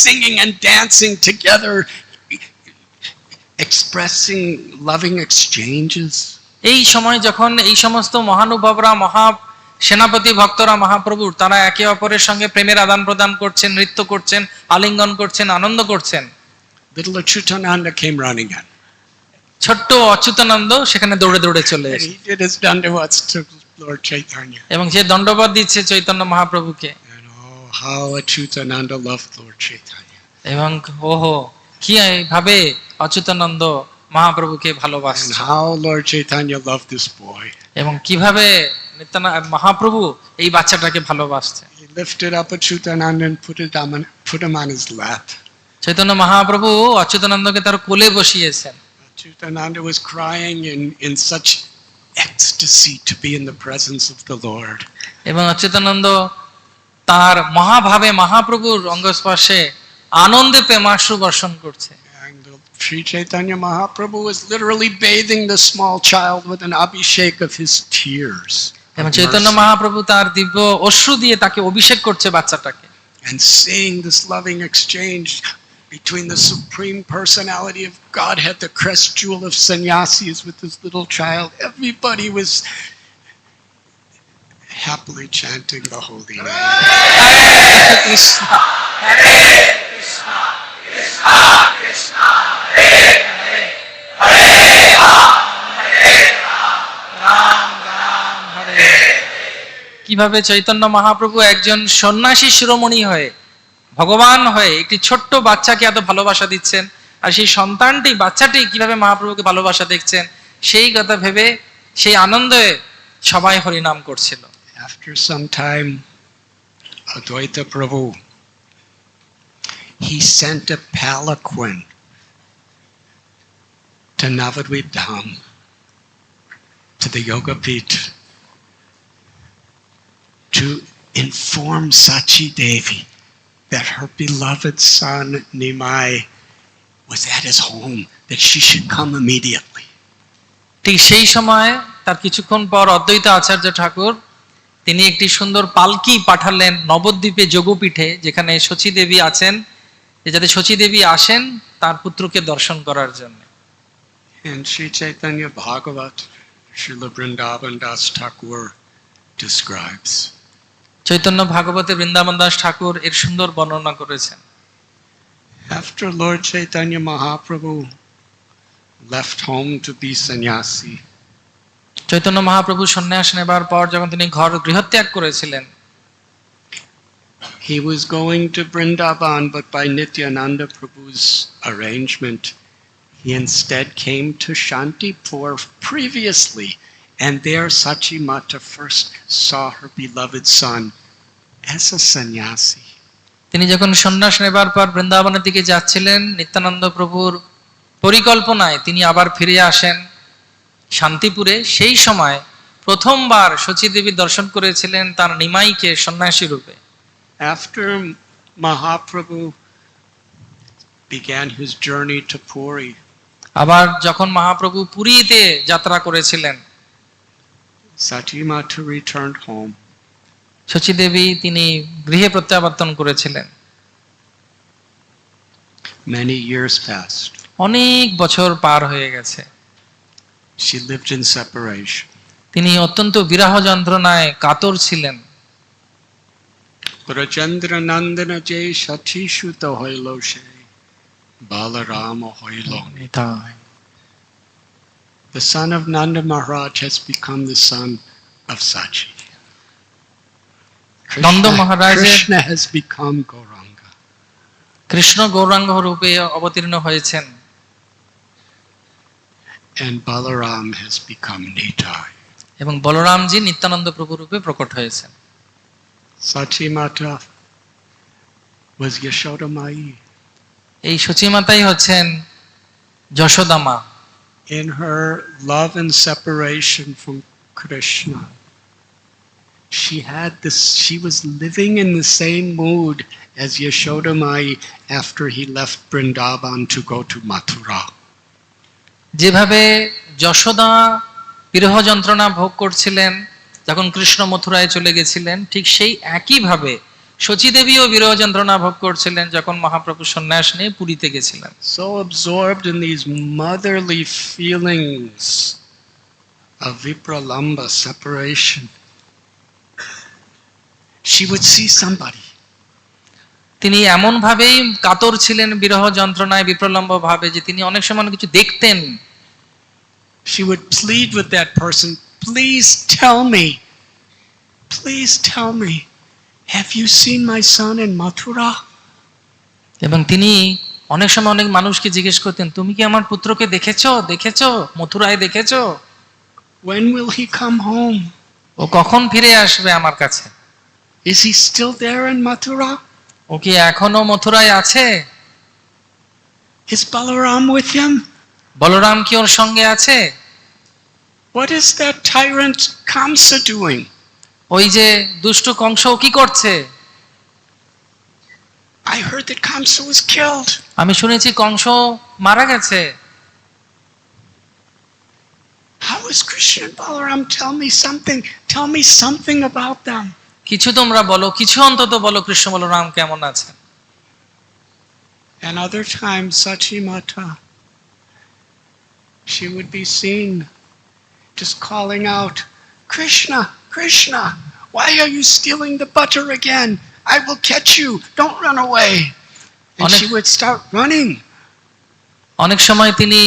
singing and dancing together, expressing loving exchanges. এই সময় যখন এই সমস্ত মহানুভবরা মহা সেনাপতি ভক্তরা মহাপ্রভুর তারা একে অপরের সঙ্গে প্রেমের আদান প্রদান করছেন, নৃত্য করছেন, আলিঙ্গন করছেন, আনন্দ করছেন, Little Achyutananda came running in. ছোট্ট অচ্যুতানন্দ সেখানে দৌড়ে দৌড়ে চলে And এসে he did his dandavats to Lord Chaitanya. এবং সে দণ্ডবাদ দিচ্ছে চৈতন্য মহাপ্রভুকে। And oh, how Achyutananda loved Lord Chaitanya. এবং ওহো কি ভাবে অচ্যুতানন্দ মহাপ্রভুকে And ভালোবাসছে, how Lord Chaitanya loved this boy. এবং কিভাবে মহাপ্রভু এই বাচ্চাটাকে ভালোবাসছে। He lifted up Achyutananda and put him on his lap. Chaitanya Mahaprabhu অচ্যুতানন্দকে তার কোলে বসিয়েছেন। Achyutananda was crying in such ecstasy to be in the presence of the Lord. এবং অচ্যুতানন্দ তার মহাভাবে মহাপ্রভুর অঙ্গস্পর্শে আনন্দে প্রেমাশ্রু বর্ষণ করছে। And Sri Chaitanya Mahaprabhu was literally bathing the small child with an abhishek of his tears. এবং of Chaitanya mercy. Mahaprabhu তার দিব্য অশ্রু দিয়ে তাকে অভিষেক করছে বাচ্চাটাকে। And seeing this loving exchange between the Supreme Personality of Godhead, the crest jewel of sannyasis, with this little child, everybody was happily chanting the holy name. হরে কৃষ্ণ, হরে কৃষ্ণ, কৃষ্ণ কৃষ্ণ, হরে হরে, হরে রাম, হরে রাম, রাম রাম, হরে হরে। কিভাবে চৈতন্য মহাপ্রভু একজন সন্ন্যাসী শিরোমণি হয়ে ভগবান হয়ে একটি ছোট্ট বাচ্চাকে এত ভালোবাসা দিচ্ছেন, আর সেই সন্তানটি বাচ্চাটি কিভাবে মহাপ্রভুকে ভালোবাসা দেখছেন সেই কথা ভেবে সেই আনন্দে সবাই হরিনাম করছিল। After some time, Advaita Prabhu, he sent a palanquin to Navadvip Dham, to the Yoga Pith, to inform Sachi Devi that her beloved son Nimai was at his home, that she should come immediately. ঠিক সেই সময় তার কিছুক্ষণ পর অদ্বৈত আচার্য ঠাকুর তিনি একটি সুন্দর পালকি পাঠালেন নবদ্বীপে যোগপীঠে, যেখানে শচী দেবী আছেন, যাতে শচী দেবী আসেন তার পুত্রকে দর্শন করার জন্য। And Sri Chaitanya Bhagavat, Srila Vrindavan Das Thakur describes. Chaitanya ভাগবতে বৃন্দাবন দাস ঠাকুর এর সুন্দর বর্ণনা করেছেন। After Lord Chaitanya Mahaprabhu left home to be sannyasi, Chaitanya Mahaprabhu সন্ন্যাস নেবার পর যখন তিনি ঘর গৃহত্যাগ করেছিলেন, He was going to Vrindavan, but by Nityananda Prabhu's arrangement, he instead came to Shantipur previously, and there Sachi Mata first saw her beloved son as a sannyasi. তিনি যখন সন্ন্যাস নেবার পর বৃন্দাবনের দিকে যাচ্ছিলেন, নিত্যানন্দ প্রভুর পরিকল্পনায় তিনি আবার ফিরে আসেন শান্তিপুরে। সেই সময় প্রথমবার শচী দেবী দর্শন করেছিলেন তার নিমাইকে সন্ন্যাসী রূপে। After Mahaprabhu began his journey to Puri, আবার যখন মহাপ্রভু পুরীতে যাত্রা করেছিলেন, Sachi Mata returned home. Sachi দেবী তিনি গৃহে প্রত্যাবর্তন করেছিলেন। Many years passed. অনেক বছর পার হয়ে গেছে। She lived in separation. তিনি অত্যন্ত বিরহ যন্ত্রণায় কাতর ছিলেন। Brajendra Nandana Jai Sachi Shuta Hoilo She Balarama Hoilo. The son of Nanda Maharaj has become the son of Sachi. Nanda Maharaj Krishna has become Gauranga. Krishna Gauranga রূপে অবতীর্ণ হয়েছেন। And Balaram has become Nitai. এবং বলরামজি নিত্যানন্দ প্রভু রূপে প্রকট হয়েছেন। Sachi Mata was Yashoda Mai. এই শচী মাতাই হচ্ছেন যশোদা মা। In her love and separation from Krishna, she was living in the same mood as Yashoda Mai after he left Vrindavan to go to Mathura. যেভাবে যশোদা বিরহ যন্ত্রণা ভোগ করছিলেন যখন কৃষ্ণ মথুরায় চলে গেছিলেন, ঠিক সেই একইভাবে শচী দেবীও বিরহ যন্ত্রণা ভোগ করছিলেন যখন মহাপ্রভু সন্ন্যাস নিয়ে পুরীতে গেছিলেন। So absorbed in these motherly feelings of vipralamba, separation, she would see somebody. তিনি এমন ভাবেই কাতর ছিলেন বিরহ যন্ত্রণায় বিপ্রলম্ব ভাবে যে তিনি অনেক সময় কিছু দেখতেন। She would plead with that person, please tell me, have you seen my son in Mathura? এবং তিনি অনেক সময় অনেক মানুষকে জিজ্ঞেস করতেন, তুমি কি আমার পুত্রকে দেখেছো মথুরায় দেখেছো? When will he come home? ও কখন ফিরে আসবে আমার কাছে? Is he still there in Mathura? ও কি এখনো মথুরায় আছে? Is Balaram with him? Balaram কি ওর সঙ্গে আছে? What is that tyrant Kamsa doing? ওই যে দুষ্ট কংস কি করছে? I heard that Kamsa was killed. আমি শুনেছি কংস মারা গেছে। How is Krishna and Balaram? Tell me something about them. কিছু তোমরা বলো, কিছু অন্তত বলো কৃষ্ণ বলরাম কেমন আছে? And other times Sachi Mata, she would be seen just calling out, Krishna, Krishna, why are you stealing the butter again? I will catch you, don't run away. And she would start running. অনেক সময় তিনি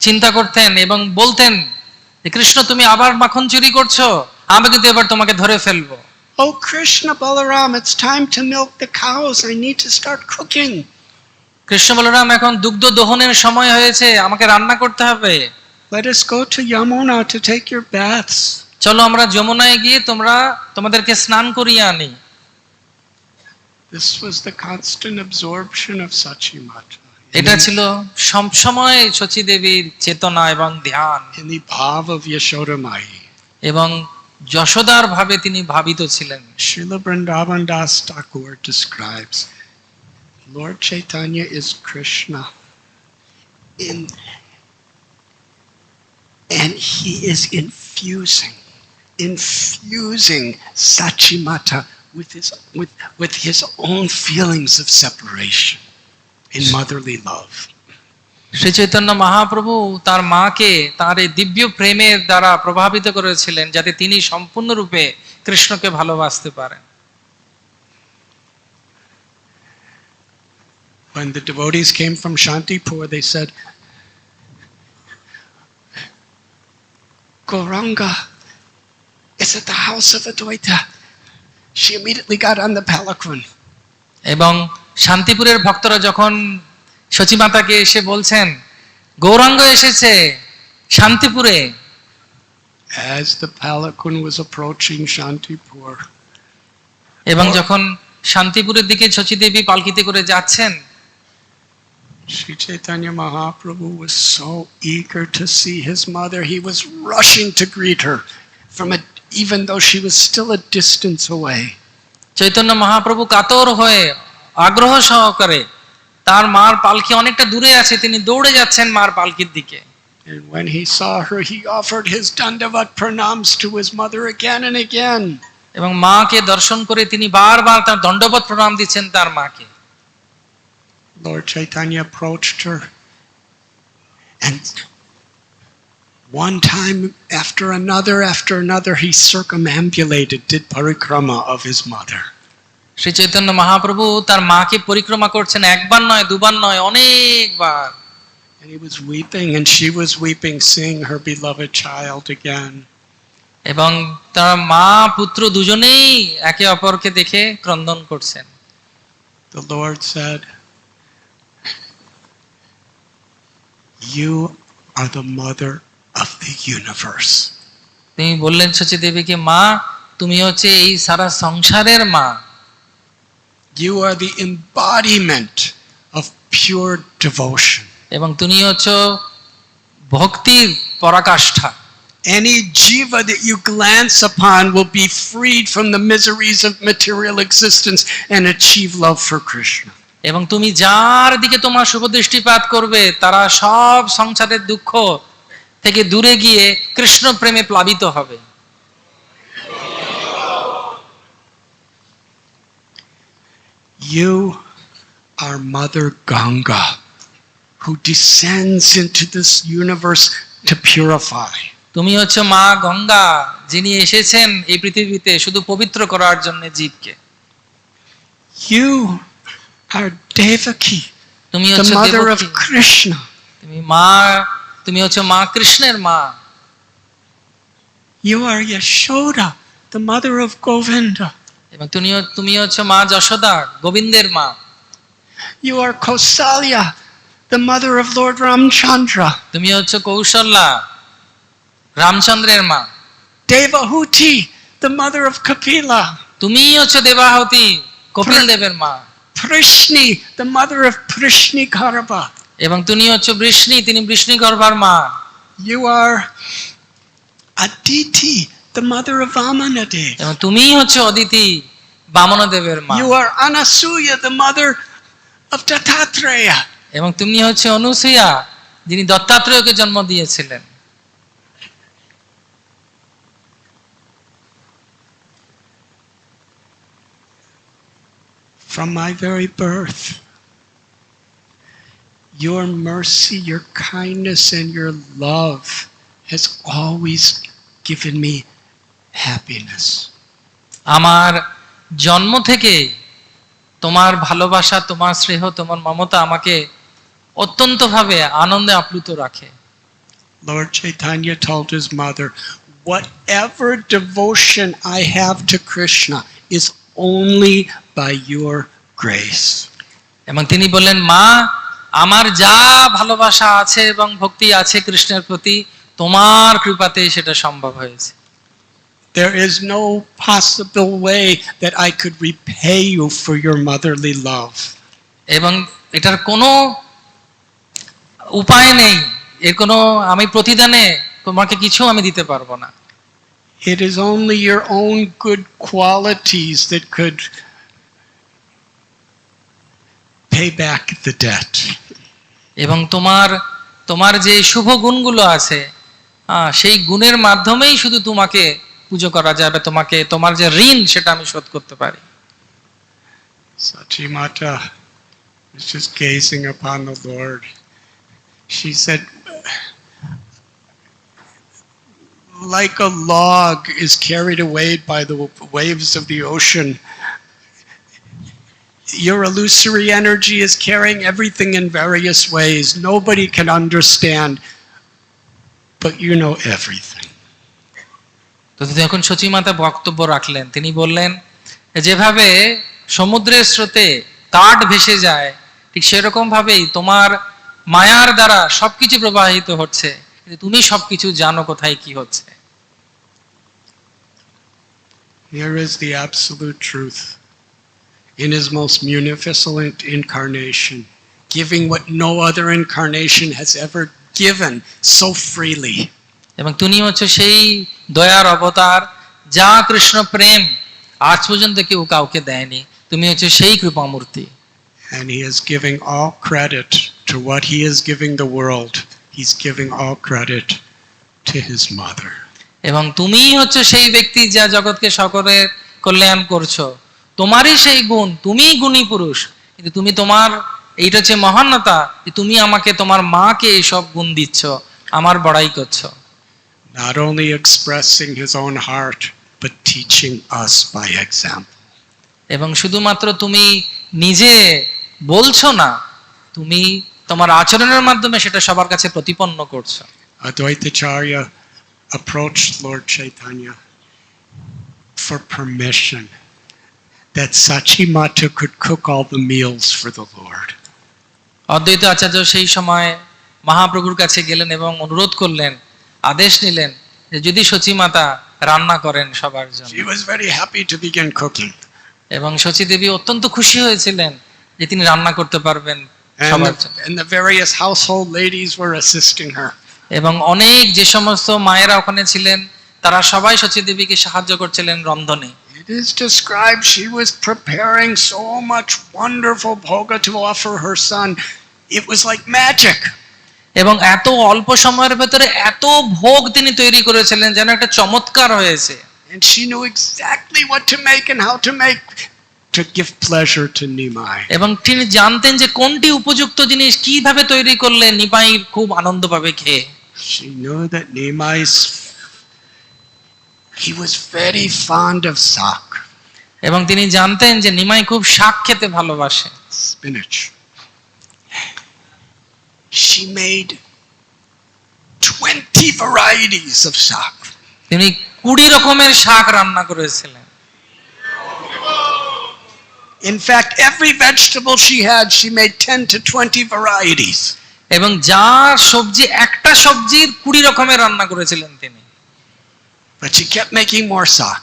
চিন্তা করতেন এবং বলতেন যে কৃষ্ণ তুমি আবার মাখন চুরি করছো, আমি কিন্তু এবার তোমাকে ধরে ফেলবো। Oh Krishna, Balaram, it's time to milk the cows. I need to start cooking. Krishna Balaram এখন দুগ্ধ দহনের সময় হয়েছে, আমাকে রান্না করতে হবে। Let us go to Yamuna to take your baths. চলো আমরা যমুনায় গিয়ে তোমাদেরকে স্নান করিয়ে আনি। This was the constant absorption of Sachi Mata. এটা ছিল সবসময় শচী দেবীর চেতনা এবং ধ্যান। In the bhav of Yashoda Mai. এবং যশোদার ভাবে তিনি ভাবিত ছিলেন। Srila Vrindavan Das Thakur describes Lord Chaitanya is Krishna and he is infusing Sachi Mata with his own feelings of separation in motherly love. Shri Chaitanya Mahaprabhu তার মাকে তার এই দিব্য প্রেমের দ্বারা প্রভাবিত করেছিলেন যাতে তিনি সম্পূর্ণরূপে কৃষ্ণকে ভালোবাসতে পারেন। When the devotees came from Shantipur, they said, Gauranga is at the house of Advaita. She immediately got on the palanquin. এবং শান্তিপুরের ভক্তরা যখন সচিমাতাকে এসে বলছেন গৌরাঙ্গ এসেছে শান্তিপুরে, As the palanquin was approaching Shantipur, এবং যখন শান্তিপুরের দিকে শচীদেবী পালকিতে করে যাচ্ছেন, Sri Chaitanya Mahaprabhu was so eager to see his mother. He was rushing to greet her even though she was still a distance away. Chaitanya Mahaprabhu কাতর হয়ে আগ্রহ সহকারে, তার মার পালকি অনেকটা দূরে আছে, তিনি দৌড়ে যাচ্ছেন মার পালকির দিকে। And when he saw her, he offered his dandavat pranams to his mother again and again. এবং মাকে দর্শন করে তিনি বারবার তার দণ্ডবত প্রণাম দিচ্ছেন তার মাকে। Lord Chaitanya approached her, and one time after another, he circumambulated, did parikrama of his mother. Shri Chaitanya Mahaprabhu তার মাকে পরিক্রমা করছেন, একবার নয়, দুবার নয়, অনেকবার। And he was weeping, and she was weeping, seeing her beloved child again. এবং তার মা পুত্র দুজনেই একে অপরকে দেখে ক্রন্দন করছেন। The Lord said, "You are the mother of the universe." তিনি বললেন শচীদেবীকে, মা তুমি হচ্ছে এই সারা সংসারের মা। You are the embodiment of pure devotion. এবং তুমি হচ্ছে ভক্তির পরাকাষ্ঠা। Any jiva that you glance upon will be freed from the miseries of material existence and achieve love for Krishna. এবং তুমি যার দিকে তোমার শুভ দৃষ্টিপাত করবে তারা সব সংসারের দুঃখ থেকে দূরে গিয়ে কৃষ্ণ প্রেমে প্লাবিত হবে। You are Mother Ganga, who descends into this universe to purify. তুমি হচ্ছে মা গঙ্গা, যিনি এসেছেন এই পৃথিবীতে শুধু পবিত্র করার জন্য জীবকে। You are Devaki, তুমি the হচ্ছে mother of দেবকী, Krishna. তুমি হচ্ছে মা কৃষ্ণের মা। You are Yashoda, the mother of Govinda. এবং তুমি হচ্ছে মা যশোদা, গোবিন্দের মা। You are Kausalya, the mother of Lord Ramchandra. তুমি হচ্ছে কৌশল্যা, রামচন্দ্রের মা। Devahuti, the mother of Kapila. তুমি হচ্ছে দেবাহুতি, কপিল দেবের মা। Prishni, the mother of Prishni Karaba. এবং তুমি হচ্ছে বৃষ্ণি, তিনি বৃষ্ণি গর্ভার মা। You are Aditi, the mother of Vamanadeva. এবং তুমি হচ্ছে অদিতি, বামনদেবের মা। You are Anasuya, the mother of Dattatreya. এবং তুমি হচ্ছে অনুসূয়া, যিনি দত্তাত্রেয়কে জন্ম দিয়েছিলেন। From my very birth, your mercy, your kindness, and your love has always given me happiness. আমার জন্ম থেকে তোমার ভালোবাসা, তোমার স্নেহ, তোমার মমতা আমাকে অত্যন্তভাবে আনন্দে আপ্লুত রাখে। Lord Chaitanya told his mother, whatever devotion I have to Krishna is only by your grace. এবং তিনি বললেন, মা আমার যা ভালোবাসা আছে এবং ভক্তি আছে কৃষ্ণের প্রতি, তোমার কৃপাতেই সেটা সম্ভব হয়েছে। There is no possible way that I could repay you for your motherly love. এবং এটার কোনো উপায় নেই, এর কোনো আমি প্রতিদানে তোমাকে কিছু আমি দিতে পারবো না। It is only your own good qualities that could pay back the debt. এবং তোমার যে শুভ গুণগুলো আছে, সেই গুণের মাধ্যমেই শুধু তোমাকে পুজো করা যাবে, তোমার যে ঋণ সেটা আমি শোধ করতে পারি। Sachi Mata was just gazing upon the Lord. She said, like a log is carried away by the waves of the ocean, your illusory energy is carrying everything in various ways. Nobody can understand, but you know everything. তো যখন সচিমাতা বক্তব্য রাখলেন, তিনি বললেন যেভাবে সমুদ্রের স্রোতে কাঠ ভেসে যায়, ঠিক সেরকম ভাবেই তোমার মায়ার দ্বারা সবকিছু প্রবাহিত হচ্ছে, কিন্তু তুমি সবকিছু জানো কোথায় কি হচ্ছে। Here is the absolute truth. In his most munificent incarnation, giving what no other incarnation has ever given so freely. এবং তুমি হচ্ছে সেই দয়ার অবতার, যা কৃষ্ণ প্রেম আজ পর্যন্ত কেউ কাউকে দেয়নি। তুমি হচ্ছে সেই কৃপামূর্তি। And he is giving all credit to what he is giving the world. He's giving all credit to his mother. এবং তুমি হচ্ছে সেই ব্যক্তি যা জগৎকে সকলের কল্যাণ করছো। তোমারই সেই গুণ, তুমি গুণী পুরুষ, কিন্তু তুমি তোমার এইটা হচ্ছে মহানতা, তুমি আমাকে তোমার মাকে এইসব গুণ দিচ্ছ, আমার বড়াই করছো। Not only expressing his own heart, but teaching us by example. এবং শুধুমাত্র তুমি নিজে বলছো না, তুমি তোমার আচরণের মাধ্যমে সেটা সবার কাছে প্রতিপন্ন করছো। Advaitacharya approached Lord Chaitanya for permission that Sachimata could cook all the meals for the Lord. অদ্বৈত আচার্য সেই সময় মহাপ্রভুর কাছে গেলেন এবং অনুরোধ করলেন, আদেশ নিলেন যে যদি সচিমাতা রান্না করেন সবার জন্য। She was very happy to begin cooking. এবং সচী দেবী অত্যন্ত খুশি হয়েছিলেন যে তিনি রান্না করতে পারবেন সবার জন্য। And the various household ladies were assisting her. এবং অনেক যে সমস্ত মায়েরা ওখানে ছিলেন তারা সবাই সচী দেবীকে সাহায্য করছিলেন রন্ধনে। It is described she was preparing so much wonderful bhoga to offer her son. It was like magic. এবং এত অল্প সময়ের ভেতরে এত ভোগ তিনি তৈরি করেছিলেন যেন একটা চমৎকার হয়েছে। And she knew exactly what to make and how to make to give pleasure to Nimai. এবং তিনি জানতেন যে কোনটি উপযুক্ত জিনিস কিভাবে তৈরি করলে নিমাই খুব আনন্দ পাবে খেয়ে। She knew that he was very fond of sak, এবং তিনি জানতেন যে নিমাই খুব শাক খেতে ভালোবাসে। spinach. She made 20 varieties of sak. তিনি 20 রকমের শাক রান্না করেছিলেন। In fact, every vegetable she had, she made 10 to 20 varieties. এবং যা সবজি, একটা সবজির 20 রকমের রান্না করেছিলেন তিনি। But she kept making more sak.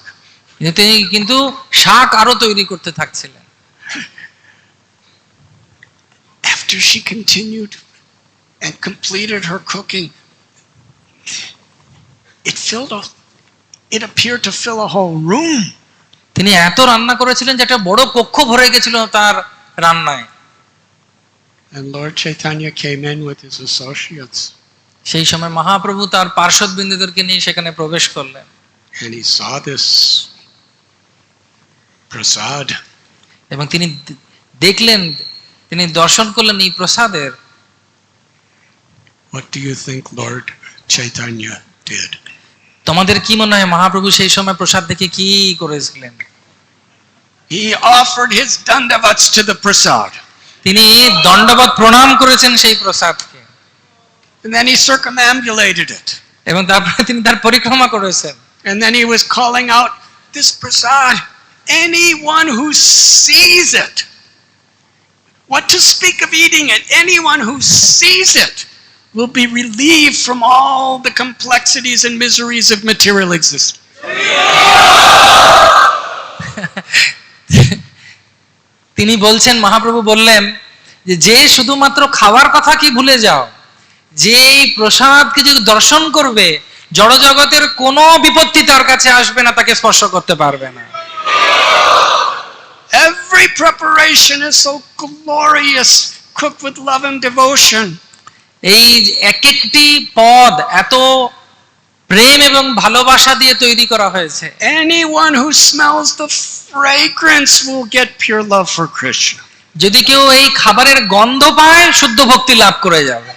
তিনি কিন্তু শাক আরো তৈরি করতে থাকছিলেন। After she continued and completed her cooking, it appeared to fill a whole room. তিনি এত রান্না করেছিলেন যে একটা বড় কক্ষ ভরে গেছিল তার রান্নায়। And Lord Chaitanya came in with his associates. সেই সময় মহাপ্রভু তার পার্শ্বদবৃন্দদেরকে নিয়ে সেখানে প্রবেশ করলেন। And he saw this prasad. এবং তিনি দেখলেন, তিনি দর্শন করলেন এই প্রসাদের। What do you think Lord Chaitanya did? তোমাদের কি মনে হয় মহাপ্রভু সেই সময় প্রসাদ দেখে কি করেছিলেন? He offered his dandavats to the prasad. তিনি দণ্ডবত প্রণাম করেছেন সেই প্রসাদকে। And then he circumambulated it. এবং তারপরে তিনি তার পরিক্রমা করেছেন। And then he was calling out, this prasad, anyone who sees it, what to speak of eating it, anyone who sees it will be relieved from all the complexities and miseries of material existence. তিনি বলছেন, মহাপ্রভু বললেন যে শুধুমাত্র খাওয়ার কথা কি ভুলে যাও, যে এই প্রসাদকে যদি দর্শন করবে জড় জগতের কোনো বিপত্তি তার কাছে আসবে না, তাকে স্পর্শ করতে পারবে না। Every preparation is so glorious, cooked with love and devotion. এই এক একটি পদ এত প্রেম এবং ভালোবাসা দিয়ে তৈরি করা হয়েছে। Anyone who smells the fragrance will get pure love for Krishna. যদি কেউ এই খাবারের গন্ধ পায়, শুদ্ধ ভক্তি লাভ করে যাবে।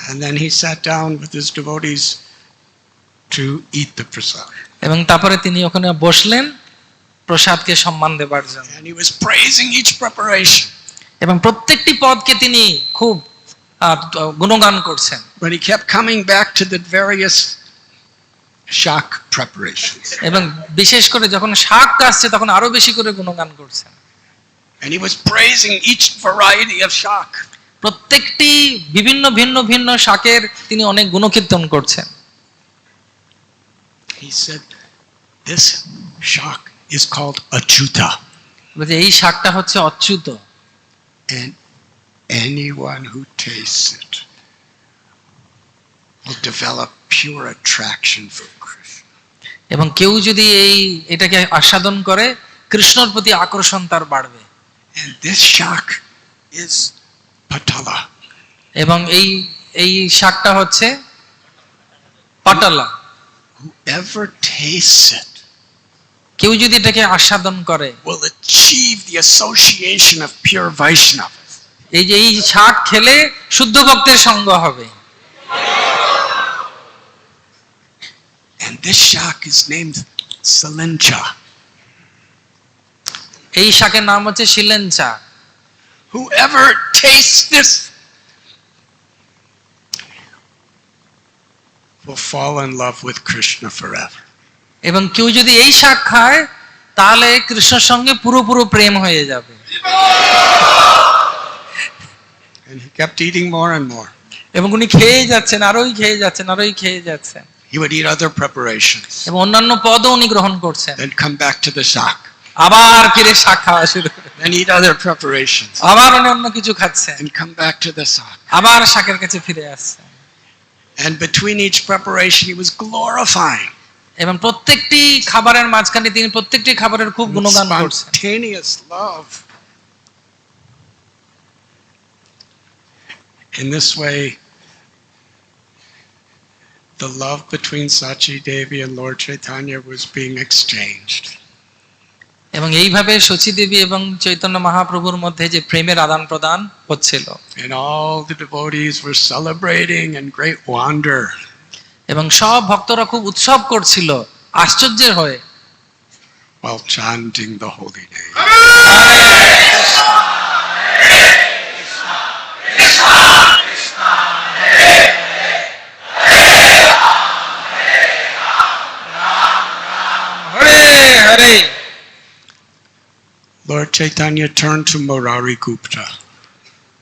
And then he sat down with his devotees to eat the prasad. এবং তারপরে তিনি ওখানে বসলেন প্রসাদকে সম্মান দেবার জন্য। And he was praising each preparation. এবং প্রত্যেকটি পদকে তিনি খুব গুণগান করছেন। But he kept coming back to the various Shak preparations. এবং বিশেষ করে যখন শাক কাটছে তখন আরো বেশি করে গুণগান করছেন। And he was praising each variety of shak. প্রত্যেকটি বিভিন্ন ভিন্ন ভিন্ন শাকের তিনি অনেক গুণকীর্তন করছেন। He said, this shak is called achuta. বলছে এই শাকটা হচ্ছে Achyuta, And anyone who tastes it will develop pure attraction for Krishna. এবং কেউ যদি এটাকে আস্বাদন করে কৃষ্ণর প্রতি আকর্ষণ তার বাড়বে। And this shak is patala. এবং এই শাকটা হচ্ছে পাটালা। Whoever tastes it কেউ যদি এটাকে আস্বাদন করে will achieve the association of pure Vaishnavas. এই যে এই শাক খেলে শুদ্ধ ভক্তের সঙ্গ হবে। And this shak is named Salincha. এই শাকের নাম হচ্ছে শিলেঞ্চা। Whoever tastes this will fall in love with Krishna forever. এবং কেউ যদি এই শাক খায় তাহলে কৃষ্ণের সঙ্গে পুরো প্রেম হয়ে যাবে। And he kept eating more and more. এবং উনি খেয়ে যাচ্ছেন, আরোই খেয়ে যাচ্ছেন, আরোই খেয়ে যাচ্ছেন। He would eat other preparations, এবং অন্যান্য পদও উনি গ্রহণ করছেন। then come back to the shak, আবার ফিরে শাক খাওয়া শুরু করে, then eat other preparations, আবার উনি অন্য কিছু খাচ্ছেন, and come back to the shak. আবার শাকের কাছে ফিরে আসছেন। And between each preparation, he was glorifying. এবং প্রত্যেকটি খাবারের মাঝখানে তিনি প্রত্যেকটি খাবারের খুব গুণগান করছেন। Spontaneous love. In this way, the love between Sachi Devi and Lord Chaitanya was being exchanged. এবং এইভাবে সচী দেবী এবং চৈতন্য মহাপ্রভুর মধ্যে যে প্রেমের আদান প্রদান হচ্ছিল। And all the devotees were celebrating in great wonder. এবং সব ভক্তরা খুব উৎসব করছিল আশ্চর্যের হয়ে, While chanting the holy name. Hare Hare. Lord Chaitanya turned to Murari Gupta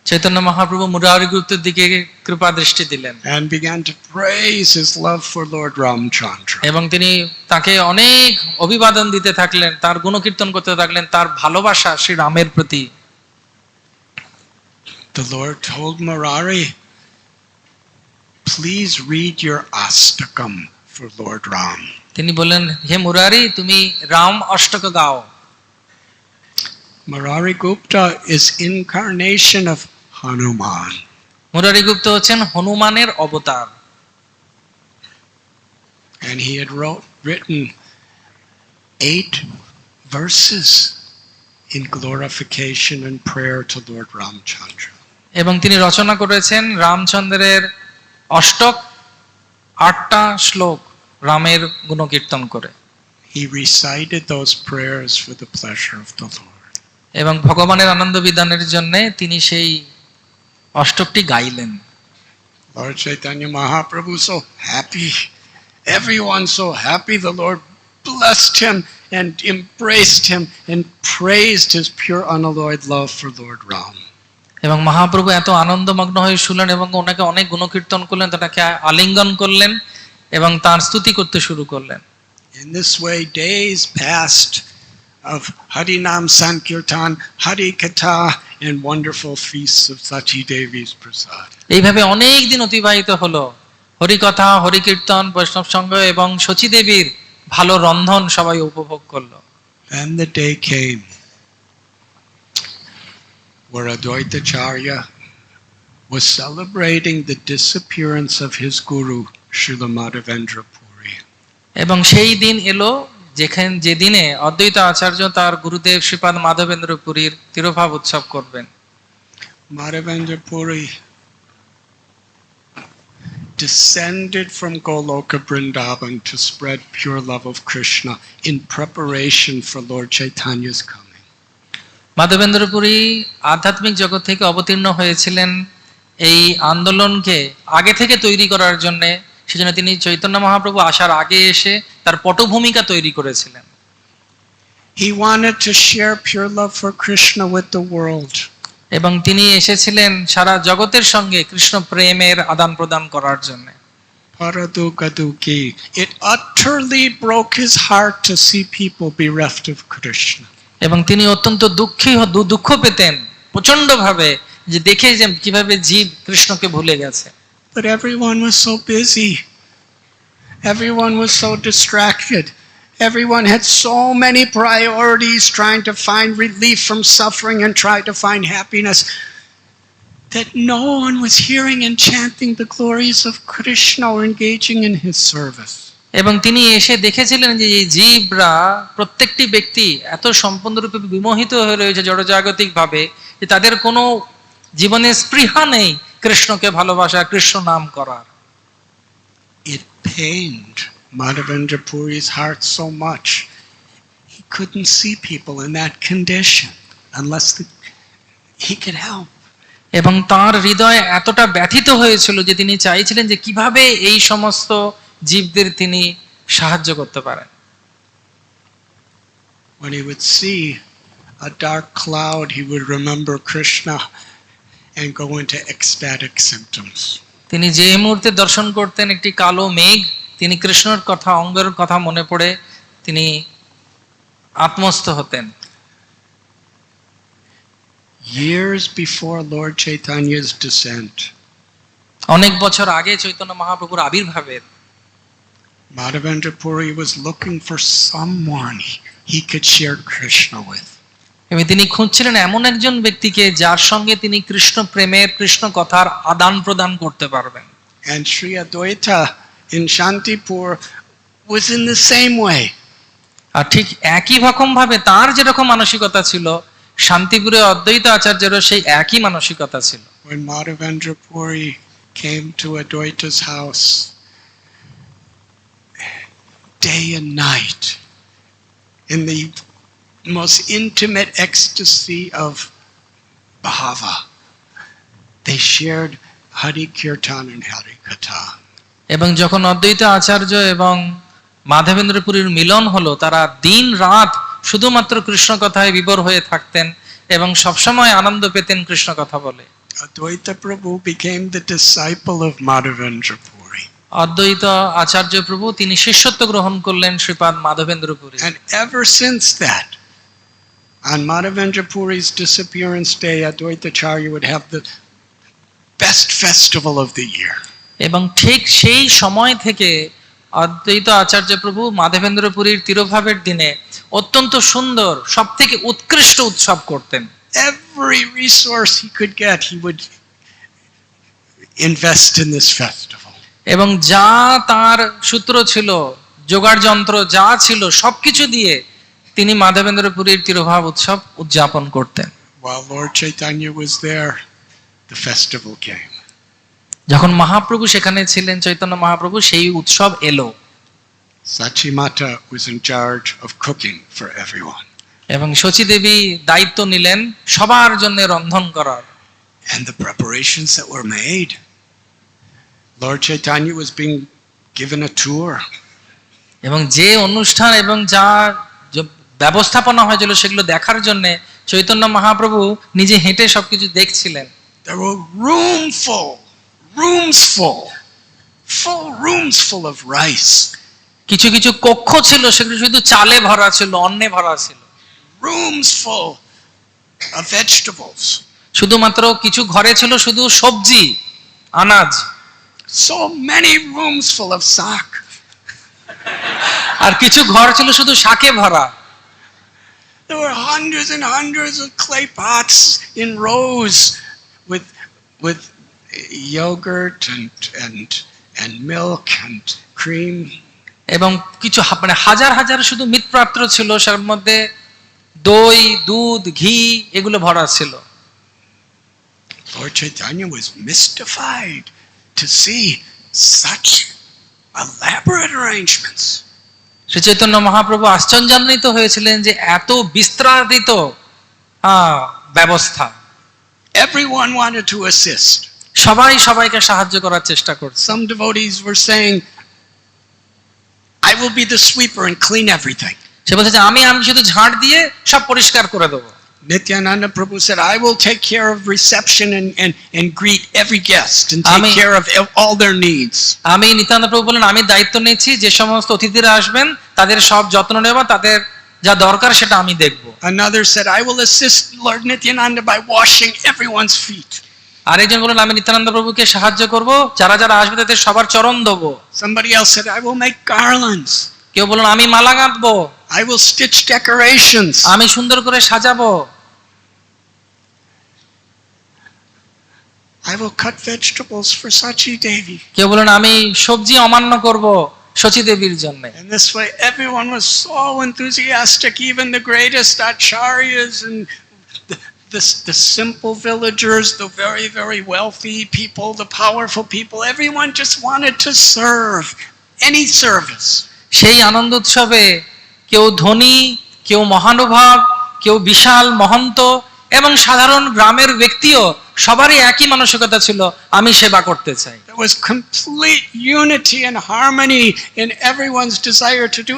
Chaitanya Mahaprabhu Murari গুপ্তের দিকে কৃপা দৃষ্টি দিলেন and began to praise his love for Lord Ramchandra. এবং তিনি তাকে অনেক অভিবাদন দিতে থাকলেন, তার গুণকীর্তন করতে থাকলেন, তার ভালোবাসা শ্রী রামের প্রতি। The Lord told Murari, please read your Astakam for Lord Ram. তিনি বললেন, হে মুরারি, তুমি রাম অষ্টক গাও। Murari Gupta is incarnation of Hanuman. Murari গুপ্ত হচ্ছেন হনুমানের অবতার। And he had written 8 verses in glorification and prayer to Lord Ramchandra. এবং তিনি রচনা করেছেন রামচন্দ্রের অষ্টক 8টা শ্লোক রামের গুণকীর্তন করে। He recited those prayers for the pleasure of the Lord. এবং ভগবানের আনন্দ বিধানের জন্য তিনি সেই অষ্টকটি গাইলেন। Lord Chaitanya Mahaprabhu so happy. Everyone so happy. The Lord blessed him and embraced him and praised his pure unalloyed love for Lord Ram. এবং মহাপ্রভু এত আনন্দমগ্ন হয়ে শুনলেন এবং ওনাকে অনেক গুণকীর্তন করলেন, তাকে আলিঙ্গন করলেন এবং তার স্তুতি করতে শুরু করলেন। In this way, days passed of Harinam Sankirtan, Hari Katha, and wonderful feasts of Sachi Devi's prasad. এইভাবে অনেক দিন অতিবাহিত হলো, হরিকথা, হরিকীর্তন, বৈষ্ণব সঙ্গ এবং সচী দেবীর ভালো রন্ধন সবাই উপভোগ করলো। Then the day came where Advaitacharya was celebrating the disappearance of his guru, Srila Madhavendra Puri. এবং সেই দিন এলো যেদিনে অদ্বৈত আচার্য তার গুরুদেব শ্রীপাদ মাধবেন্দ্র পুরীর তিরোভাব উৎসব করবেন। Madhavendra Puri descended from Goloka Vrindavan to spread pure love of Krishna in preparation for Lord Chaitanya's coming. Madhavendra Puri আধ্যাত্মিক জগৎ থেকে অবতীর্ণ হয়েছিলেন এই আন্দোলনকে আগে থেকে তৈরি করার জন্য, সেজন্য তিনি চৈতন্য মহাপ্রভু আসার আগে এসে তার পটভূমিকা তৈরি করেছিলেন। He wanted to share pure love for Krishna with the world. এবং তিনি এসেছিলেন সারা জগতের সঙ্গে কৃষ্ণ প্রেমের আদান প্রদান করার জন্য। Paradukaduki. It utterly broke his heart to see people bereft of Krishna. এবং তিনি অত্যন্ত দুঃখ পেতেন প্রচন্ড ভাবে যে দেখে যে কিভাবে জীব কৃষ্ণকে ভুলে গেছে। But everyone was so busy. Everyone was so distracted. Everyone had so many priorities trying to find relief from suffering and try to find happiness that no one was hearing and chanting the glories of Krishna or engaging in his service. এবং তিনি এসে দেখেছিলেন যে এই জীবরা প্রত্যেকটি ব্যক্তি এত সম্পূর্ণরূপে বিমোহিত হয়ে রয়েছে জড়জাগতিক ভাবে যে তাদের কোনো জীবনে স্পৃহা নেই কৃষ্ণকে ভালোবাসা, কৃষ্ণ নাম করার। It pained Madhavendra Puri's heart so much. He couldn't see people in that condition unless he could help. এবং তার হৃদয় এতটা ব্যথিত হয়েছিল যে তিনি চাইছিলেন যে কিভাবে এই সমস্ত জীবদের তিনি সাহায্য করতে পারেন। When he would see a dark cloud, he would remember Krishna and go into ecstatic symptoms. তিনি যে মুহূর্তে দর্শন করতেন একটি কালো মেঘ, তিনি কৃষ্ণের কথা, অঙ্গের কথা মনে পড়ে তিনি আত্মস্থ হতেন। Years before Lord Chaitanya's descent, অনেক বছর আগে চৈতন্য মহাপ্রভুর আবির্ভাবের Madhavendra Puri was looking for someone he could share Krishna with. এবং তিনি খুঁজছিলেন এমন একজন ব্যক্তিকে যার সঙ্গে তিনি কৃষ্ণ প্রেমের, কৃষ্ণ কথার আদান প্রদান করতে পারবেন। And Sri Advaita in Shantipur was in the same way. আর ঠিক একই রকম ভাবে তার যেরকম মানসিকতা ছিল, শান্তিপুরে অদ্বৈত আচার্যেরও সেই একই মানসিকতা ছিল। When Madhavendra Puri came to Advaita's house, day and night, in the most intimate ecstasy of bhava, they shared Hari Kirtan and Hari Katha. এবং যখন অদ্বৈত আচার্য এবং মাধবেন্দ্র পুরীর মিলন হলো, তারা দিন রাত শুধুমাত্র কৃষ্ণ কথায় বিভোর হয়ে থাকতেন এবং সবসময় আনন্দ পেতেন কৃষ্ণ কথা বলে। Advaita Prabhu became the disciple of Madhavendra Puri. অদ্বৈত আচার্য প্রভু তিনি শিষ্যত্ব গ্রহণ করলেন শ্রীপাদ Madhavendra Puri. And ever since that, on Madhavendra Puri's disappearance day, Advaita Acharya would have the best festival of the year. এবং ঠিক সেই সময় থেকে অদ্বৈত আচার্য প্রভু মাধবেন্দ্র পুরীর তিরোভাবের দিনে অত্যন্ত সুন্দর, সবথেকে উৎকৃষ্ট উৎসব করতেন। Every resource he could get, he would invest in this festival. এবং যা তার সূত্র ছিল, জোগাড় যন্ত্র যা ছিল, সবকিছু দিয়ে তিনি মাধবেন্দ্র পুরীর তিরোভাব উৎসব উদযাপন করতেন। While Lord Chaitanya was there, the festival came. যখন মহাপ্রভু সেখানে ছিলেন, চৈতন্য মহাপ্রভু, সেই উৎসব এলো। Sachimata was in charge of cooking for everyone. এবং সচী দেবী দায়িত্ব নিলেন সবার জন্য রন্ধন করার। And the preparations that were made, Lord Chaitanya was being given a tour. এবং যে অনুষ্ঠান এবং যা ব্যবস্থাপনা হয়েছিল সেগুলো দেখার জন্য চৈতন্য মহাপ্রভু নিজে হেঁটে সবকিছু দেখছিলেন। There were rooms full of rice. কিছু কিছু কক্ষ ছিল, সেগুলো শুধু চালে ভরা ছিল, অন্নে ভরা ছিল। Rooms full of vegetables. শুধুমাত্র কিছু ঘরে ছিল শুধু সবজি, আনাজ। So many rooms full of sak. আর কিছু ঘর ছিল শুধু শাকে ভরা। There were hundreds and hundreds of clay pots in rows with yogurt and milk and cream. এবং কিছু মানে হাজার হাজার শুধু মৃৎপাত্র ছিল, সের মধ্যে দই, দুধ, ঘি এগুলো ভরা ছিল। Lord Chaitanya was mystified to see such elaborate arrangements. Shri Chaitanya Mahaprabhu আশ্চর্যান্বিত হয়েছিলেন যে এত বিস্তারিত ব্যবস্থা। Everyone wanted to assist. সবাই সবাইকে সাহায্য করার চেষ্টা করছে। Some devotees were saying, I will be the sweeper and clean everything. Say bole যে আমি শুধু ঝাড় দিয়ে সব পরিষ্কার করে দেব। Nityananda Prabhu said, I will take care of reception and greet every guest and take care of all their needs. আমি নিত্যানন্দ প্রভু বলেন আমি দায়িত্ব নিয়েছি যে সমস্ত অতিথিরা আসবেন তাদের সব যত্ন নেব, তাদের যা দরকার সেটা আমি দেখব। Another said, I will assist Lord Nityananda by washing everyone's feet. আরেকজন বলেন আমি নিত্যানন্দ প্রভুকে সাহায্য করব, যারা যারা আসবে তাদের সবার চরণ দেবো। Somebody else said, I will make garlands. কেউ বলেন আমি মালা গাঁথবো। I will stitch decorations. আমি সুন্দর করে সাজাবো। I will cut vegetables for Sachi Devi. কেউ বলেন আমি সবজি অমান্য করব সচী দেবীর জন্য। And this way everyone was so enthusiastic, even the greatest acharyas and the simple villagers, the very, very wealthy people, the powerful people, everyone just wanted to serve any service. সেই আনন্দ উৎসবে কেউ ধনী, কেউ মহানুভাব, কেউ বিশাল মহন্ত এবং সাধারণ গ্রামের ব্যক্তিও সবারই একই মানসিকতা ছিল, আমি সেবা করতে চাই। There was complete unity and harmony in everyone's desire to do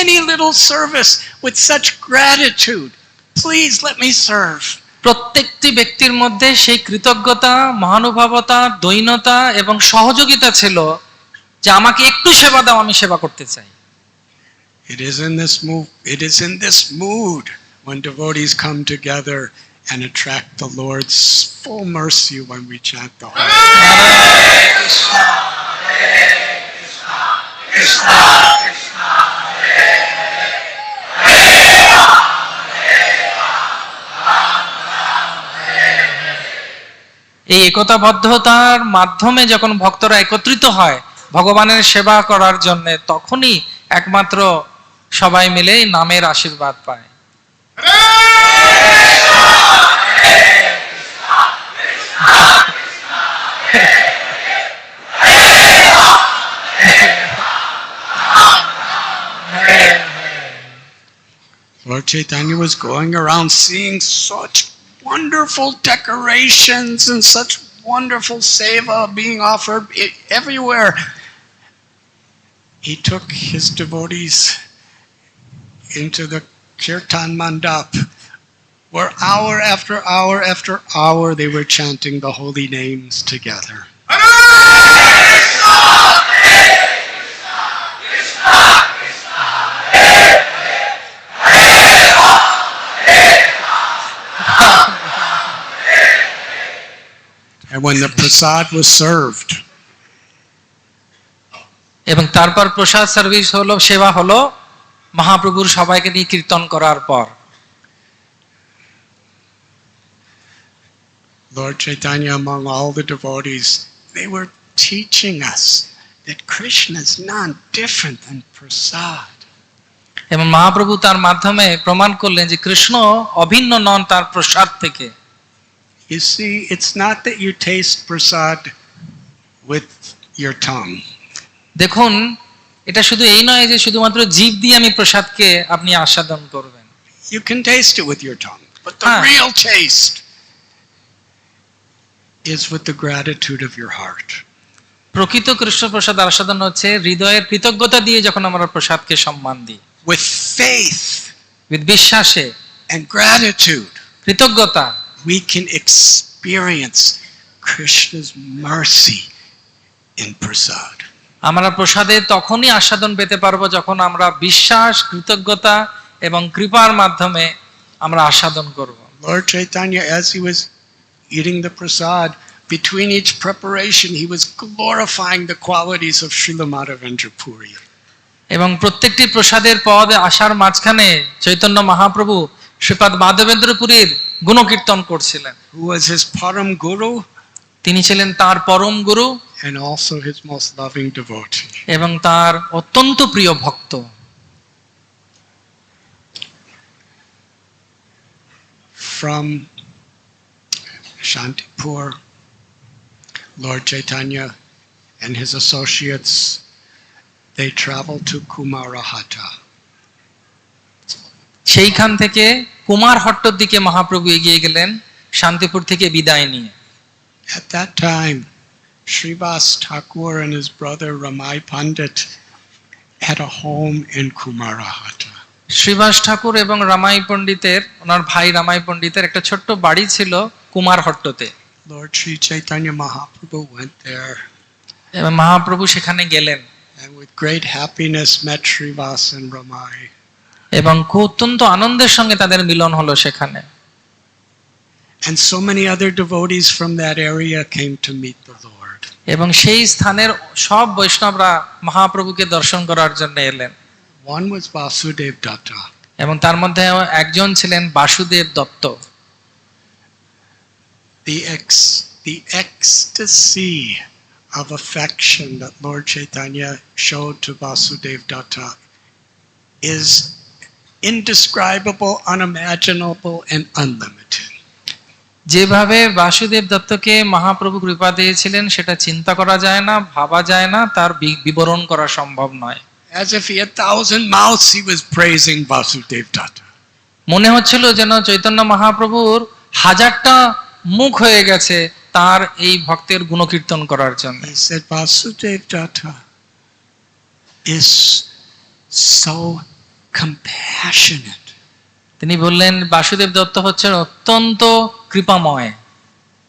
any little service with such gratitude. Please let me serve. প্রত্যেকটি ব্যক্তির মধ্যে সেই কৃতজ্ঞতা, মহানুভবতা, দৈন্যতা এবং সহযোগিতা ছিল যে আমাকে একটু সেবা দাও, আমি সেবা করতে চাই। It is in this mood when devotees come together and attract the Lord's full mercy when we chant the Holy Name. Hare Krishna, Hare Krishna, Krishna Krishna, Hare Hare, Hare Rama, Hare Rama, Rama Rama, Hare Hare. এই একতাবদ্ধতার মাধ্যমে যখন ভক্তরা একত্রিত হয় ভগবানের সেবা করার জন্য, তখনই একমাত্র সবাই মিলে নামের আশীর্বাদ পায়। Lord Chaitanya was going around seeing such wonderful decorations and such wonderful seva being offered everywhere. He took his devotees into the Kirtan Mandap, where hour after hour after hour they were chanting the holy names together. And when the prasad was served, এবং তারপর প্রসাদ service হলো, সেবা হলো, মহাপ্রভুর সবাইকে নিয়ে কীর্তন করার পর Lord Chaitanya, among all the devotees, they were teaching us that Krishna is not different than prasad. এবং মহাপ্রভু তার মাধ্যমে প্রমাণ করলেন যে কৃষ্ণ অভিন্ন নন তার প্রসাদ থেকে। You see, it's not that you taste prasad with your tongue. দেখুন, এটা শুধু এই নয় যে শুধুমাত্র জিভ দিয়ে আমি প্রসাদকে আপনি আস্বাদন করবেন। You can taste it with your tongue, but the Ah. real taste is with the gratitude of your heart. প্রকৃত কৃষ্ণ প্রসাদ আস্বাদন হচ্ছে হৃদয়ের কৃতজ্ঞতা দিয়ে যখন আমরা প্রসাদকে সম্মান দিই, With faith উইথ বিশ্বাসে and gratitude, কৃতজ্ঞতা, we can experience Krishna's mercy in prasad. আমরা প্রসাদে তখনই আস্বাদন পেতে পারবো যখন আমরা বিশ্বাস, কৃতজ্ঞতা এবং কৃপার মাধ্যমে আমরা আস্বাদন করব। Lord Chaitanya, as he was eating the prasad, between each preparation, he was glorifying the qualities of Srila Madhavendra Puri. এবং প্রত্যেকটি প্রসাদের পদ আসার মাঝখানে চৈতন্য মহাপ্রভু শ্রীপাদ মাধবেন্দ্র পুরীর গুণকীর্তন করছিলেন। Who was his param guru তিনি ছিলেন তার পরম গুরু and also his most loving devotee. এবং তার অত্যন্ত প্রিয় ভক্ত। From Shantipur, Lord Chaitanya and his associates, they traveled to Kumarahata. সেইখান থেকে কুমারহট্টর দিকে মহাপ্রভু এগিয়ে গেলেন শান্তিপুর থেকে বিদায় নিয়ে। At that time, Srivas Thakur and his brother Ramai Pandit had a home in Kumarahata. Srivas ঠাকুর এবং রামাই পণ্ডিতের, ওনার ভাই রামাই পণ্ডিতের একটা ছোট্ট বাড়ি ছিল কুমারহট্টতে। Lord Sri Chaitanya Mahaprabhu went there এবং মহাপ্রভু সেখানে গেলেন and with great happiness met Srivas and Ramai. এবং খুব অত্যন্ত আনন্দের সঙ্গে তাদের মিলন হলো সেখানে। And so many other devotees from that area came to meet the Lord. এবং সেই স্থানের সব বৈষ্ণবরা মহাপ্রভুকে দর্শন করার জন্য এলেন। One was Vasudev Datta. এবং তার মধ্যে একজন ছিলেন Basudeb Dutta. The ecstasy of affection that Lord Chaitanya showed to Vasudev Datta is indescribable, unimaginable, and unlimited. যেভাবে বাসুদেব দত্তকে মহাপ্রভু কৃপা দিয়েছিলেন সেটা চিন্তা করা যায় না, ভাবা যায় না, তার বিবরণ করা সম্ভব নয়। As if he had 1,000 mouths, he was praising Vasudev Datta. মনে হচ্ছিল যেন চৈতন্য মহাপ্রভুর হাজারটা মুখ হয়ে গেছে তার এই ভক্তের গুণকীর্তন করার জন্য। He said, Vasudev Datta is so compassionate. তিনি বললেন বাসুদেব দত্ত হচ্ছেন অত্যন্ত কৃপাময়।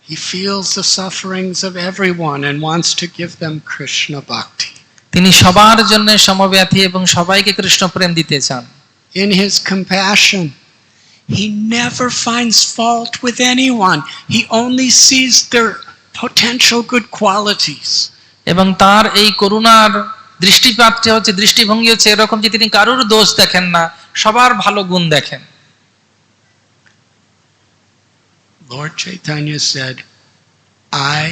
He feels the sufferings of everyone and wants to give them Krishna Bhakti. তিনি সবার জন্য সমব্যথী এবং সবাইকে কৃষ্ণ প্রেম দিতে চান। In his compassion, he never finds fault with anyone. He only sees their potential good qualities. এবং তার এই করুণার দৃষ্টিপাতটা হচ্ছে, দৃষ্টিভঙ্গি হচ্ছে এরকম যে তিনি কারোর দোষ দেখেন না, সবার ভালো গুণ দেখেন। Lord Chaitanya said, I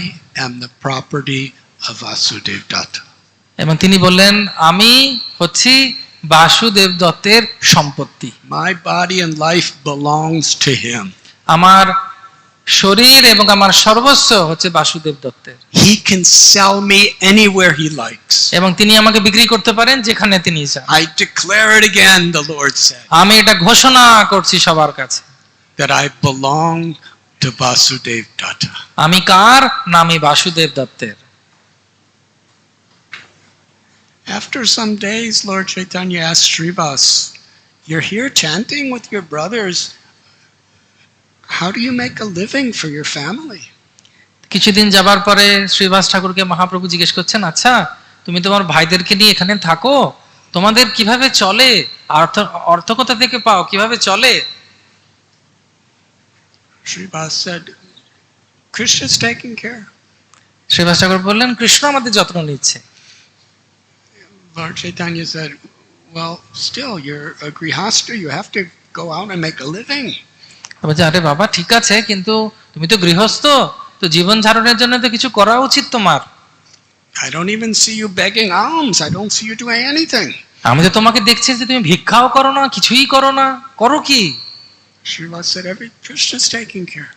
am the property of Vasudev Datta. এবং তিনি বললেন আমি হচ্ছি বাসুদেব দত্তের সম্পত্তি। My body and life belongs to him. আমার শরীর এবং আমার সর্বস্ব হচ্ছে বাসুদেব দত্তের। He can sell me anywhere he likes. এবং তিনি আমাকে বিক্রি করতে পারেন যেখানে তিনি চান। I declare it again, the Lord said, আমি এটা ঘোষণা করছি সবার কাছে that I belong to Vasudev Datta. আমি কার না, আমি বাসুদেব দত্তের। After some days, Lord Chaitanya asked Srivas, you're here chanting with your brothers. How do you make a living for your family? কিছুদিন যাবার পরে শ্রীবাস ঠাকুরকে মহাপ্রভু জিজ্ঞেস করছেন, আচ্ছা তুমি তোমার ভাইদেরকে নিয়ে এখানে থাকো, তোমাদের কিভাবে চলে, অর্থ কোথা থেকে পাও, কিভাবে চলে? Srivas said, Krishna's taking care. Srivas ঠাকুর বললেন কৃষ্ণ আমাদের যত্ন নিচ্ছে। Lord Chaitanya said, well, still, you're a grihasta, you have to go out and make a living. বলছে আরে বাবা ঠিক আছে, কিন্তু তুমি তো গৃহস্থ, তো জীবন ধারণের জন্য তো কিছু করা উচিত তোমার। I don't even see you begging alms. I don't see you doing anything. আমি তো তোমাকে দেখছি যে তুমি ভিক্ষাও করো না, কিছুই করো না, করো কি? Srivas said, Krishna's taking care.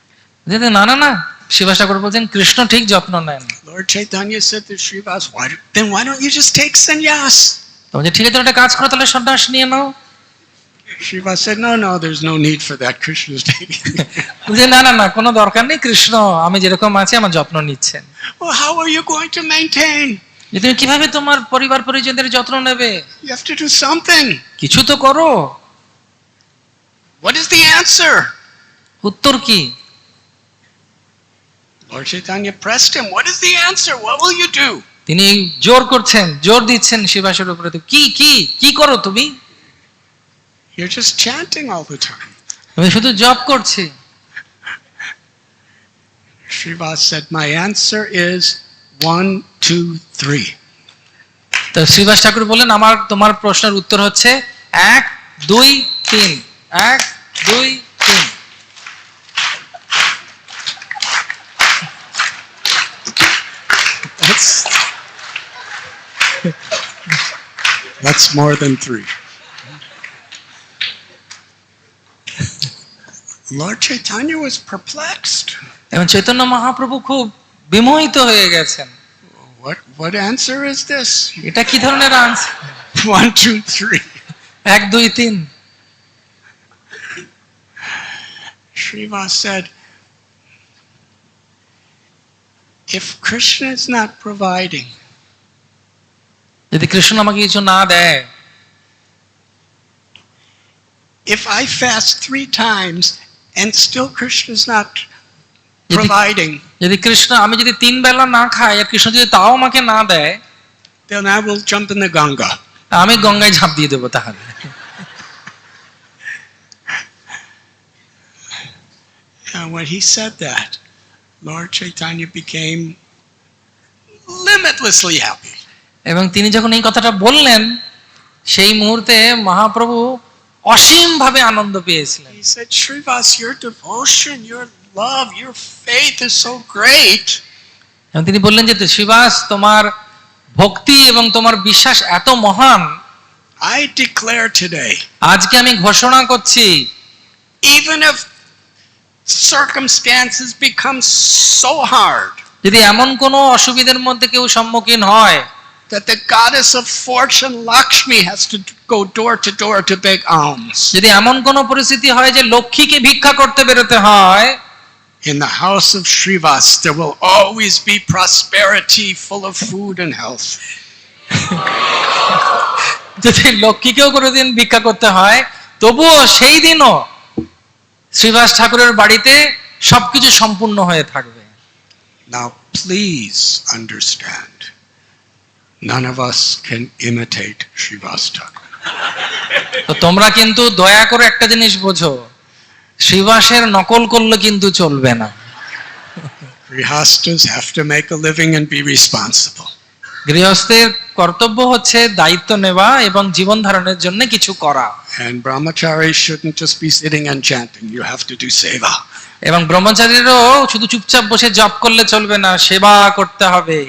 না না না, শ্রীবাস ঠাকুর বলছেন কৃষ্ণ ঠিক যত্ন নেন। Lord Chaitanya said to Srivas, why don't you just take sannyas? বলছে ঠিক আছে, একটা কাজ করো, তাহলে সন্ন্যাস নিয়ে নাও। Srivas said, no, there's no need for that. Krishna's taking care. বলছে না না না, কোনো দরকার নেই, কৃষ্ণ আমি যেরকম আছি আমার যত্ন নিচ্ছেন। Well, how are you going to maintain? যে তুমি কিভাবে তোমার পরিবার পরিজনদের যত্ন নেবে? You have to do something. কিছু তো করো। What is the answer? উত্তর কি? Lord Chaitanya pressed him. What is the answer? What will you do? তিনি জোর করছেন, জোর দিচ্ছেন শিবাসের উপরে, তো কি কি কি করো তুমি? You're just chanting all the time. আমি শুধু জপ করছি। Srivas said, my answer is 1, 2, 3. তো শ্রীবাস ঠাকুর বললেন তোমার প্রশ্নের উত্তর হচ্ছে 1, 2, 3, 1, 2, 3। That's more than 3. Lord Chaitanya was perplexed. এবং চৈতন্য মহাপ্রভু খুব বিমোহিত হয়ে গেছেন। What answer is this? এটা কি ধরনের answer? 1, 2, 3. 1, 2, 3। Srivas said, if Krishna is not providing, যদি কৃষ্ণ আমাকে কিছু না দেয়, if I fast 3 times and still Krishna is not providing, যদি কৃষ্ণ, আমি যদি 3 বেলা না খাই আর কৃষ্ণ যদি তাও আমাকে না দেয়, then I will jump in the Ganga. আমি গঙ্গায় ঝাঁপ দিয়ে দেবো তাহলে। And when he said that, Lord Chaitanya became limitlessly happy. এবং তিনি যখন এই কথাটা বললেন, সেই মুহূর্তে মহাপ্রভু অসীম ভাবে আনন্দ পেয়েছিলেন। He said, Srivas, your devotion, your love, your faith is so great. এবং তিনি বললেন যে শ্রীবাস, তোমার ভক্তি এবং তোমার বিশ্বাস এত মহান, I declare today, আজকে আমি ঘোষণা করছি, even if circumstances become so hard যদি এমন কোনো অসুবিধার মধ্যে কেউ সম্মুখীন হয়, that the goddess of fortune Lakshmi has to go door to beg alms, যদি এমন কোনো পরিস্থিতি হয় যে লক্ষ্মীকে ভিক্ষা করতে বেরোতে হয়, in the house of Srivas there will always be prosperity, full of food and health. যদি লক্ষ্মীকেও কোনোদিন ভিক্ষা করতে হয়, তবুও সেই দিনও শ্রীবাস ঠাকুরের বাড়িতে সবকিছু সম্পূর্ণ হয়ে থাকবে। Now please understand, none of us can imitate Srivas Thakur. তো তোমরা কিন্তু দয়া করে একটা জিনিস বোঝো, শ্রীবাসের নকল করলে কিন্তু চলবে না। Grihastas have to make a living and be responsible. গৃহস্থের কর্তব্য হচ্ছে দায়িত্ব নেওয়া এবং জীবন ধারণের জন্য কিছু করা। And brahmacharis shouldn't just be sitting and chanting. You have to do seva. এবং ব্রহ্মচারীরও শুধু চুপচাপ বসে জপ করলে চলবে না, সেবা করতে হবে।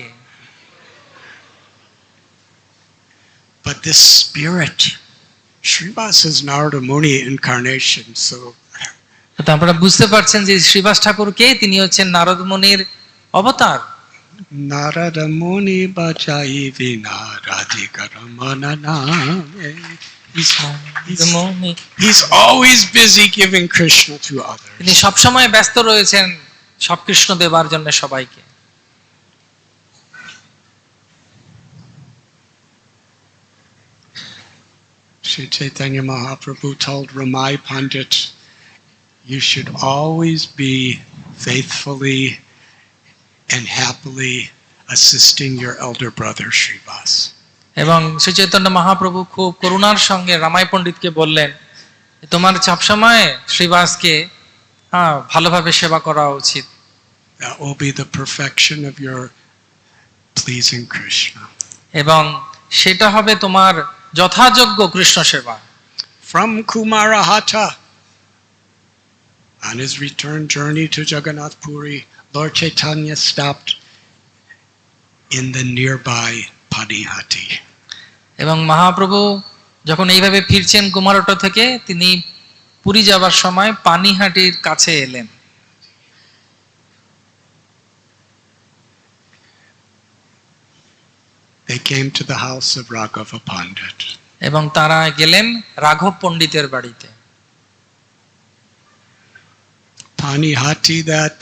But this spirit, Srivas is Narada Muni incarnation, so তো আপনারা বুঝতে পারছেন যে শ্রীবাস ঠাকুর কে? তিনি হচ্ছেন নারদ মুনির অবতার। Narada Muni bachai vina radhikara mananame. He's always busy giving Krishna to others. তিনি সবসময় ব্যস্ত রয়েছেন সব কৃষ্ণ দেবার জন্য সবাইকে। Sri Chaitanya Mahaprabhu told Ramai Pandit, you should always be faithfully and happily assisting your elder brother Srivas. এবং শ্রী চৈতন্য মহাপ্রভু খুব করুণার সঙ্গে রামাই পণ্ডিতকে বললেন, তোমার সবসময় শ্রীবাসকে ভালোভাবে সেবা করা উচিত। That will be the perfection of your pleasing Krishna. এবং সেটা হবে তোমার যথাযোগ্য কৃষ্ণ সেবা। From Kumarahata, on his return journey to Jagannath Puri, Lord Chaitanya stopped in the nearby Panihati. এবং মহাপ্রভু যখন এইভাবে ফিরছেন কুমারহাটা থেকে, তিনি পুরী যাবার সময় পানিহাটির কাছে এলেন। They came to the house of Raghava Pandit. এবং তারা গেলেন রাঘব পণ্ডিতের বাড়িতে। Panihati, that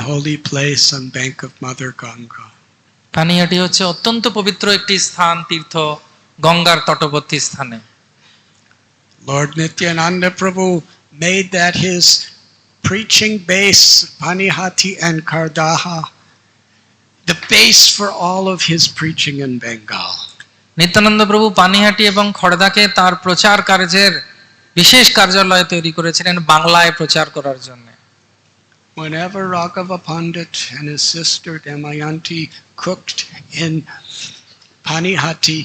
holy place on bank of Mother Ganga. Panihati হচ্ছে অত্যন্ত পবিত্র একটি স্থান, তীর্থ, গঙ্গার তটবর্তী স্থানে। Lord Nityananda Prabhu made that his preaching base, Panihati and Kardaha, the base for all of his preaching in Bengal. Nityananda প্রভু পানিহাটি এবং খড়দাকে তার প্রচার কার্যের বিশেষ কার্যালয় তৈরি করেছিলেন বাংলায় প্রচার করার জন্য। Whenever Raghava Pandit and his sister Damayanti cooked in Panihati,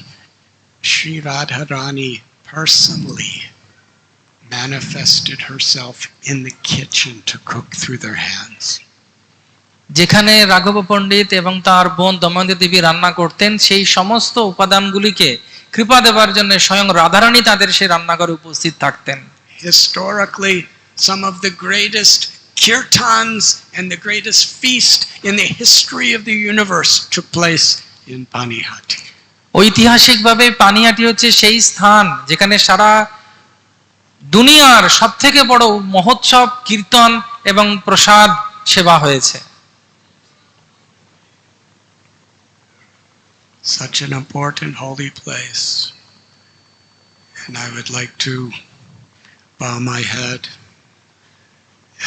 Sri Radharani personally manifested herself in the kitchen to cook through their hands. যেখানে রাঘব পণ্ডিত এবং তার বোন দময়ন্তী দেবী রান্না করতেন, সেই সমস্ত উপাদানগুলিকে কৃপা দেবার জন্য স্বয়ং রাধারানী তাদের সেই রান্নাঘরে উপস্থিত থাকতেন। Historically, some of the greatest kirtans and the greatest feast in the history of the universe took place in Panihati. ঐতিহাসিকভাবে পানিহাটি হচ্ছে সেই স্থান যেখানে সারা দুনিয়ার সবথেকে বড় মহোৎসব, কীর্তন এবং প্রসাদ সেবা হয়েছে। Such an important holy place. And I would like to bow my head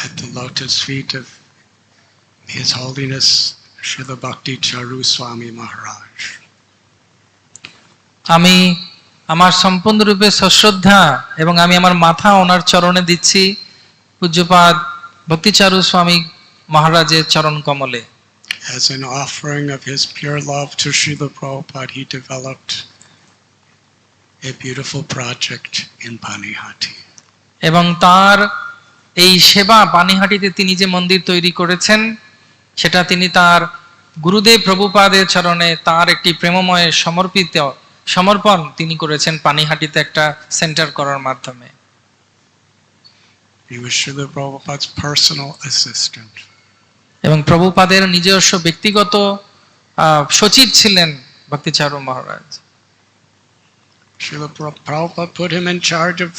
at the lotus feet of His Holiness Srila Bhakti Charu Swami Maharaj. আমি আমার সম্পূর্ণরূপে সশ্রদ্ধা এবং আমি আমার মাথা ওনার চরণে দিচ্ছি, পূজ্যপাদ ভক্তিচারু স্বামী মহারাজের চরণ কমলে। As an offering of his pure love to Srila Prabhupada, he developed a beautiful project in Panihati. এবং তার এই সেবা পানিহাটিতে তিনি যে মন্দির তৈরি করেছেন, সেটা তিনি তার গুরুদেব প্রভুপাদের চরণে তার একটি প্রেমময় সমর্পণ তিনি করেছেন পানিহাটিতে একটা সেন্টার করার মাধ্যমে। He was Srila Prabhupada's personal assistant. এবং প্রভুপাদের নিজস্ব ব্যক্তিগত সচিব ছিলেন ভক্তিচারু মহারাজ। Srila Prabhupada put him in charge of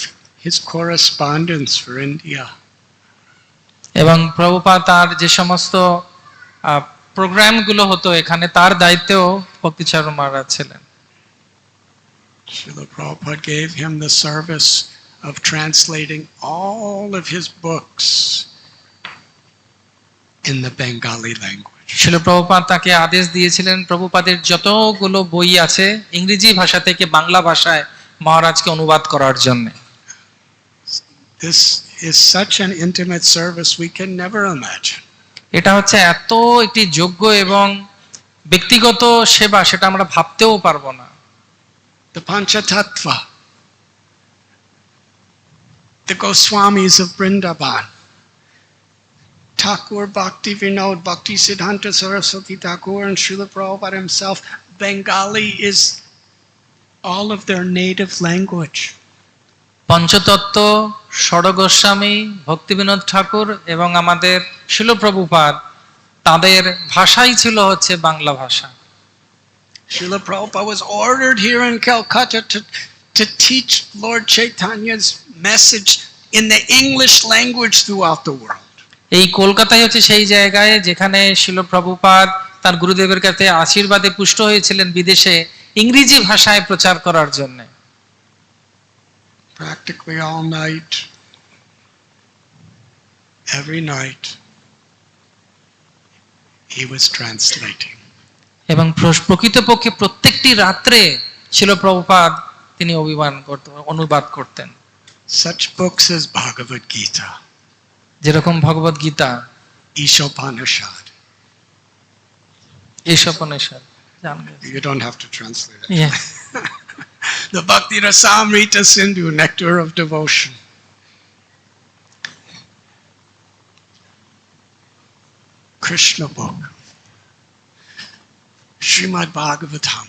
his correspondence for India. এবং প্রভুপাদ তার যে সমস্ত প্রোগ্রামগুলো হতো এখানে তার দায়িত্বেও ভক্তিচারু মহারাজ ছিলেন। Srila Prabhupada gave him the service of translating all of his books in the Bengali language. শিল প্রভুপাদ তাকে আদেশ দিয়েছিলেন প্রভুপাদের যতগুলো বই আছে ইংরেজি ভাষা থেকে বাংলা ভাষায় মহারাজকে অনুবাদ করার জন্য। This is such an intimate service we can never imagine. এটা হচ্ছে এত একটি যোগ্য এবং ব্যক্তিগত সেবা, সেটা আমরা ভাবতেও পারবো না। The Panchatattva, the Goswamis of Vrindavan, Thakur Bhakti Vinod, Bhakti Siddhanta Saraswati Thakur, and Srila Prabhupada himself, Bengali is all of their native language. পঞ্চতত্ত্ব, ষড় Goswami, Bhaktivinod ঠাকুর এবং আমাদের শিল প্রভুপাদ, তাদের ভাষাই ছিল হচ্ছে বাংলা ভাষা। Srila Prabhupada was ordered here in Calcutta to teach Lord Chaitanya's message in the English language throughout the world. এই কলকাতায় হচ্ছে সেই জায়গায় যেখানে শিল প্রভুপাদ তার গুরুদেবের কাছে আশীর্বাদে পুষ্ট হয়েছিলেন বিদেশে ইংরেজি ভাষায় প্রচার করার জন্য। Practically all night, every night, he was translating. এবং প্রকৃতপক্ষে প্রত্যেকটি রাত্রে শিল প্রভুপাদ তিনি অনুবাদ করতেন। Such books as Bhagavad Gita, যেরকম ভগবদ Gita, Ishopanishad. Ishopanishad, You don't have to translate it. Yeah. The Bhakti Rasamrita Sindhu, Nectar of Devotion. Krishna book, Srimad Bhagavatam,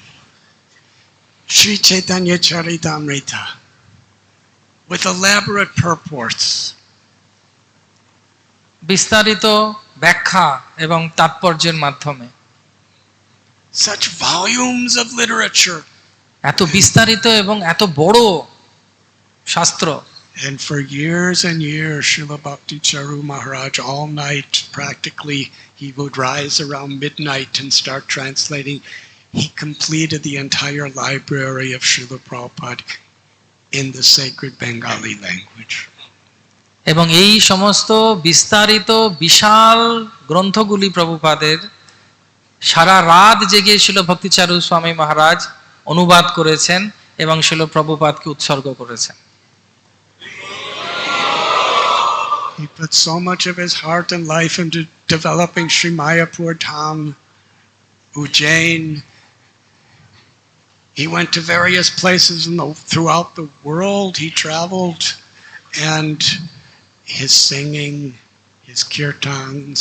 Sri Chaitanya Charitamrita, with elaborate purports. বিস্তারিত ব্যাখ্যা এবং তাৎপর্যের মাধ্যমে Such volumes of literature. এত বিস্তারিত এবং এত বড় শাস্ত্র। And for years and years, Srila Bhakti Charu Maharaj, all night practically, he would rise around midnight and start translating. He completed the entire library of Srila Prabhupada in the sacred Bengali language. এবং এই সমস্ত বিস্তারিত বিশাল গ্রন্থগুলি প্রভুপাদের সারা রাত জেগে শিল ভক্তিচারু স্বামী মহারাজ অনুবাদ করেছেন এবং শিল প্রভুপাদকে উৎসর্গ করেছেন। He put so much of his heart and life into developing Sri Mayapur Dham, Ujjain. He went to various places throughout the world. He traveled, and his singing, his kirtans,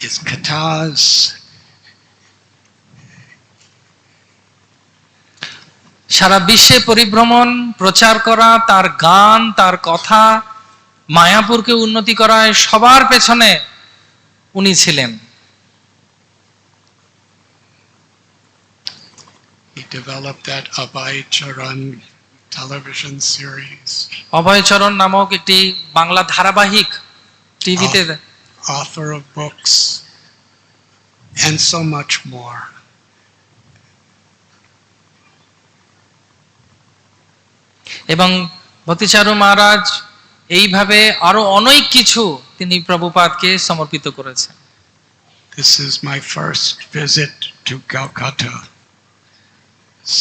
his kathas, সারা বিশ্বে পরিভ্রমণ, প্রচার করা, তার গান, তার কথা, মায়াপুরকে উন্নতি করায় সবার পেছনে উনি ছিলেন। He developed that Abhay Charan television series. Abhay Charan নামক একটি বাংলা ধারাবাহিক টিভিতে author of books, and so much more. এবং ভক্তিচারু মহারাজ এইভাবে আরো অনেক কিছু তিনি প্রভুপাদকে সমর্পিত করেছেন। This is my first visit to Calcutta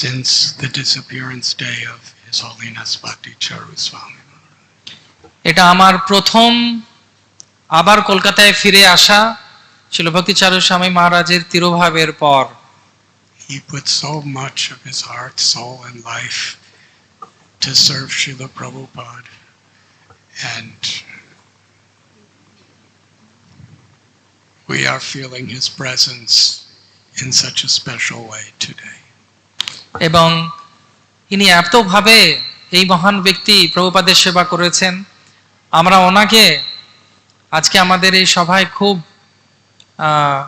since the disappearance day of His Holiness Bhakticharu Swami Maharaj. এটা আমার প্রথম আবার কলকাতায় ফিরে আসা ছিল ভক্তিচারু স্বামী মহারাজের তিরোভাবের পর। He put so much of his heart, soul, and life to serve Srila Prabhupada, and we are feeling his presence in such a special way today. এবং ইনি এতভাবে এই মহান ব্যক্তি প্রভুপাদের সেবা করেছেন, আমরা ওনাকে আজকে আমাদের এই সভায় খুব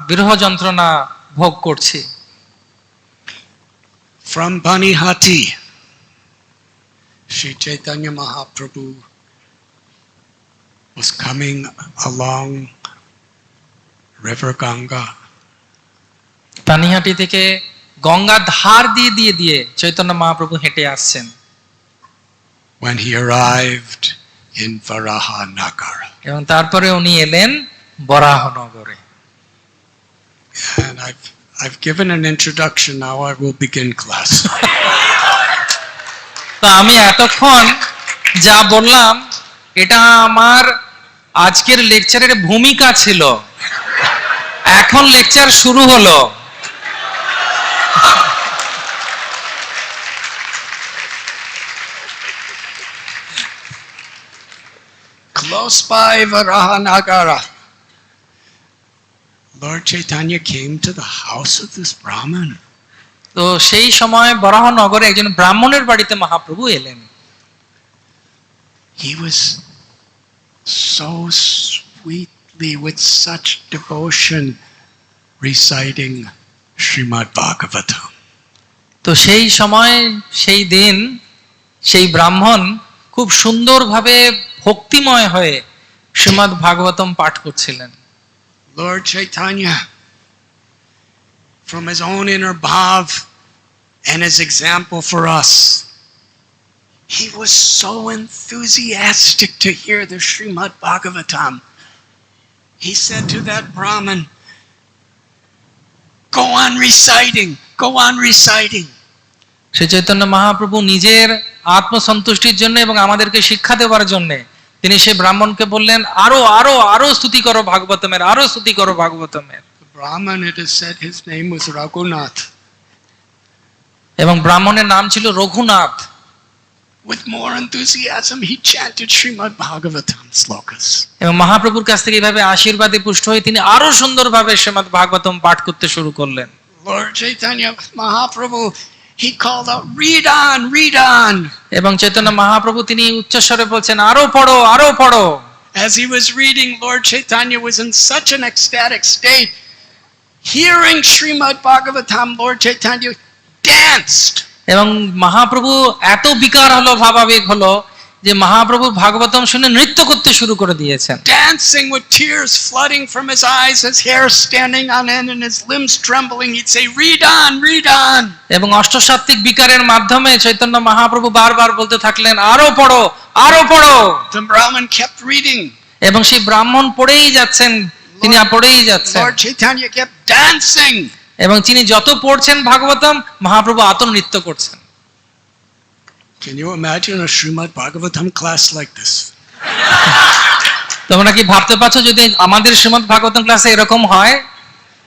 বিরহ যন্ত্রণা ভোগ করছি। From Banihati, Sri Chaitanya Mahaprabhu was coming along River Ganga. Panihati থেকে গঙ্গা ধার দিয়ে দিয়ে দিয়ে চৈতন্য মহাপ্রভু হেঁটে আসছেন। When he arrived in Varahanagara. এবং তারপরে উনি এলেন বরাহনগরে। And I've given an introduction, now I will begin class. তো আমি এতক্ষণ যা বললাম এটা আমার আজকের লেকচারের ভূমিকা ছিল, এখন লেকচার শুরু হলো। Close by Varahanagara, Lord Chaitanya came to the house of this Brahmin. তো সেই সময় বরাহনগরে একজন ব্রাহ্মণের বাড়িতে মহাপ্রভু এলেন। He was so sweetly, with such devotion, reciting Srimad Bhagavatam. তো সেই সময় সেই দিন সেই ব্রাহ্মণ খুব সুন্দরভাবে ভক্তিময় হয়ে শ্রীমদ্ ভাগবতম পাঠ করছিলেন। Lord Chaitanya, from his own inner bhav and his example for us, he was so enthusiastic to hear the Srimad Bhagavatam. He said to that Brahmin, go on reciting, go on reciting. Shri Chaitanya Mahaprabhu নিজের আত্মসন্তুষ্টির জন্য এবং আমাদেরকে শিক্ষা দেওয়ার জন্য তিনি সেই ব্রাহ্মণকে বললেন, আরো আরো আরো স্তুতি করো ভাগবতমের, আরো স্তুতি করো ভাগবতমের। The Brahmin, it is said his name was Radhanath. এবং ব্রাহ্মণের নাম ছিল Raghunath. With more enthusiasm, he chanted Srimad Bhagavatam slokas. এবং মহাপ্রভুর কাছ থেকে এইভাবে আশীর্বাদে পুষ্ট হয়ে তিনি আরো সুন্দরভাবে শ্রীমদ্ ভাগবতম পাঠ করতে শুরু করলেন। Lord Chaitanya Mahaprabhu, he called out, read on, read on. এবং চৈতন্য মহাপ্রভু তিনি উচ্চস্বরে বলছেন, আরো পড়ো, আরো পড়ো। As he was reading, Lord Chaitanya was in such an ecstatic state. Hearing Srimad Bhagavatam, Lord Chaitanya danced. এবং মহাপ্রভু এত বিকার হলো, ভাবাবেগ হলো যে মহাপ্রভু ভাগবতম শুনে নৃত্য করতে শুরু করে দিয়েছেন। Dancing with tears flooding from his eyes, his hair standing on end and his limbs trembling. He'd say, read on, read on. এবং অষ্টসাত্ত্বিক বিকারের মাধ্যমে চৈতন্য মহাপ্রভু বারবার বলতে থাকলেন, আরো পড়ো, আরো পড়ো। The Brahmin kept reading. এবং সেই ব্রাহ্মণ পড়েই যাচ্ছেন, তিনি পড়েই যাচ্ছেন। Lord Chaitanya kept dancing. এবং তিনি যত পড়ছেন ভাগবতম, মহাপ্রভু আত নৃত্য করছেন। Can you imagine a Srimad Bhagavatam class like this? তোমরা কি ভাবতে পারছো যদি আমাদের শ্রীমদ্ ভাগবতম ক্লাসে এরকম হয়?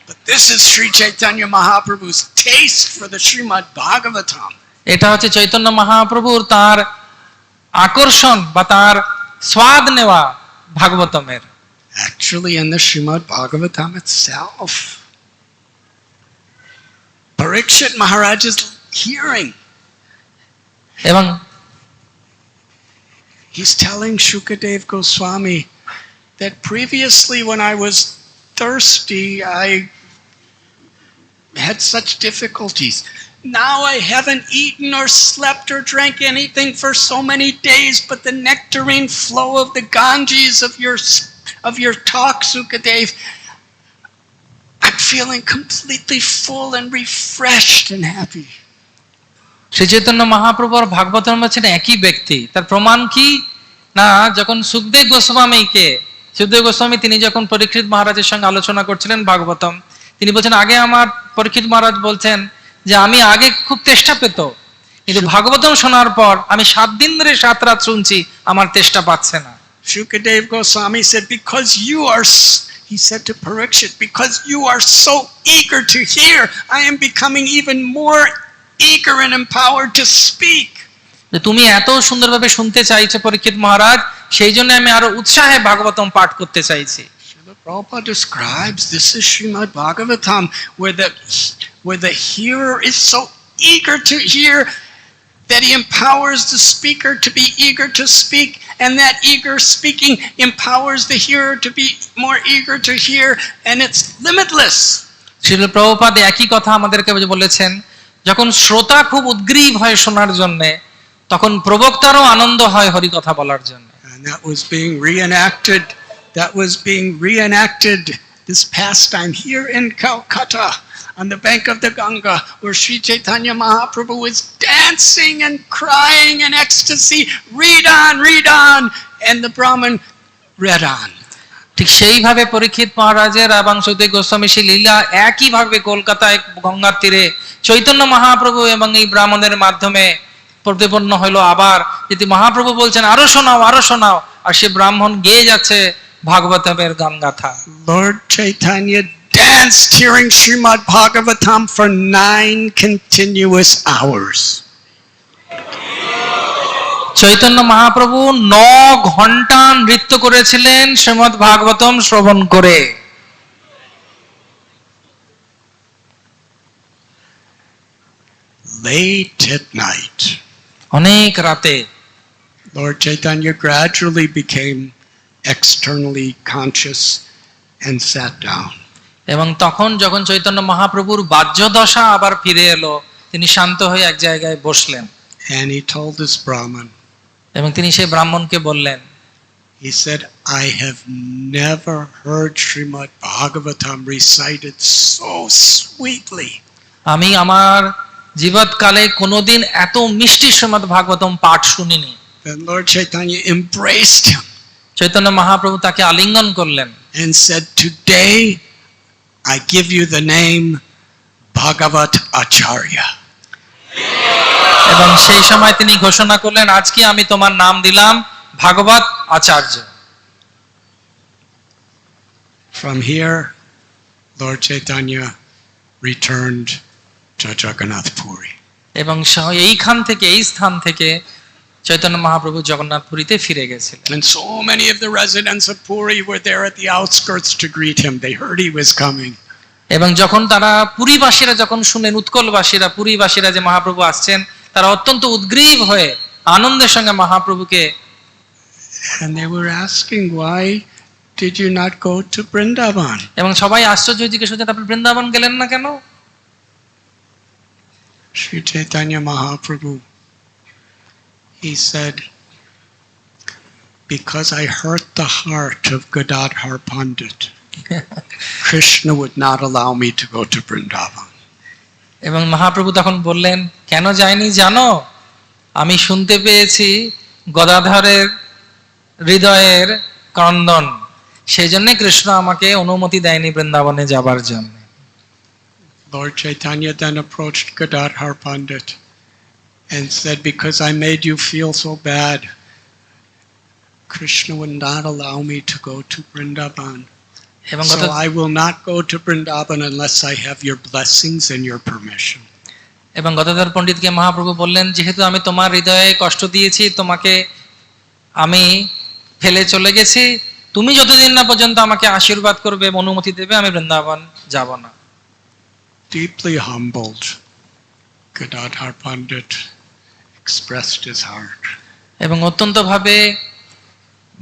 But this is Sri Chaitanya Mahaprabhu's taste for the Srimad Bhagavatam. এটা হচ্ছে চৈতন্য মহাপ্রভুর তার আকর্ষণ বা তার স্বাদ নেওয়া ভাগবতমের। Actually, in the Srimad Bhagavatam itself, Parikshit Maharaj is hearing. এবং He's telling Shukadev Goswami that previously when I was thirsty, I had such difficulties. Now I haven't eaten or slept or drank anything for so many days, but the nectarine flow of the Ganges of your of your talk, Sukadev, I'm feeling completely full and refreshed and happy. Shri Chaitanya Mahaprabhu আর ভাগবতম হচ্ছেন একই ব্যক্তি। তার প্রমাণ কি না, যখন সুখদেব গোস্বামী তিনি যখন পরীক্ষিত মহারাজের সঙ্গে আলোচনা করছিলেন ভাগবতম, তিনি বলছেন আগে আমার পরীক্ষিত মহারাজ বলছেন যে আমি আগে খুব তেষ্টা পেত, কিন্তু ভাগবতম শোনার পর আমি 7 দিন ধরে 7 রাত শুনছি, আমার তেষ্টা পাচ্ছে না। Shukadev Goswami said, because you are, he said to Parikshit, because you are so eager to hear, I am becoming even more eager and empowered to speak. যে তুমি এত সুন্দরভাবে শুনতে চাইছো পরীক্ষিত মহারাজ, সেই জন্য আমি আরো উৎসাহে ভাগবতম পাঠ করতে চাইছি। Srila Prabhupada describes this is Srimad Bhagavatam, where the hearer is so eager to hear that he empowers the speaker to be eager to speak, and that eager speaking empowers the hearer to be more eager to hear, and it's limitless. Srila Prabhupada একই কথা আমাদেরকে বলেছেন, যখন শ্রোতা খুব উদ্গ্রীব হয় শোনার জন্য, তখন প্রবক্তারও আনন্দ হয় হরি কথা বলার জন্য। And that was being reenacted this past time here in Calcutta on the bank of the Ganga, where Sri Chaitanya Mahaprabhu was dancing and crying in ecstasy, read on, and the Brahmin read on. ঠিক সেইভাবে পরীক্ষিত মহারাজের এবং সুখদেব গোস্বামী সেই লীলা একইভাবে কলকাতায় গঙ্গার তীরে চৈতন্য মহাপ্রভু এবং এই ব্রাহ্মণের মাধ্যমে প্রতিপন্ন হলো। আবার যদি মহাপ্রভু বলছেন আরো শোনাও, আর সে ব্রাহ্মণ গেয়ে যাচ্ছে ভাগবতমের গান গাথা। Lord Chaitanya danced hearing Srimad Bhagavatam for 9 continuous hours. Chaitanya Mahaprabhu 9 ঘন্টা নৃত্য করেছিলেন শ্রীমদ্ ভাগবতম শ্রবণ করে। Late at night, অনেক রাতে Lord Chaitanya gradually became externally conscious and sat down. এবং তখন যখন চৈতন্য মহাপ্রভুর বাহ্য দশা আবার ফিরে এলো, তিনি শান্ত হয়ে এক জায়গায় বসলেন। And he told this Brahmin, এবং তিনি সেই ব্রাহ্মণকে বললেন, he said, I have never heard Srimad Bhagavatam recited so sweetly. আমি আমার জীবৎকালে কোনোদিন এত মিষ্টি শ্রীমদ্ ভাগবতম পাঠ শুনিনি। Then Lord Chaitanya embraced him Chaitanya Mahaprabhu তাকে আলিঙ্গন করলেন and said, today I give you the name Bhagavat Acharya. এবং সেই সময় তিনি ঘোষণা করলেন, আজকে আমি তোমার নাম দিলাম ভাগবত আচার্য। From here, Lord Chaitanya returned to Jagannath Puri. এবং এইখান থেকে, এই স্থান থেকে চৈতন্য মহাপ্রভু জগন্নাথপুরীতে ফিরে গেছিলেন। And so many of the residents of Puri were there at the outskirts to greet him. They heard he was coming. এবং যখন তারা পুরীবাসীরা যখন শুনলেন, উৎকলবাসীরা, পুরীবাসীরা যে মহাপ্রভু আসছেন, তারা অত্যন্ত উদ্গ্রীব হয়ে আনন্দের সঙ্গে মহাপ্রভুকে, And they were asking, why did you not go to Vrindavan? এবং সবাই আশ্চর্য হয়ে জিজ্ঞেস করছেন, আপনি বৃন্দাবন গেলেন না কেন? Sri Chaitanya Mahaprabhu, he said, because I hurt the heart of Gadadhar Pandit, Krishna would not allow me to go to Vrindavan. এবং মহাপ্রভু তখন বললেন, কেন যায়নি জানো? আমি শুনতে পেয়েছি গদাধরের হৃদয়ের ক্রন্দন, সেই জন্য কৃষ্ণ আমাকে অনুমতি দেয়নি বৃন্দাবনে যাবার জন্য। Lord Chaitanya then approached Gadadhar Pandit and said, because I made you feel so bad, Krishna would not allow me to go to Vrindavan. So I will not go to Vrindavan unless I have your blessings and your permission. এবং গদাধর পণ্ডিতকে মহাপ্রভু বললেন, যেহেতু আমি তোমার হৃদয়ে কষ্ট দিয়েছি, তোমাকে আমি ফেলে চলে গেছি, তুমি যতদিন না পর্যন্ত আমাকে আশীর্বাদ করবে, অনুমতি দেবে, আমি বৃন্দাবন যাব না। Deeply humbled, Gadadhar Pandit expressed his heart. এবং অত্যন্ত ভাবে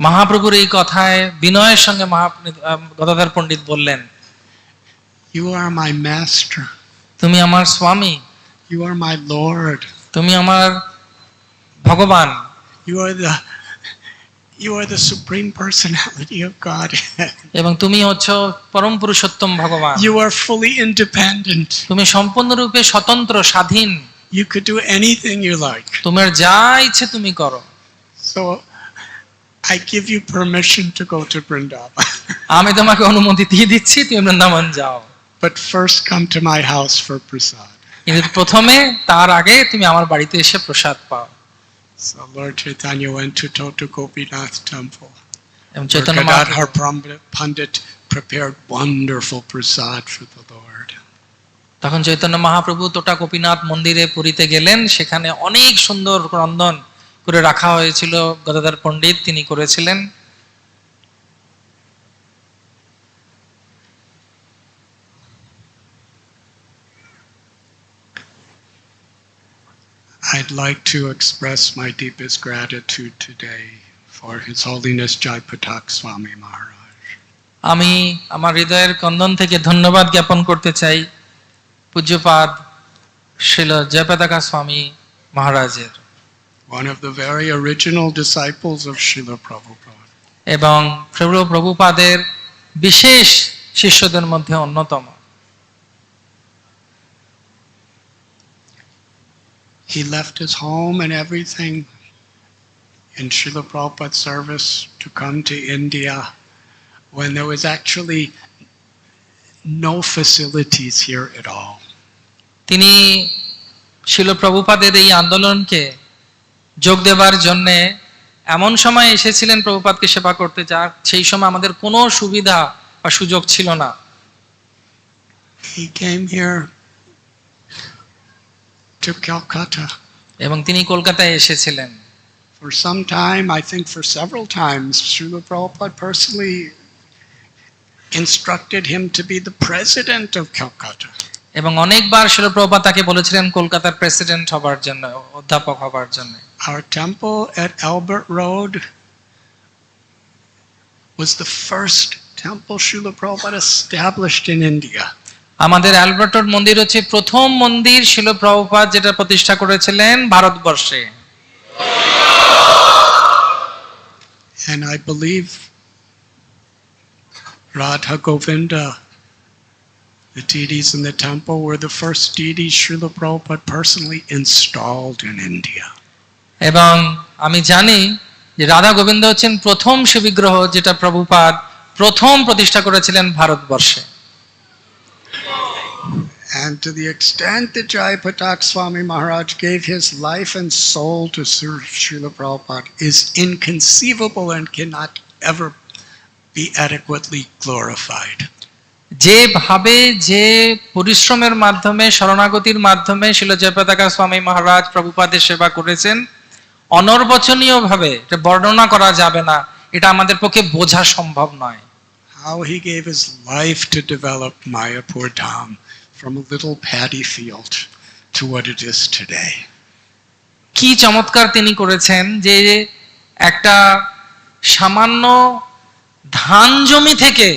মহাপ্রভুর এই কথায় বিনয়ের সঙ্গে গদাধর পণ্ডিত বললেন, You are my master. তুমি আমার স্বামী, You are my Lord. তুমি আমার ভগবান, You are the supreme personality of God. এবং তুমি হচ্ছ পরম পুরুষোত্তম ভগবান। You are fully independent. তুমি সম্পূর্ণরূপে স্বতন্ত্র, স্বাধীন। You could do anything you like. তোমার যা ইচ্ছে তুমি করো। So I give you permission to go to Vrindavan. আমি তোমাকে অনুমতি দিয়ে দিচ্ছি, তুমি বৃন্দাবন যাও। But first come to my house for prasad. কিন্তু প্রথমে তার আগে তুমি আমার বাড়িতে এসে প্রসাদ পাও। So Lord Chaitanya went to Tota Gopinath temple. এবং Chaitanya Gadadhar Pandit prepared wonderful prasad for the Lord. তখন চৈতন্য মহাপ্রভু তোটা গোপীনাথ মন্দিরে পুরীতে গেলেন, সেখানে অনেক সুন্দর রন্ধন করে রাখা হয়েছিল, গদাধর পণ্ডিত তিনি করেছিলেন। I'd like to express my deepest gratitude today for His Holiness Jaipatak Swami Maharaj. আমি আমার হৃদয়ের কন্দন থেকে ধন্যবাদ জ্ঞাপন করতে চাই পূজ্যপাদ শ্রীল জয়পতাকা স্বামী মহারাজের, one of the very original disciples of Srila Prabhupada. এবং প্রভুপাদের বিশেষ শিষ্যদের মধ্যে অন্যতম। He left his home and everything in Srila Prabhupada's service to come to India when there was actually no facilities here at all. তিনি শিল প্রভুপাদের এই আন্দোলনকে যোগ দেবার জন্য এমন সময় এসেছিলেন প্রভুপাদকে সেবা করতে, যা সেই সময় আমাদের কোনো সুবিধা বা সুযোগ ছিল না। He came here to Calcutta. এবং তিনি কলকাতায় এসেছিলেন। For some time, I think for several times, Srila Prabhupada personally instructed him to be the president of Calcutta. এবং অনেকবার শিল প্রভুপাদ তাকে বলেছিলেন কলকাতার প্রেসিডেন্ট হবার জন্য, অধ্যাপক হবার জন্য। Our temple at Albert Road was the first temple Srila Prabhupada established in India. আমাদের অ্যালবার্ট মন্দির হচ্ছে প্রথম মন্দির শিল প্রভুপাদ যেটা প্রতিষ্ঠা করেছিলেন ভারতবর্ষে। And I believe Radha Govinda, the deities in the temple, were the first deities Srila Prabhupada personally installed in India. এবং আমি জানি যে রাধা গোবিন্দ হচ্ছেন প্রথম শিববিগ্রহ যেটা প্রভুপাদ প্রথম প্রতিষ্ঠা করেছিলেন ভারতবর্ষে। And to the extent that Jaipatak Swami Maharaj gave his life and soul to serve Srila Prabhupada is inconceivable and cannot ever be adequately glorified. যেভাবে যে পরিশ্রমের মাধ্যমে, শরণাগতির মাধ্যমে শিল জয়পতাকা স্বামী মহারাজ প্রভুপাদের সেবা করেছেন, অনর্বচনীয় ভাবে এটা বর্ণনা করা যাবে না, এটা আমাদের পক্ষে বোঝা সম্ভব নয়। How he gave his life to develop Mayapur Dham from a little paddy field to what it is today. কি চমৎকার তিনি করেছেন যে একটা সামান্য ধান জমি থেকে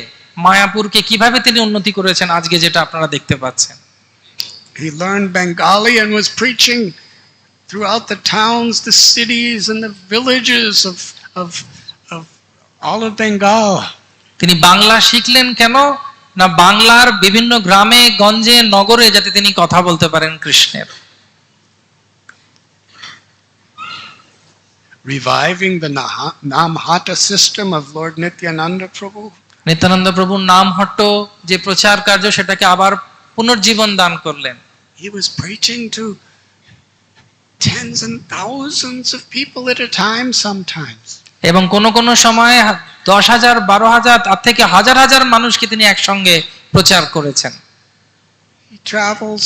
মায়াপুরকে কিভাবে তিনি উন্নতি করেছেন আজকে যেটা আপনারা দেখতে পাচ্ছেন। He learned Bengali and was preaching throughout the towns, the cities and the villages of all of Bengal. তিনি বাংলা শিখলেন কেন না, বাংলার বিভিন্ন গ্রামে গঞ্জে নগরে যাতে তিনি কথা বলতে পারেন কৃষ্ণের। Reviving the Namhata system of Lord Nityananda Prabhu. Nityananda প্রভুর নাম হট্ট যে প্রচার কার্য সেটাকে আবার পুনর্জীবন দান করলেন। He was preaching to tens and thousands of people at a time sometimes. এবং কোন কোন সময় 10,000, 12,000, তার থেকে হাজার হাজার মানুষকে তিনি একসঙ্গে প্রচার করেছেন। He travels.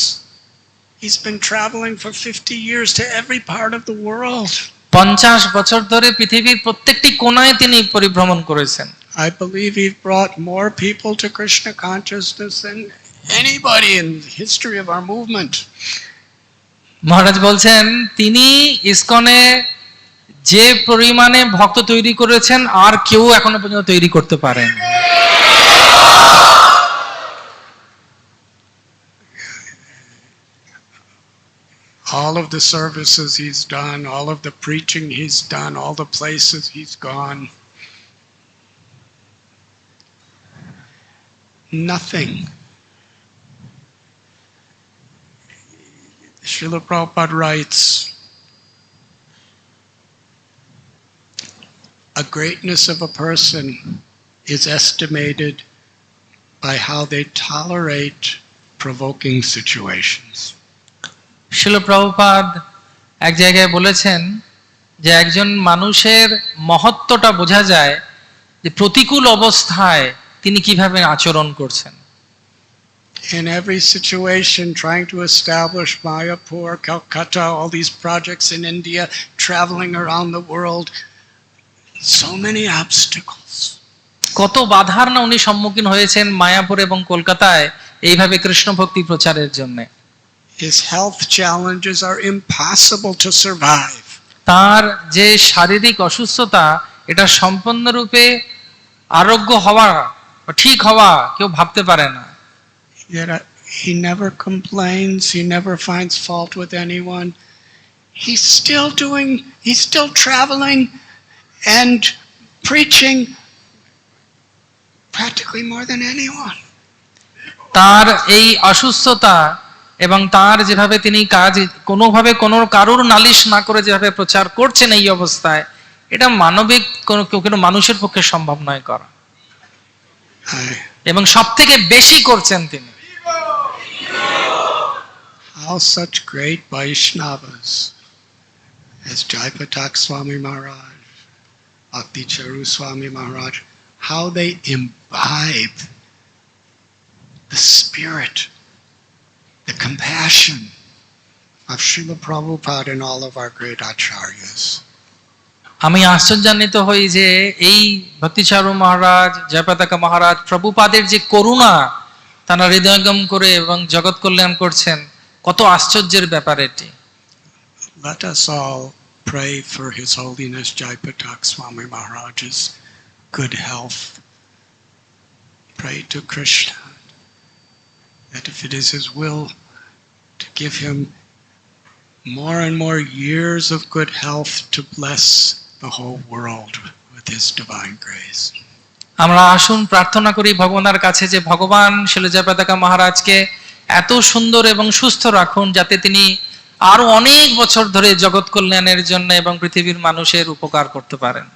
He's been traveling for 50 years to every part of the world. 50 বছর ধরে পৃথিবীর প্রত্যেকটি কোণায় তিনি পরিভ্রমণ করেছেন। I believe he brought more people to Krishna consciousness than anybody in the history of our movement. মহারাজ বলছেন তিনি ইসকনে যে পরিমাণে ভক্ত তৈরি করেছেন আর কেউ এখনো পর্যন্ত তৈরি করতে পারেন। all of the services he's done, all of the preaching he's done, all the places he's gone. Nothing. Srila Prabhupada writes, a greatness of a person is estimated by how they tolerate provoking situations. শিল প্রভুপাদ এক জায়গায় বলেছেন যে একজন মানুষের মহত্বটা বোঝা যায় যে প্রতিকূল অবস্থায় তিনি কিভাবে আচরণ করছেন। In every situation, trying to establish Mayapur, Calcutta, all these projects in India, traveling around the world, so many obstacles. কত বাধার না উনি সম্মুখীন হয়েছেন মায়াপুর এবং কলকাতায় এইভাবে কৃষ্ণ ভক্তি প্রচারের জন্য। His health challenges are impossible to survive. তার যে শারীরিক অসুস্থতা এটা সম্পূর্ণরূপে আরোগ্য হওয়া বা ঠিক হওয়া কেউ ভাবতে পারে না। Yet he never complains, he never finds fault with anyone. He's still traveling and preaching practically more than anyone. তার এই অসুস্থতা এবং তার যেভাবে তিনি কাজ কোনোভাবে কোনো কারোর নালিশ না করে যেভাবে প্রচার করছেন এই অবস্থায়, এটা মানবিক কোনো মানুষের পক্ষে সম্ভব নয় করা, এবং সব থেকে বেশি করছেন তিনি। How such great Vaishnavas as Jaipatak Swami Maharaj, Bhakti Charu Swami Maharaj, how they imbibe the spirit, the compassion of Srila Prabhupada and all of our great acharyas. আমি আশ্চর্যান্বিত হই যে এই ভক্তিচারু মহারাজ, জয়পতাকা মহারাজ, প্রভুপাদের যে করুণা তারা হৃদয়ঙ্গম করে এবং জগৎ কল্যাণ করছেন, কত আশ্চর্যের ব্যাপার এটি। Let us all pray for His Holiness Jaipatak Swami Maharaj's good health. Pray to Krishna that if it is His will to give him more and more years of good health to bless the whole world with His divine grace. আমরা আসুন প্রার্থনা করি ভগবানের কাছে যে ভগবান শিল জয়পতাকা মহারাজকে এত সুন্দর এবং সুস্থ রাখুন যাতে তিনি আরো অনেক বছর ধরে জগৎ কল্যাণের জন্য এবং পৃথিবীর মানুষের উপকার করতে পারেন।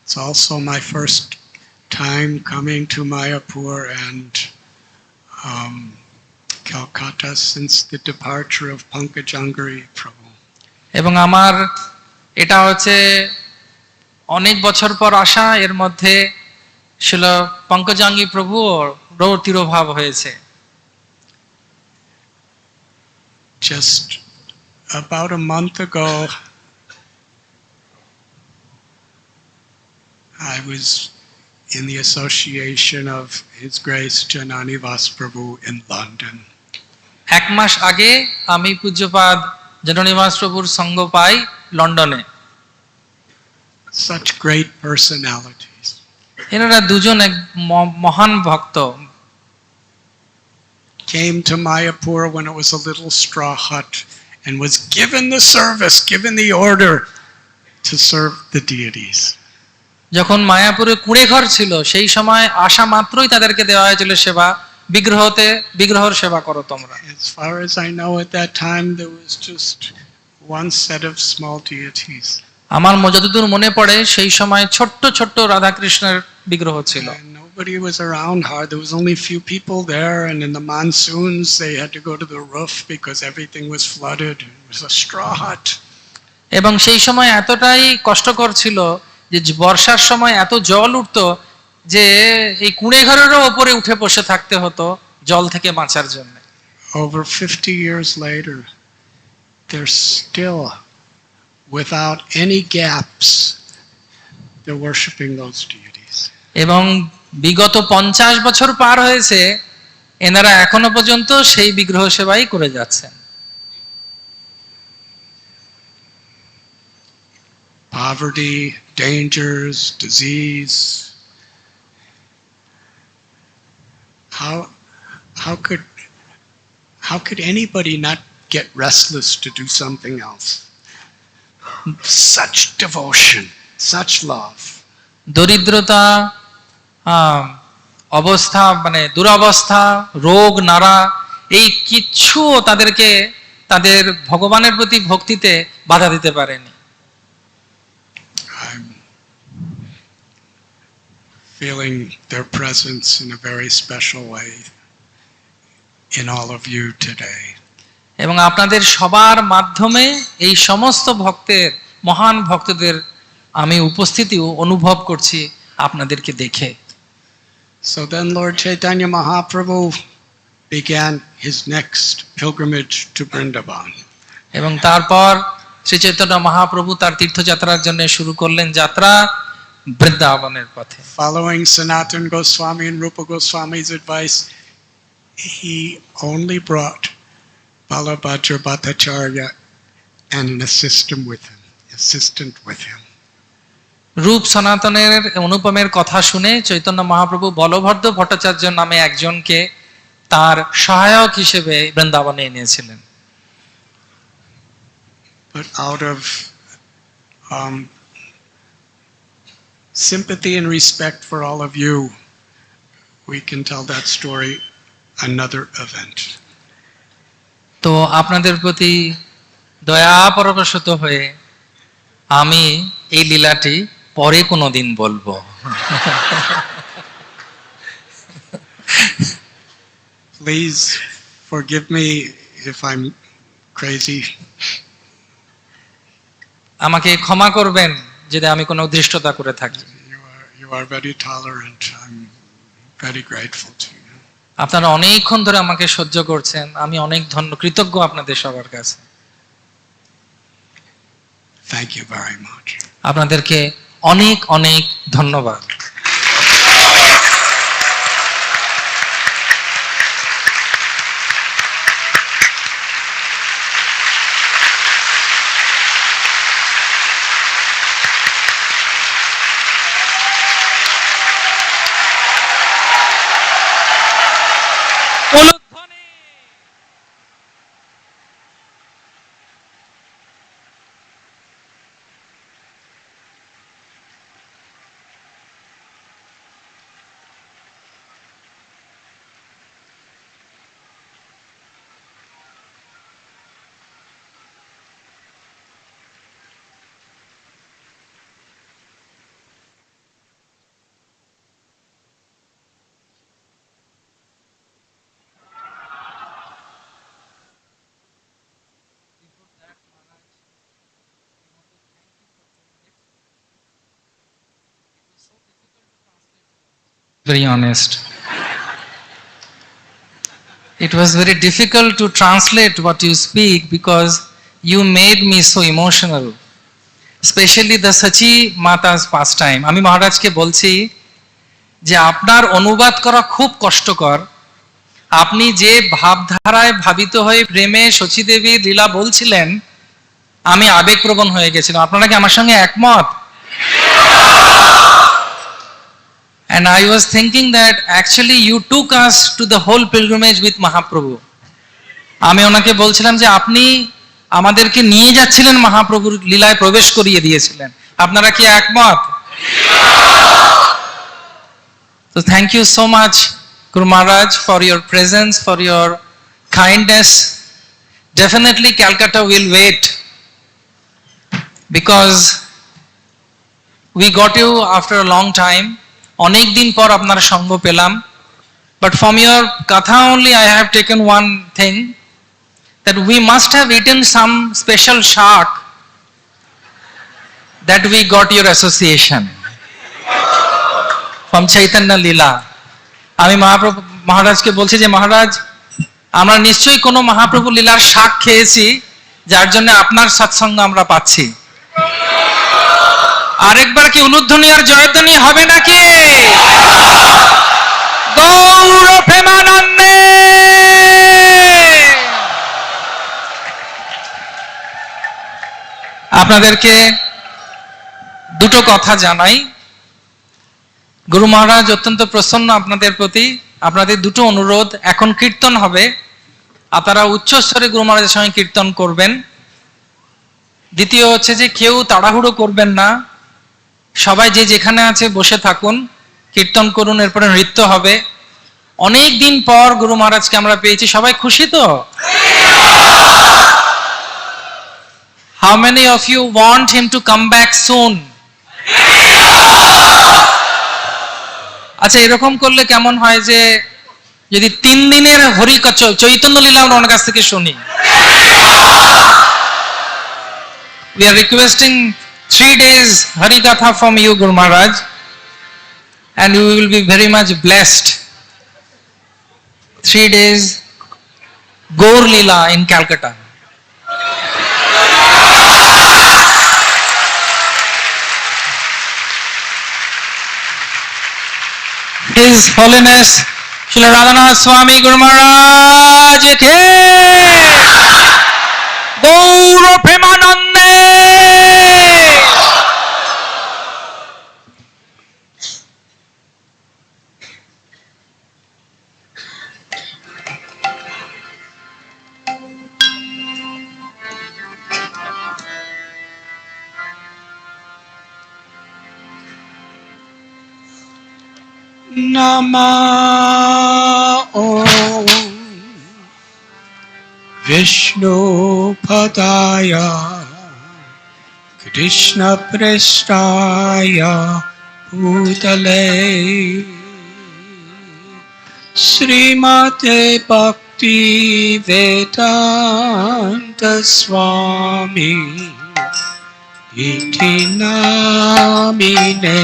It's also my first time coming to Mayapur and Calcutta since the departure of Pankajangari Prabhu. এবং আমার এটা হচ্ছে অনেক বছর পর আসা, এর মধ্যে শিল পঙ্কজাঙ্গি প্রভুর তিরোভাব হয়েছে। Just about a month ago, I was in the association of His Grace Janani Vas Prabhu in London. এক মাস আগে আমি পূজ্যপাদ জননিবাস প্রভুর সঙ্গ পাই লন্ডনে। Such great personalities. এনারা দুজন এক মহান ভক্ত। Came to Mayapur when it was a little straw hut and was given the service, given the order to serve the deities. যখন মায়াপুরে কুঁড়ে ঘর ছিল সেই সময় আসা মাত্রই তাদেরকে দেওয়া হয়েছিল সেবা, বিগ্রহর সেবা করো তোমরা। As far as I know, at that time there was just one set of small deities. আমার যতদূর মনে পড়ে সেই সময় ছোট্ট ছোট্ট রাধা কৃষ্ণের বিগ্রহ ছিল। And nobody was around hard. There was only few people there, and in the monsoons they had to go to the roof because everything was flooded. It was a straw hut. এবং সেই সময় এতটাই কষ্টকর ছিল যে বর্ষার সময় এত জল উঠতো যে এই কুঁড়ে ঘরেরও উপরে উঠে বসে থাকতে হতো জল থেকে বাঁচার জন্য। Over 50 years later, they're still, without any gaps, they're worshiping those deities. এবং বিগত 50 বছর পার হয়েছে, এনারা এখনো পর্যন্ত সেই বিগ্রহ সেবাই করে যাচ্ছেন। Poverty, dangers, disease. How could how could anybody not get restless to do something else? Such devotion, such love. দরিদ্রতা, অবস্থা মানে দুরবস্থা, রোগ নাড়া, এই কিচ্ছু তাদেরকে তাদের ভগবানের প্রতি ভক্তিতে বাধা দিতে পারেনি। I'm feeling their presence in a very special way in all of you today. এবং আপনাদের সবার মাধ্যমে এই সমস্ত ভক্তের, মহান ভক্তদের আমি উপস্থিতিও অনুভব করছি আপনাদেরকে দেখে। So then Lord Chaitanya Mahaprabhu began his next pilgrimage to Vrindavan. এবং তারপর শ্রী চৈতন্য মহাপ্রভু তার তীর্থযাত্রার জন্য শুরু করলেন যাত্রা বৃন্দাবনের পথে। Following Sanatana Goswami and Rupa Goswami's advice, he only brought Balabhadra Bhattacharya and an assistant with him. রূপ সনাতনের অনুপমের কথা শুনে চৈতন্য মহাপ্রভু বলভদ্র ভট্টাচার্য নামে একজনকে তার সহায়ক হিসেবে বৃন্দাবনে এনেছিলেন। But out of sympathy and respect for all of you, we can tell that story another event. তো আপনাদের প্রতি দয়া পরবশত হয়ে আমি এই লীলাটি পরে কোনোদিন বলবো। Please forgive me if I'm crazy. আমাকে ক্ষমা করবেন যদি আমি কোনো ধৃষ্টতা করে থাকি। You are very tolerant. I'm very grateful to you. আপনারা অনেকক্ষণ ধরে আমাকে সহ্য করছেন, আমি অনেক কৃতজ্ঞ আপনাদের সবার কাছে। Thank you very much. আপনাদেরকে অনেক অনেক ধন্যবাদ। Very honest. It was very difficult to translate what you speak because you made me so emotional, especially the Sachi Mata's pastime. আমি মহারাজকে বলছি যে আপনার অনুবাদ করা খুব কষ্টকর। আপনি যে ভাবধারায় ভাবিত হয়ে প্রেমে সচী দেবীর লীলা বলছিলেন, আমি আবেগপ্রবণ হয়ে গেছিলাম। আপনারা কি আমার সঙ্গে একমত? And I was thinking that actually you took us to the whole pilgrimage with Mahaprabhu. আমি ওনাকে বলছিলাম যে আপনি আমাদেরকে নিয়ে যাচ্ছিলেন মহাপ্রভুর লীলায় প্রবেশ করিয়ে দিয়েছিলেন। আপনারা কি একমত? So thank you so much, Guru Maharaj, for your presence, for your kindness. Definitely Calcutta will wait because we got you after a long time. অনেক দিন পর আপনার সঙ্গ পেলাম, but from your katha only I have taken one thing, that we must have eaten some special shark that we got your association from Chaitanya Leela. আমি মহাপ্রভু মহারাজকে বলছি যে মহারাজ, আমরা নিশ্চয়ই কোনো মহাপ্রভু লীলার শাক খেয়েছি যার জন্য আপনার সৎসঙ্গ আমরা পাচ্ছি। আরেকবার কি উলুধ্বনি আর জয়ধ্বনি হবে নাকি? গৌর প্রেমানন্দে। আপনাদেরকে দুটো কথা জানাই। গুরু মহারাজ অত্যন্ত প্রসন্ন আপনাদের প্রতি। আপনাদের দুটো অনুরোধ, এখন কীর্তন হবে, আপনারা উচ্চস্বরে গুরু মহারাজের সঙ্গে কীর্তন করবেন। দ্বিতীয় হচ্ছে যে কেউ তাড়াহুড়ো করবেন না, সবাই যে যেখানে আছে বসে থাকুন, কীর্তন করুন, এরপরে নৃত্য হবে। অনেক দিন পর গুরু মহারাজকে আমরা পেয়েছি, সবাই খুশি তো? How many of you want him to come back soon? আচ্ছা, এরকম করলে কেমন হয় যে যদি 3 দিনের হরি চৈতন্য লীলা আমরা ওনার কাছ থেকে শুনি। We are requesting 3 days Hari Katha from you, Guru Maharaj, and we will be very much blessed. 3 days Gaur Leela in Calcutta. His Holiness Srila Radhanath Swami Guru Maharaj ke Gaur Premanande. Nama Om Vishnu Padaya Krishna Prestaya Bhutale Srimate Bhakti Vedanta Swami Iti Namine.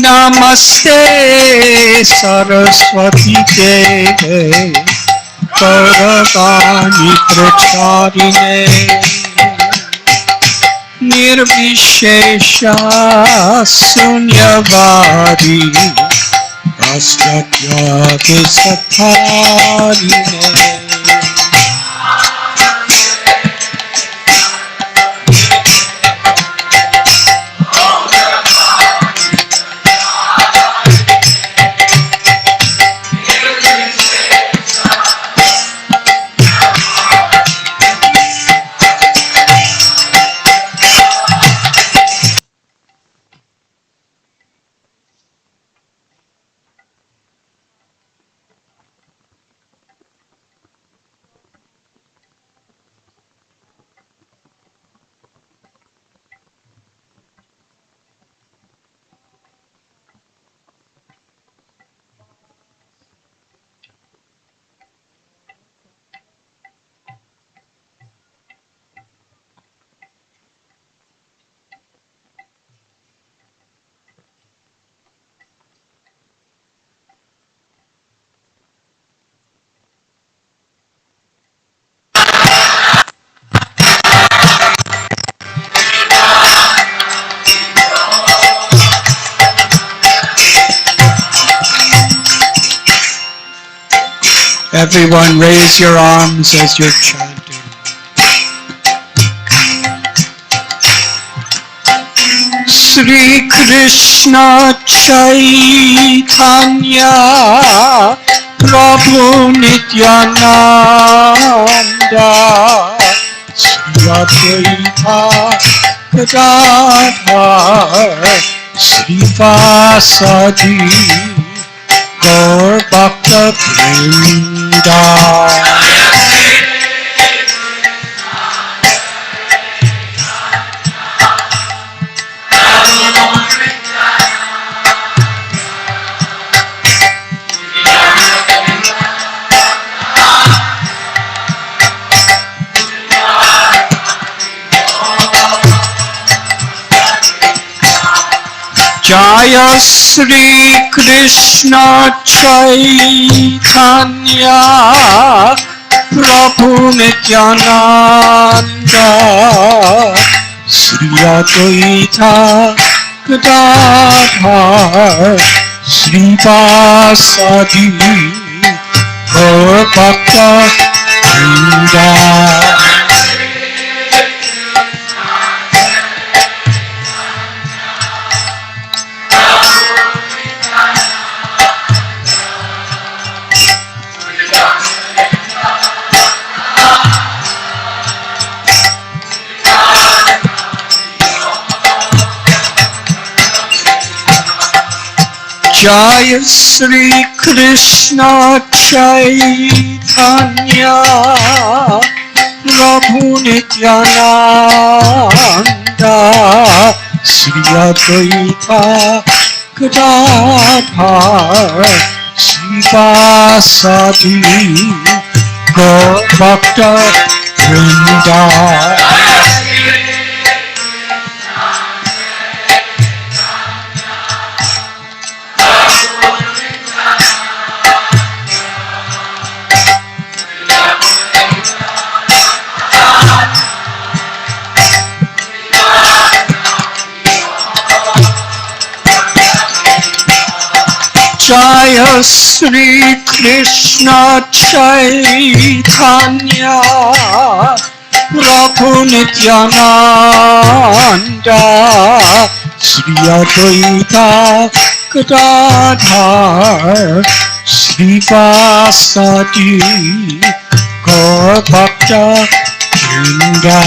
Namaste Saraswati Deve Gauragani Pracharine Nirvishesha Sunyavari Paschatya Satharine. Everyone raise your arms as you're chanting. Sri Krishna Chaitanya Prabhu Nityananda Sri Advaita Gadadhar Sri Vasadi Gaur Bhakta Vrinda. Jaya Sri Krishna Chaitanya Prabhu Nityananda Sri Advaita Gadadhar Srivasadi Gaur Bhakta Vrinda. Jaya Sri Krishna Chaitanya Prabhu Nityananda Sri Advaita Gadadhar Srivasadi Gaur Bhakta Vrinda. Jaya Sri Krishna Chaitanya Prabhu Nityananda Sri Advaita Gadadhar Srivasadi Gaur Bhakta Vrinda.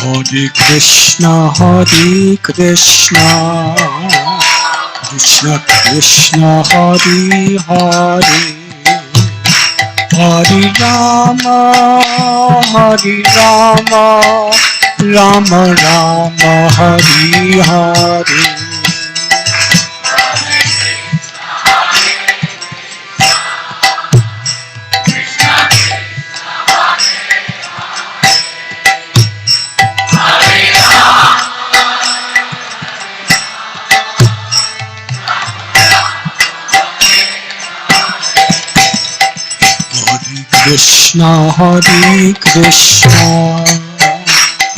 Hare Krishna, Krishna Krishna, Hare Hare, Hare Rama, Rama Rama, Hare Hare. Krishna, Hare Krishna,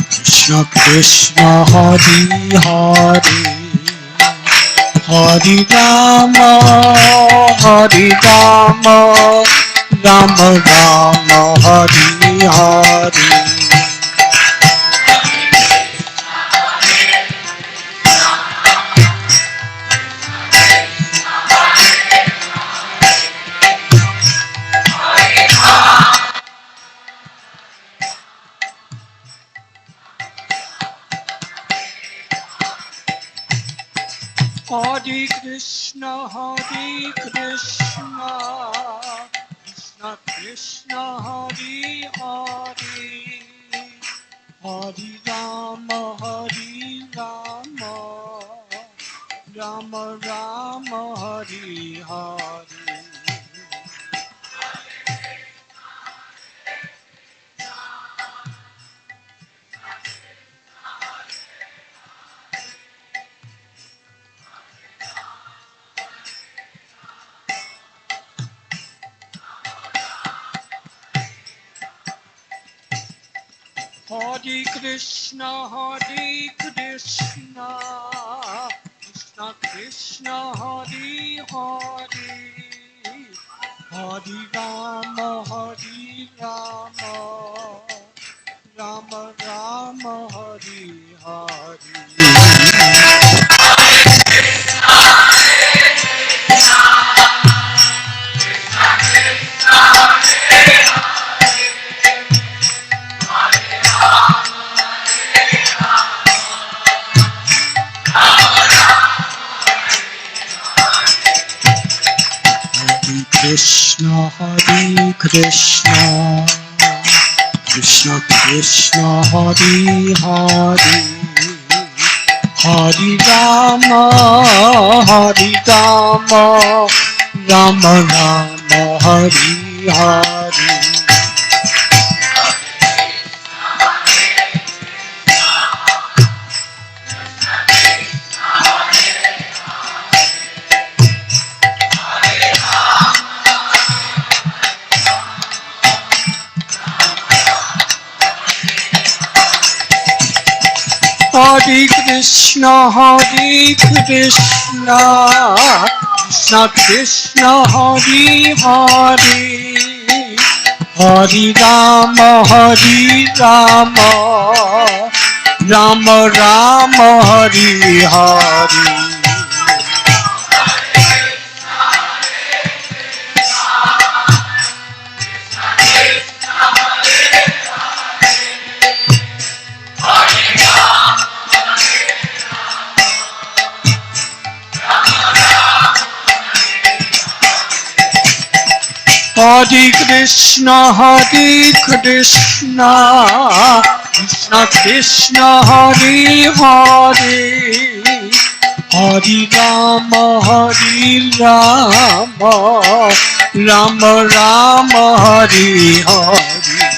Krishna Krishna, Hare Hare, Hare Rama, Rama Rama, Hare Hare. Hare Krishna, Krishna Krishna, Hare Hare, Hare Rama, Rama Rama, Hare Hare. Hare Krishna, Krishna Krishna, Hare Hare, Hare Rama, Rama Rama, Hare Hare. Krishna, Hare Krishna, Krishna Krishna, Hare Hare, Hari Rama, Hari Rama, Rama Rama, Hari Hari. Hare Krishna, Hare Krishna, Krishna Krishna, Hare Hare, Hare Rama, Hare Rama, Rama Rama, Hare Hare. Hare Krishna, Hare Krishna, Krishna Krishna, Hare Hare, Hare Rama, Hare Rama, Rama Rama, Hare Hare.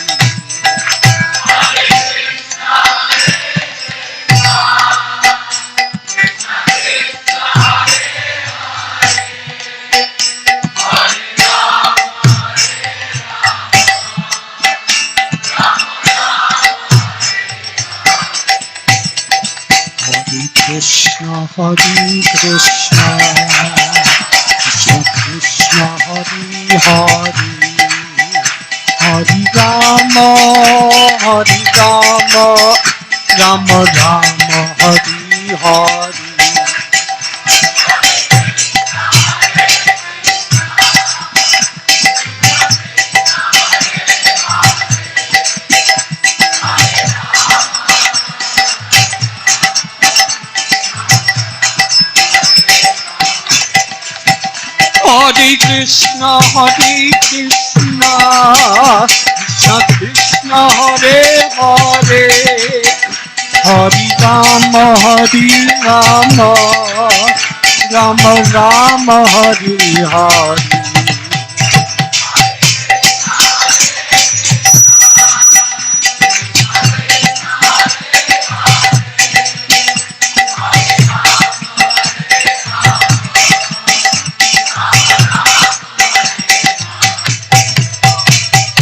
Krishna, Hare Krishna, Krishna Krishna, Hare Hare, Hare Rama, Hare Rama, Rama Rama, Hare Hare. Hare Krishna, Hare Krishna, Krishna Krishna, Hare Hare, Hare Rama, Hare Rama, Rama Rama, Hare Hare.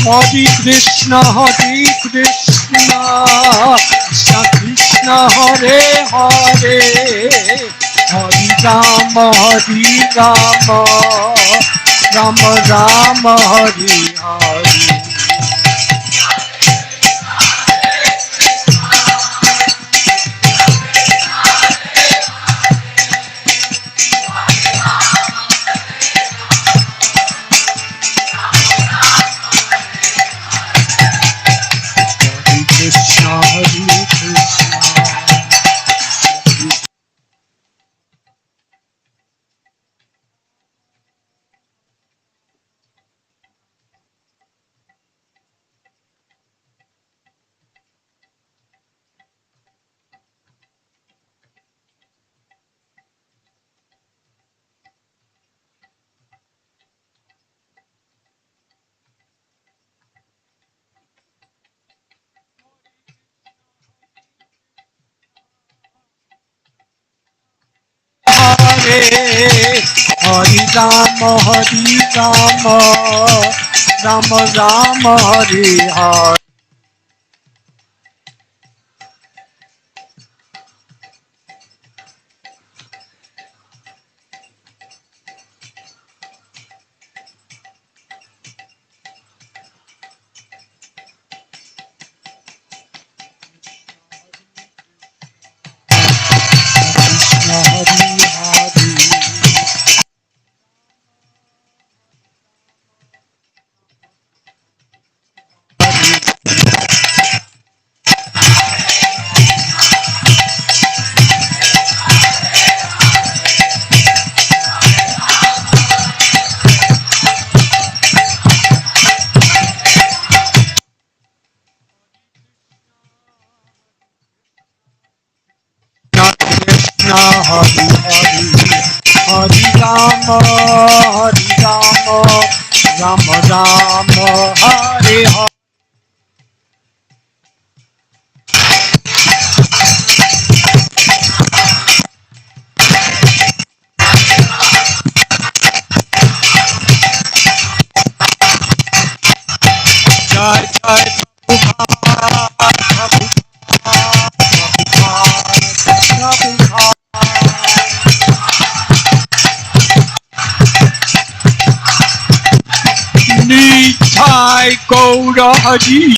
Hare Krishna, Hare Krishna, Krishna Krishna, Hare Hare, Hare Rama, Hare Rama, Rama Rama, Hare Hare. Krishna, Hare Krishna. Hare Hare Rama, Hare Rama, Rama Rama, Hare Hare. Krishna, Hare Hare. Hari Hari, Hari Rama, Rama Rama, Hare Hare. Jai Jai Prabhupada, Prabhupada. Nitai Gaura Hari.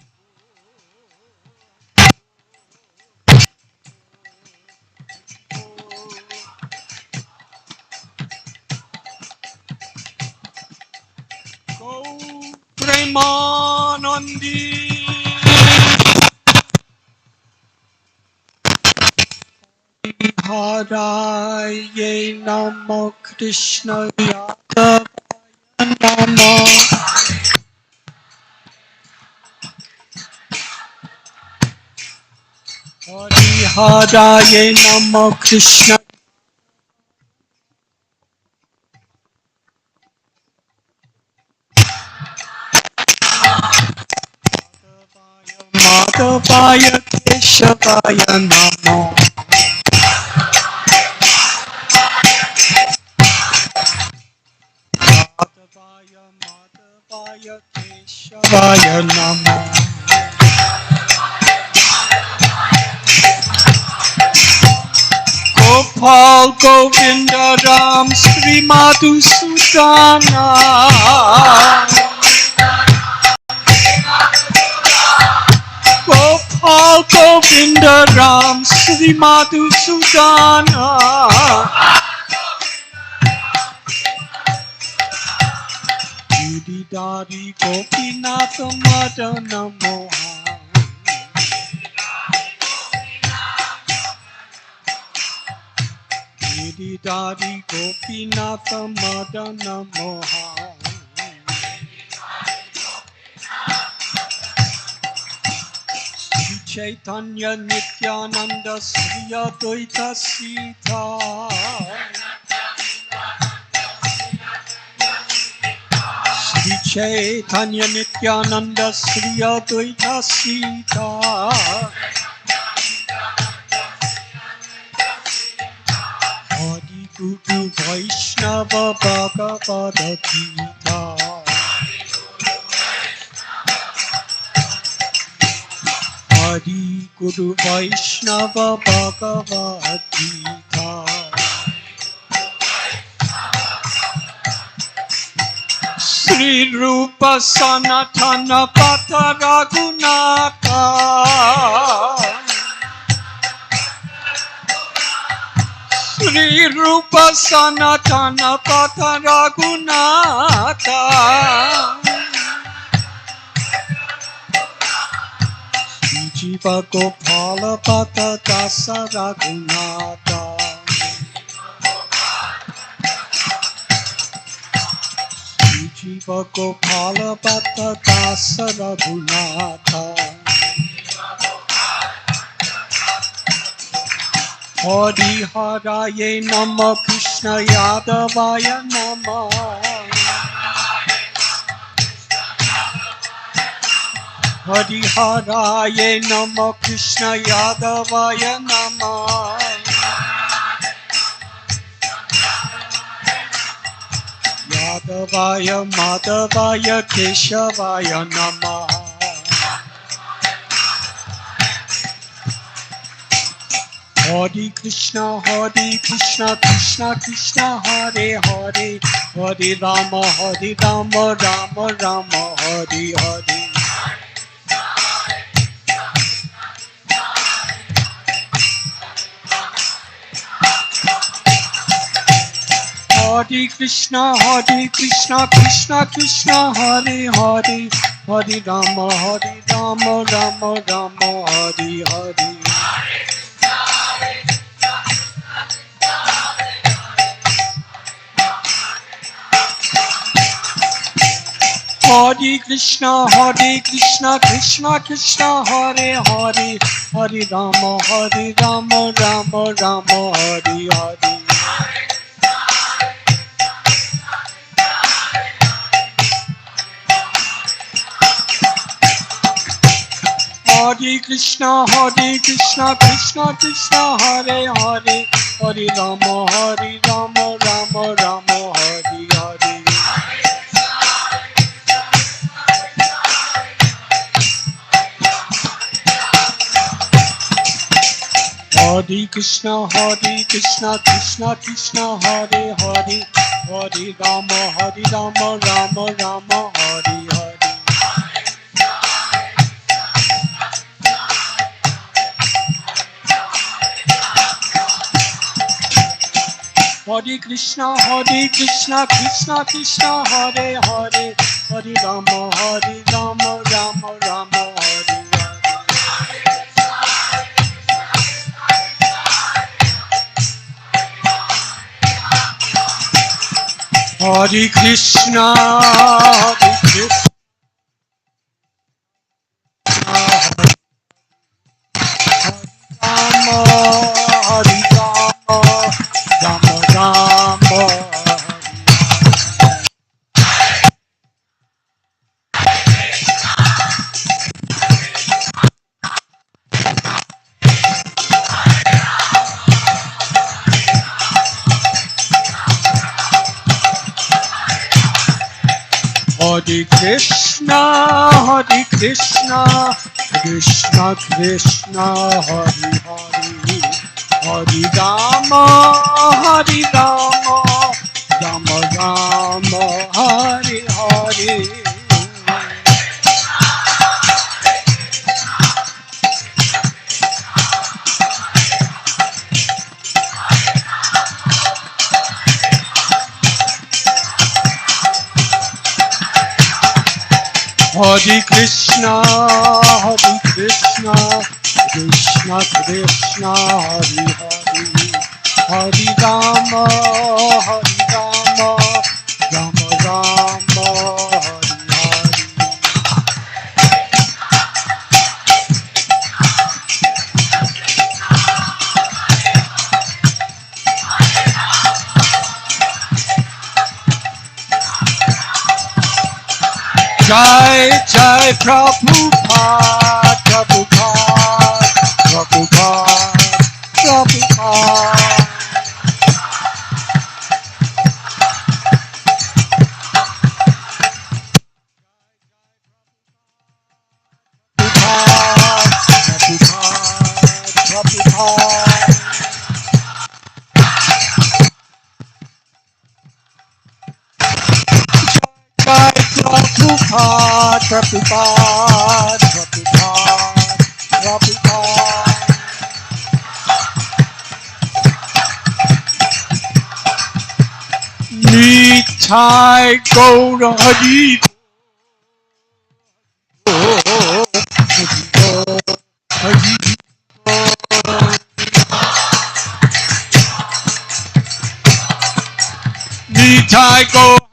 Go Premanandi. Haraye Namo Krishna Yadavaya Namo. Hari Haraye Namo Krishna. Madhavaya Keshavaya Namo. Madhavaya Keshavaya Namo. Gopal Govinda Ram Sri Madhusudana. Gopal Govinda Ram Sri Madhusudana. Dari Gopinath Madana Moha. Dari Gopinath Madana Moha. Sri Chaitanya Nityananda Sri Advaita Sita. Sri Chaitanya Nityananda Sri Advaita Sita. Adi Guru Vaishnava Bhagavata Gita. Adi Guru Vaishnava Bhagavata Gita. Sri Rupa Sanatana Pata Raghunatha. Sri Rupa Sanatana Pata Raghunatha. Sri Jiva Gopala Pata Dasa Raghunatha. Jiva Gopala Bhatta Dasa Raghunatha. Hari Haraye Nama Krishna Yadavaya Nama. Hari Haraye Nama Krishna Yadavaya Nama. Yadavaya Madhavaya Keshavaya Namah. Hare Krishna Krishna Krishna Hare Hare. Hare Rama Rama Rama Hare Hare. Hare Krishna Krishna Krishna Hare Hare. Hare Rama Rama Rama Hare Hare. Hare Krishna, Krishna Krishna, Hare Hare, Hare Rama, Rama Rama, Hare Hare. Hare Krishna, Krishna Krishna, Hare Hare, Hare Rama, Rama Rama, Hare Hare. Hare Krishna, Krishna Krishna, Hare Hare, Hare Rama, Rama Rama, Hare Hare. Hare Krishna, Krishna Krishna, Hare Hare, Hare Rama, Rama Rama, Hare Hare. Hare Krishna, Rama, Hare Rama, Rama Rama. Hare Krishna, Krishna Krishna, Hare Hare, Hare Rama, Rama Rama, Hare Hare. Hare Krishna, Krishna Krishna, Hare Hare, Hare Rama, Rama Rama, Hare Hare. Jai Jai Prabhupada, Prabhupada, Prabhupada, Prabhupada. Prabhupada, Prabhupada. Nitai Gaura Hari, Nitai Gaura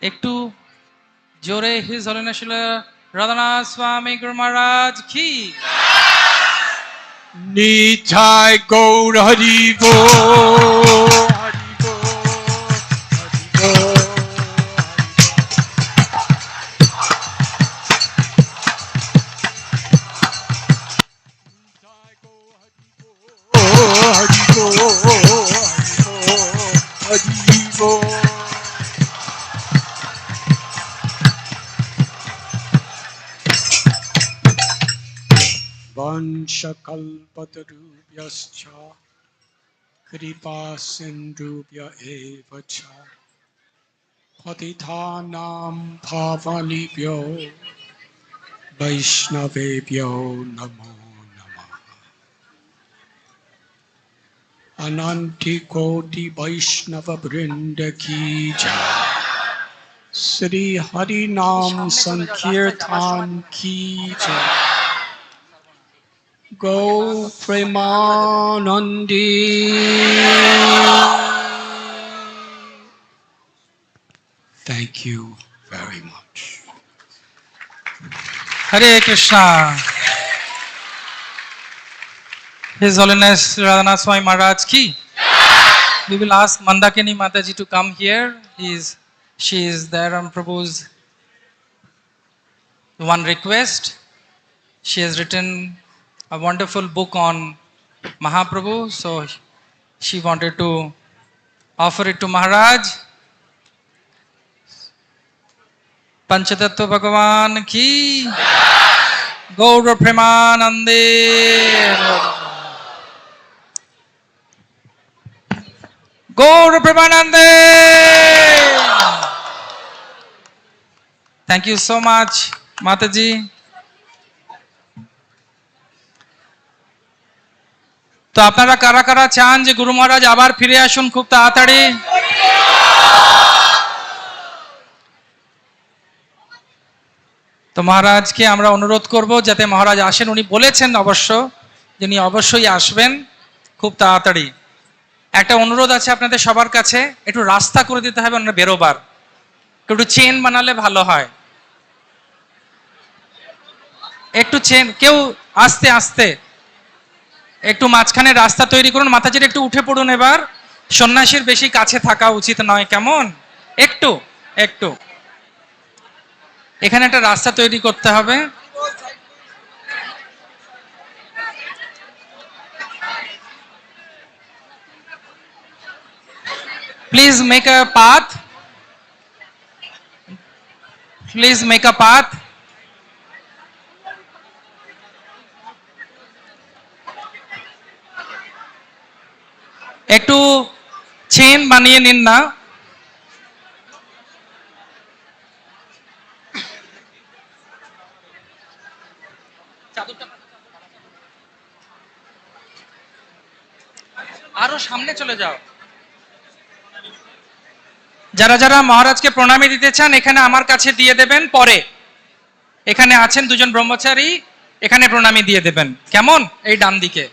একটু জোরে his holiness শিল রাধানাথ স্বামী গুরু মহারাজ কি Nitai Gaura Hari Bo, Hari Bo, Hari Bo. Vanchakalpatarubhyascha kripa sindhubhya eva cha Patitanam pavanebhyo Vaishnavebhyo namo namah. Ananti Koti Vaishnava Vrinda ki jai. Shri Hari Nam Sankirtan ki jai. Go Premanandi. Thank you very much. Hare Krishna. His Holiness Radhanath Swami Maharaj ki. We will ask Mandakini Mataji to come here. She is there on Prabhu's one request. She has written a wonderful book on Mahaprabhu, so she wanted to offer it to Maharaj. Panchatattva Bhagavan ki. Gaura Premanande. Gaura Premanande. Thank you so much, Mataji. তো আপনারা কারা কারা চান যে গুরু মহারাজ আবার ফিরে আসুন খুব তাড়াতাড়ি? তো মহারাজকে আমরা অনুরোধ করব যাতে মহারাজ আসেন। উনি বলেছেন অবশ্য যে উনি অবশ্যই আসবেন খুব তাড়াতাড়ি। একটা অনুরোধ আছে আপনাদের সবার কাছে, একটু রাস্তা করে দিতে হবে ওনার বেরোবার, একটু চেন বানালে ভালো হয়। একটু চেন, কেউ আস্তে আস্তে একটু মাঝখানে রাস্তা তৈরি করুন। মাতাজির একটু উঠে পড়ুন এবার, সন্ন্যাসীর বেশি কাছে থাকা উচিত নয়, কেমন? একটু একটু এখানে একটা রাস্তা তৈরি করতে হবে। Please make a path, please make a path. একটু চেন বানিয়ে নিন না। আরো সামনে চলে যাও। যারা যারা মহারাজকে প্রণামী দিতে চান এখানে আমার কাছে দিয়ে দেবেন, পরে এখানে আছেন দুজন ব্রহ্মচারী, এখানে প্রণামী দিয়ে দেবেন, কেমন? এই ডান দিকে।